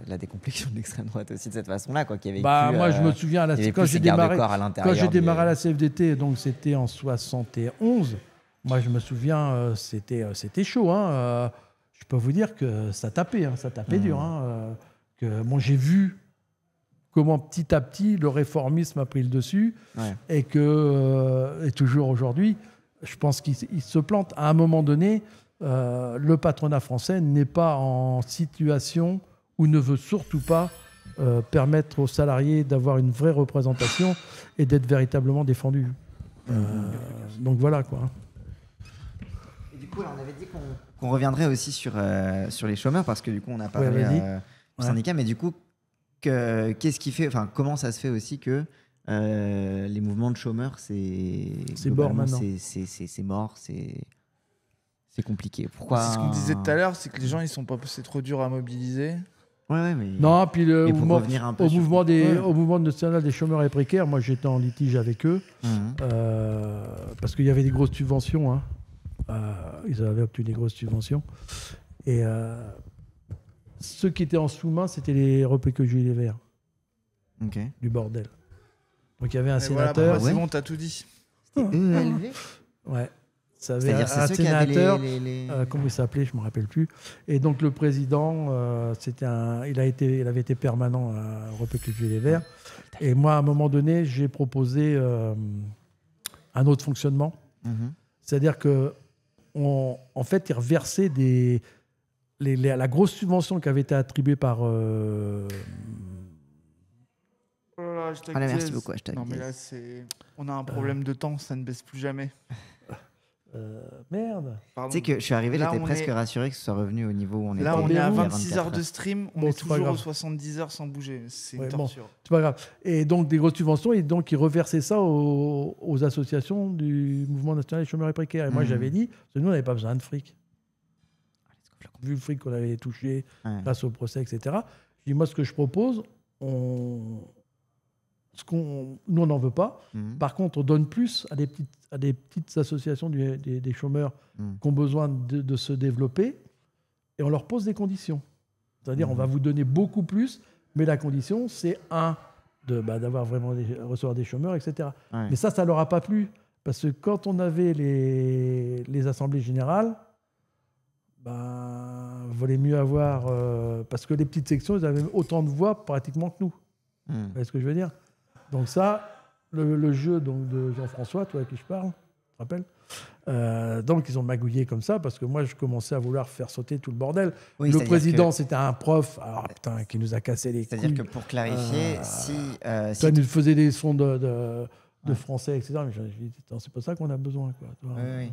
la décomplexion de l'extrême droite aussi de cette façon-là, quoi, qui avait moi, je me souviens, quand j'ai démarré à la CFDT, donc c'était en 71, moi, je me souviens, c'était chaud. Je peux vous dire que ça tapait, dur. J'ai vu comment petit à petit le réformisme a pris le dessus et toujours aujourd'hui, je pense qu'il se plante. À un moment donné, le patronat français n'est pas en situation ou ne veut surtout pas permettre aux salariés d'avoir une vraie représentation et d'être véritablement défendus. Donc voilà quoi. Et du coup, on avait dit qu'on reviendrait aussi sur les chômeurs parce que du coup, on a parlé du syndicat, mais du coup, qu'est-ce qui fait, comment ça se fait aussi que les mouvements de chômeurs, c'est mort maintenant. C'est mort, c'est compliqué. Pourquoi C'est ce qu'on disait tout à l'heure, c'est que les gens ils sont pas c'est trop dur à mobiliser. Mais non, puis au mouvement national des chômeurs et précaires, moi j'étais en litige avec eux parce qu'il y avait des grosses subventions. Ils avaient obtenu des grosses subventions et ceux qui étaient en sous-main, c'était les RPQJ et les Verts. Du bordel. Donc il y avait un sénateur. C'est bon, t'as tout dit. C'était ELV. Ça avait un sénateur. Comment il s'appelait, je ne me rappelle plus. Et donc le président, il avait été permanent à RPQJ et les Verts. Et moi, à un moment donné, j'ai proposé un autre fonctionnement. C'est-à-dire que en fait, ils reversaient la grosse subvention qui avait été attribuée par... merci beaucoup. Non, mais là, on a un problème de temps, ça ne baisse plus jamais. Merde. Tu sais que je suis arrivé, j'étais presque rassuré que ce soit revenu au niveau où on est. Là, on est à 26 heures de stream, on est toujours aux 70 heures sans bouger. C'est une torture. C'est pas grave. Et donc, des grosses subventions, et donc, ils reversaient ça aux associations du Mouvement national des chômeurs et précaires. Et moi, j'avais dit, parce que nous, on n'avait pas besoin de fric. Vu le fric qu'on avait touché grâce au procès, etc. Je dis, moi, ce que je propose, nous, on n'en veut pas. Par contre, on donne plus à des petites associations des chômeurs qui ont besoin de se développer et on leur pose des conditions. C'est-à-dire, on va vous donner beaucoup plus, mais la condition, c'est d'avoir vraiment recevoir des chômeurs, etc. Ouais. Mais ça leur a pas plu. Parce que quand on avait les assemblées générales, valait mieux avoir... parce que les petites sections, ils avaient autant de voix pratiquement que nous. Vous voyez ce que je veux dire? Donc ça, le jeu donc, de Jean-François, toi à qui je parle, tu te rappelles? Donc ils ont magouillé comme ça, parce que moi, je commençais à vouloir faire sauter tout le bordel. Oui, le président, c'était un prof qui nous a cassé les couilles. C'est-à-dire que pour clarifier, toi, il nous faisait des sons de français, etc. Mais je dis, c'est pas ça qu'on a besoin. Quoi. Oui.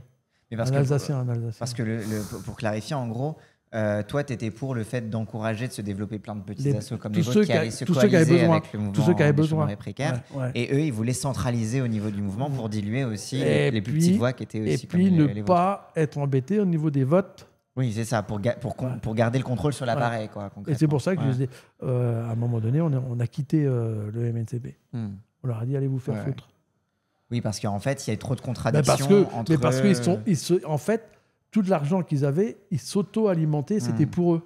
Mais Un Alsacien. Parce que pour clarifier, en gros, toi, tu étais pour le fait d'encourager de se développer plein de petits assos comme les vôtres qui allaient se coaliser avec le mouvement des chômeurs précaires. Ouais. Et eux, ils voulaient centraliser au niveau du mouvement pour diluer aussi les plus petites voix qui étaient aussi comme les vôtres. Et puis ne pas être embêté au niveau des votes. Oui, c'est ça, pour garder le contrôle sur l'appareil. Quoi, et c'est pour ça que à un moment donné, on a quitté le MNCP. On leur a dit, allez vous faire foutre. Oui, parce qu'en fait, il y a trop de contradictions entre... parce que en fait, tout l'argent qu'ils avaient, ils s'auto-alimentaient, c'était pour eux.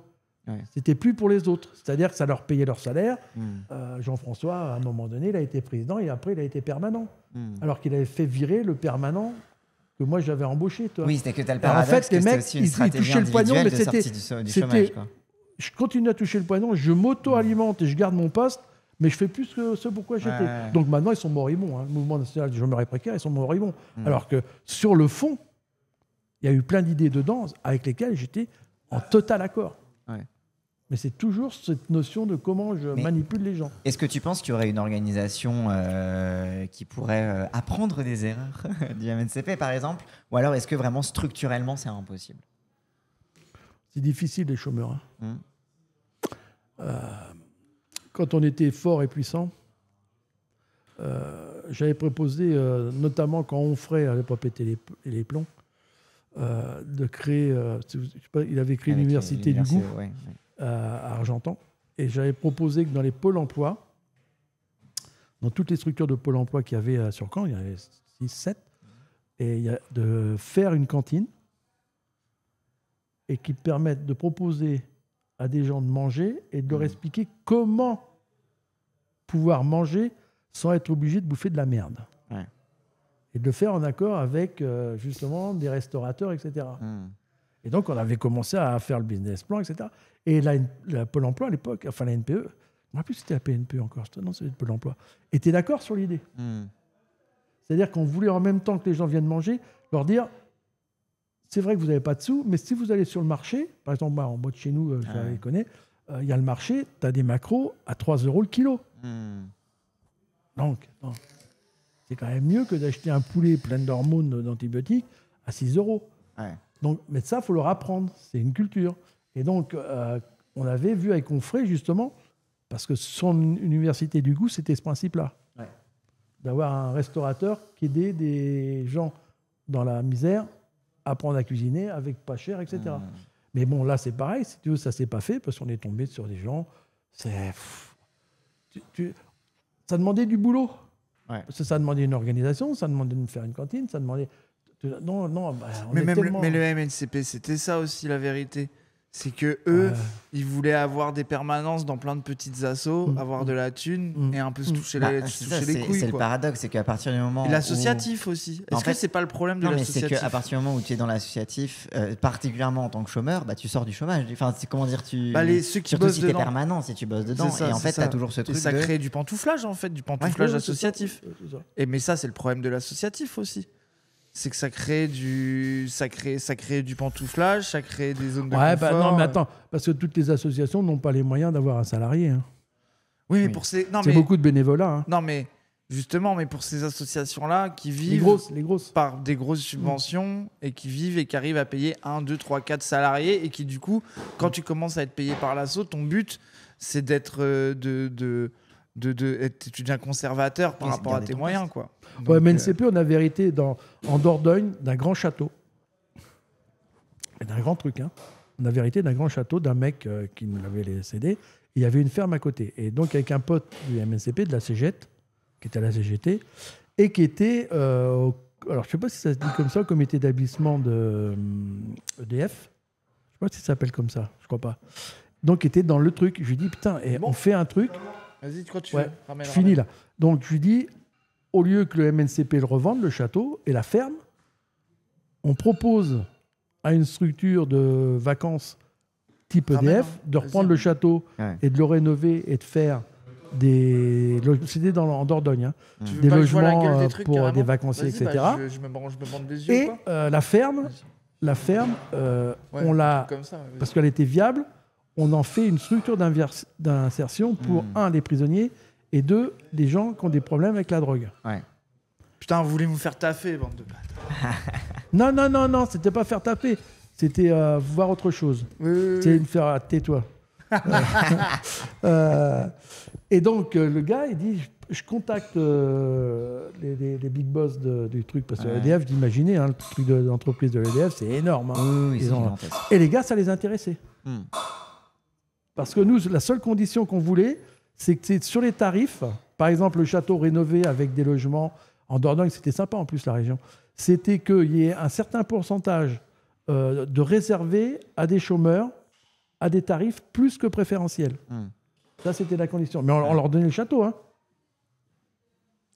Ouais. C'était plus pour les autres. C'est-à-dire que ça leur payait leur salaire. Jean-François, à un moment donné, il a été président et après, il a été permanent. Alors qu'il avait fait virer le permanent que moi, j'avais embauché. Toi. Oui, c'était que tu as le paradoxe. En fait, les mecs, ils touchaient le poignon, mais c'était... chômage, quoi. Je continue à toucher le poignon, je m'auto-alimente et je garde mon poste, mais je fais plus que ce pourquoi j'étais. Donc maintenant, ils sont moribonds. Le mouvement national des chômeurs et précaires, ils sont moribonds. Alors que sur le fond, il y a eu plein d'idées dedans avec lesquelles j'étais en total accord. Mais c'est toujours cette notion de comment je manipule les gens. Est-ce que tu penses qu'il y aurait une organisation qui pourrait apprendre des erreurs du MNCP, par exemple? Ou alors est-ce que vraiment structurellement, c'est impossible? C'est difficile, les chômeurs. Quand on était fort et puissant, j'avais proposé, notamment quand Onfray n'avait pas pété les plombs, de créer... il avait créé l'université du goût à Argentan. Et j'avais proposé que dans les pôles emploi, dans toutes les structures de pôle emploi qu'il y avait sur Caen, il y en avait 6, 7, et de faire une cantine et qui permette de proposer à des gens de manger et de leur expliquer comment pouvoir manger sans être obligé de bouffer de la merde. Et de le faire en accord avec, justement, des restaurateurs, etc. Et donc, on avait commencé à faire le business plan, etc. Et la Pôle emploi, à l'époque, enfin la NPE, je ne me rappelle plus si c'était la PNPE encore, non, c'était le Pôle emploi, était d'accord sur l'idée. C'est-à-dire qu'on voulait, en même temps que les gens viennent manger, leur dire, c'est vrai que vous n'avez pas de sous, mais si vous allez sur le marché, par exemple, en bas de chez nous, je les connais, il y a le marché, tu as des macros à 3 € le kilo. Donc, c'est quand même mieux que d'acheter un poulet plein d'hormones, d'antibiotiques à 6 €. Donc, mais ça, il faut leur apprendre. C'est une culture. Et donc, on avait vu avec Onfray, justement, parce que son université du goût, c'était ce principe-là. D'avoir un restaurateur qui aidait des gens dans la misère à apprendre à cuisiner avec pas cher, etc. Mais bon, là, c'est pareil. Si tu veux, ça ne s'est pas fait parce qu'on est tombé sur des gens... Ça demandait du boulot. Parce que ça demandait une organisation, ça demandait de faire une cantine, ça demandait... Non, mais le MNCP, c'était ça aussi la vérité. C'est que eux, ils voulaient avoir des permanences dans plein de petites assos, avoir de la thune et un peu se toucher les couilles. C'est le paradoxe, c'est qu'à partir du moment et l'associatif aussi. Est-ce que c'est pas le problème de l'associatif? Mais c'est qu'à partir du moment où tu es dans l'associatif, particulièrement en tant que chômeur, tu sors du chômage. Enfin, c'est comment dire, ceux qui surtout bossent si dedans. T'es permanent, si tu bosses dedans. Et en fait, t'as toujours ce truc. Et ça crée du pantouflage en fait, du pantouflage associatif. Mais ça, c'est le problème de l'associatif aussi. C'est que ça crée du pantouflage, ça crée des zones de confort. Non, mais attends, parce que toutes les associations n'ont pas les moyens d'avoir un salarié. Oui, mais pour ces... c'est beaucoup de bénévolat. Non, mais justement, mais pour ces associations-là qui vivent les grosses. Par des grosses subventions et qui vivent et qui arrivent à payer 1, 2, 3, 4 salariés et qui, du coup, quand tu commences à être payé par l'asso, ton but, c'est d'être... tu deviens conservateur par rapport à tes moyens, quoi. Donc, MNCP, on avait hérité en Dordogne d'un grand château. Et d'un grand truc, On avait hérité d'un grand château d'un mec qui nous l'avait cédé. Il y avait une ferme à côté. Et donc, avec un pote du MNCP, de la CGT, qui était à la CGT, et qui était, alors je ne sais pas si ça se dit comme ça, au comité d'établissement de EDF. Je ne sais pas si ça s'appelle comme ça, je crois pas. Donc, il était dans le truc. Je lui dis, putain, on fait un truc. Vas-y, quand tu Ouais, veux. Ramène, je finis là. Donc, je lui dis, au lieu que le MNCP le revende, le château et la ferme, on propose à une structure de vacances type EDF de reprendre le château et de le rénover et de faire des... C'était en Dordogne, hein, des logements pour des vacanciers, etc. Je me bande des yeux. Et la ferme, on l'a... Parce qu'elle était viable, on en fait une structure d'insertion pour, un, les prisonniers, et deux, les gens qui ont des problèmes avec la drogue. Ouais. Putain, vous voulez me faire taffer, bande de bâtards. Non, c'était pas faire taper. C'était voir autre chose. Oui. C'était me faire tais-toi. Et donc, le gars, il dit je contacte les big boss du truc. Parce que l'EDF, j'imaginais, le truc d'entreprise de l'EDF, c'est énorme. Hein. Oui, et les gars, ça les intéressait. Parce que nous, la seule condition qu'on voulait, c'est que sur les tarifs, par exemple, le château rénové avec des logements en Dordogne, c'était sympa en plus la région, c'était qu'il y ait un certain pourcentage de réservé à des chômeurs à des tarifs plus que préférentiels. Ça, c'était la condition. Mais on leur donnait le château. Hein.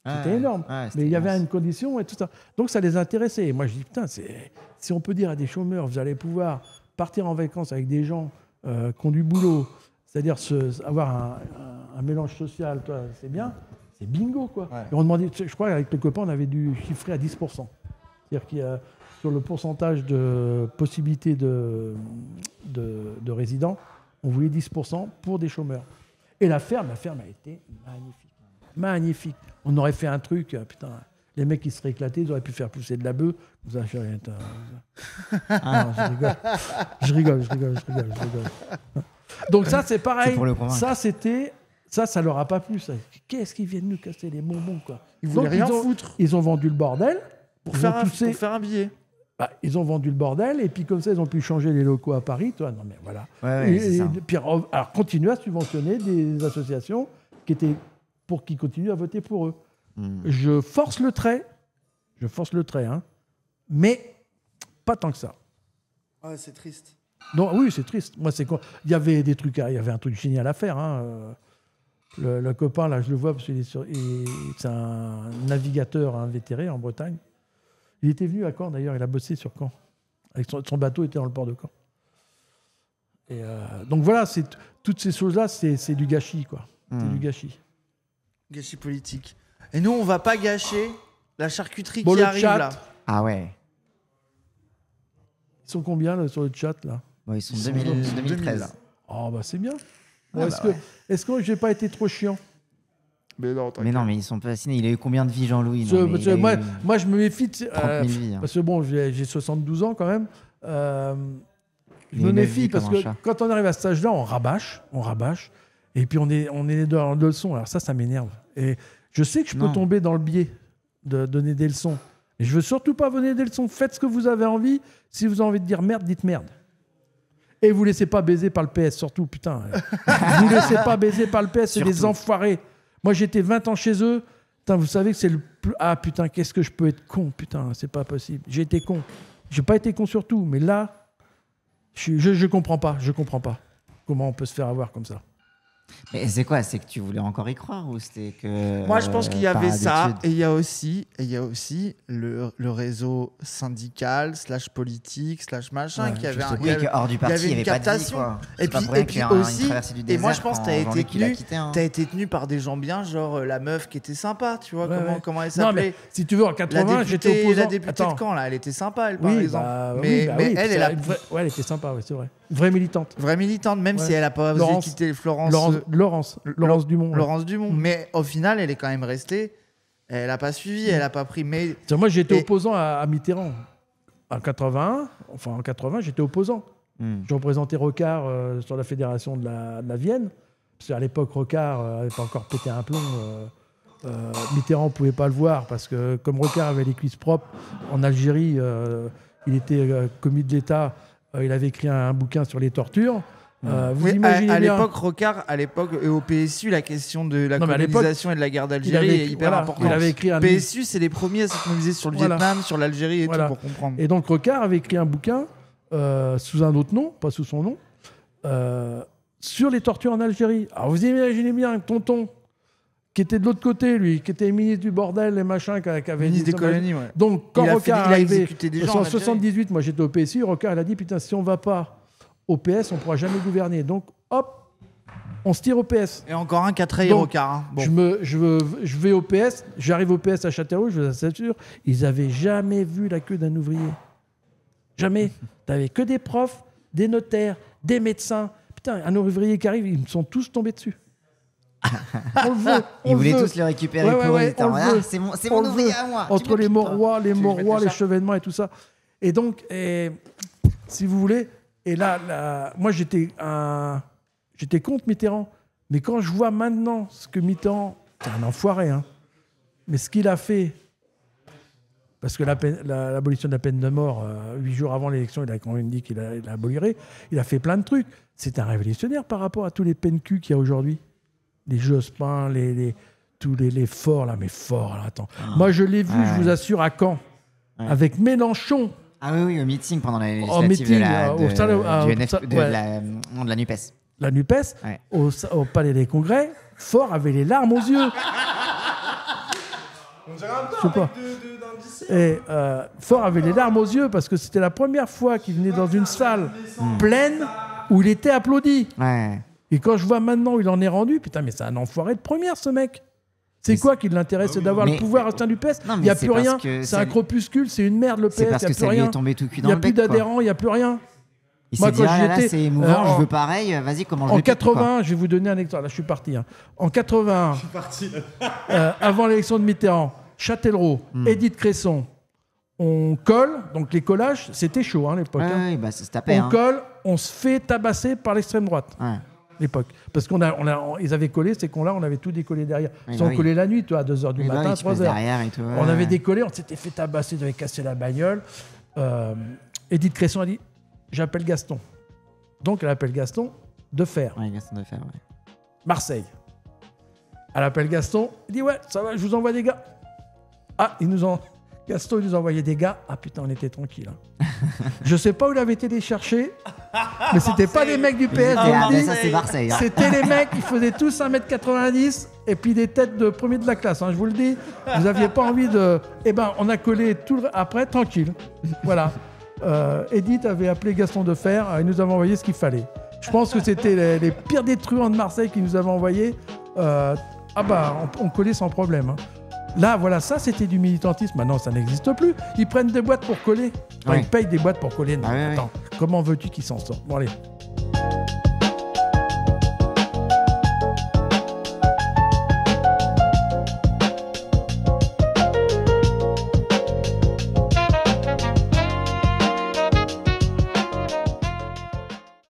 C'était énorme. Mais il y avait une condition et tout ça. Donc, ça les intéressait. Et moi, je dis, putain, si on peut dire à des chômeurs, vous allez pouvoir partir en vacances avec des gens qui ont du boulot, c'est-à-dire avoir un mélange social, c'est bien, c'est bingo, quoi. Ouais. Et on demandait, je crois qu'avec les copains, on avait dû chiffrer à 10%. C'est-à-dire qu'il y a, sur le pourcentage de possibilités de résidents, on voulait 10% pour des chômeurs. Et la ferme a été magnifique. Magnifique. On aurait fait un truc, putain, les mecs qui seraient éclatés, ils auraient pu faire pousser de la bœuf. Vous avez fait rien. Non, je rigole. Donc ça, c'est pareil. Ça leur a pas plu. Ça. Qu'est-ce qu'ils viennent nous casser les bonbons, quoi. Ils voulaient rien foutre. Ils ont vendu le bordel. Pour faire un billet. Bah, ils ont vendu le bordel et puis comme ça, ils ont pu changer les locaux à Paris. Toi, non mais voilà. Puis, alors, continuer à subventionner des associations qui continuent à voter pour eux. Je force le trait, hein, mais pas tant que ça. Ouais, c'est triste. Non, oui, c'est triste. Moi, c'est quoi ? Il y avait un truc génial à faire. Hein. Le copain, là, je le vois parce qu'il c'est un navigateur invétéré en Bretagne. Il était venu à Caen, d'ailleurs. Il a bossé sur Caen. Avec son bateau était dans le port de Caen. Et donc voilà, toutes ces choses-là, c'est du gâchis, quoi. C'est du gâchis. Gâchis politique. Et nous, on va pas gâcher la charcuterie qui arrive chat. là. Ah ouais. Ils sont combien là, sur le chat là ? Ils sont 2013. Oh bah c'est bien. Est-ce que j'ai pas été trop chiant ? Mais non, mais ils sont fascinés. Il a eu combien de vies, Jean-Louis ? Moi, je me méfie. 30 000 vies. Hein. Parce que bon, j'ai 72 ans quand même. Je me méfie parce que quand on arrive à cet âge-là, on rabâche. Et puis on est dans le leçon. Alors ça m'énerve. Et je sais que je peux tomber dans le biais de donner des leçons. Et je veux surtout pas donner des leçons. Faites ce que vous avez envie. Si vous avez envie de dire merde, dites merde. Et vous laissez pas baiser par le PS, surtout, putain. Vous laissez pas baiser par le PS, c'est des enfoirés. Moi, j'étais 20 ans chez eux. Putain, vous savez que c'est le plus... Ah, putain, qu'est-ce que je peux être con, putain, c'est pas possible. J'ai été con. J'ai pas été con sur tout, mais là, je comprends pas. Je comprends pas comment on peut se faire avoir comme ça. Mais c'est quoi ? C'est que tu voulais encore y croire ou c'était que... Moi, je pense qu'il y avait ça. Et il y a aussi le réseau syndical / politique / machin qui avait hors du parti, il y avait captation. Pas de vie, quoi. Et puis aussi, et moi je pense que t'as été tenu par des gens bien, genre la meuf qui était sympa, tu vois, comment elle s'appelait. Non, mais si tu veux, en 80, j'étais opposant. La députée de Caen, là, elle était sympa, elle, par exemple. Mais elle était sympa, c'est vrai. Vraie militante, même si elle n'a pas osé quitter Laurence Dumont. Laurence Dumont. Mais au final, elle est quand même restée. Elle n'a pas suivi, elle n'a pas pris. Moi, j'étais opposant à Mitterrand. En 80, j'étais opposant. Je représentais Rocard sur la fédération de la Vienne. Parce qu'à l'époque, Rocard n'avait pas encore pété un plomb. Mitterrand ne pouvait pas le voir parce que comme Rocard avait les cuisses propres, en Algérie, il était commis de l'État. Il avait écrit un bouquin sur les tortures. Vous imaginez à bien... l'époque, Rocard, et au PSU, la question de la colonisation et de la guerre d'Algérie est hyper importante. Il avait écrit PSU, c'est les premiers à se mobiliser sur le Vietnam, sur l'Algérie et tout, pour comprendre. Et donc Rocard avait écrit un bouquin sous un autre nom, pas sous son nom, sur les tortures en Algérie. Alors vous imaginez bien, tonton, qui était de l'autre côté, lui, qui était ministre du bordel, les machins, qui avait ministre des colonies, ouais. Donc, quand Rocard est arrivé, exécuté des gens en 78, moi j'étais au PSU, Rocard il a dit putain, si on va pas au PS, on pourra jamais gouverner. Donc, hop, on se tire au PS. Et encore un qui a trahi Rocard. Hein. Bon. Je vais au PS, j'arrive au PS à Châtellerault, je vous assure, ils avaient jamais vu la queue d'un ouvrier. Jamais. T'avais que des profs, des notaires, des médecins. Putain, un ouvrier qui arrive, ils me sont tous tombés dessus. On le veut. Ils voulaient tous le récupérer pour eux. C'est mon ouvrier à moi. Entre les Maurois, les Chevènements et tout ça. Et donc, si vous voulez, et là moi j'étais contre Mitterrand. Mais quand je vois maintenant ce que Mitterrand, c'est un enfoiré, hein, mais ce qu'il a fait, parce que l'abolition de la peine de mort, 8 jours avant l'élection, il a quand même dit qu'il abolirait. Il a fait plein de trucs. C'est un révolutionnaire par rapport à tous les peines cul qu'il y a aujourd'hui. Les Jospin, tous les forts, là, mais forts, là, attends. Moi, je l'ai vu, je vous assure, à Caen, avec Mélenchon. Ah oui, au meeting pendant la législative de la NUPES. La NUPES, au Palais des Congrès, Faure avait les larmes aux yeux. On dirait un peu Et Faure avait les larmes aux yeux parce que c'était la première fois qu'il venait dans une salle pleine où il était applaudi. Ouais. Et quand je vois maintenant où il en est rendu, putain, mais c'est un enfoiré de première, ce mec. C'est quoi qui l'intéresse, c'est d'avoir le pouvoir au sein du PS. Il n'y a plus rien. C'est un crépuscule, c'est une merde, le PS. C'est parce que ça lui est tombé tout cuit dans le bec. Il n'y a plus d'adhérents, il n'y a plus rien. Il s'est dit, là, c'est émouvant, je veux pareil, vas-y, comment je vais. En 80, je vais vous donner un exemple. Là, je suis parti. En 80, avant l'élection de Mitterrand, Châtellerault, Édith Cresson, on colle. Donc les collages, c'était chaud à l'époque. Oui, bah, ça se tapait. On colle, on se fait tabasser par l'extrême droite. L'époque. Parce ils avaient collé, ces cons-là, on avait tout décollé derrière. Ils ont collé la nuit, toi, à 2h du matin, 3h. On avait décollé, on s'était fait tabasser, ils avaient cassé la bagnole. Édith Cresson a dit, j'appelle Gaston. Donc elle appelle Gaston Defferre. Oui, Gaston Defferre, ouais. Marseille. Elle appelle Gaston, il dit, ouais, ça va, je vous envoie des gars. Ah, Gaston, il nous envoyait des gars. Ah putain, on était tranquille. Hein. Je sais pas où il avait été les chercher, mais c'était pas des mecs du PS. Ça, c'est Marseille. Hein. C'était les mecs, ils faisaient tous 1m90 et puis des têtes de premier de la classe. Hein, je vous le dis, vous aviez pas envie de. Eh ben, on a collé tout après, tranquille. Voilà. Edith avait appelé Gaston Defferre, il nous avait envoyé ce qu'il fallait. Je pense que c'était les pires des truands de Marseille qui nous avaient envoyé. On collait sans problème. Hein. Là, voilà, ça, c'était du militantisme. Maintenant, ça n'existe plus. Ils prennent des boîtes pour coller. Ils payent des boîtes pour coller. Non, attends, comment veux-tu qu'ils s'en sortent ? Bon, allez.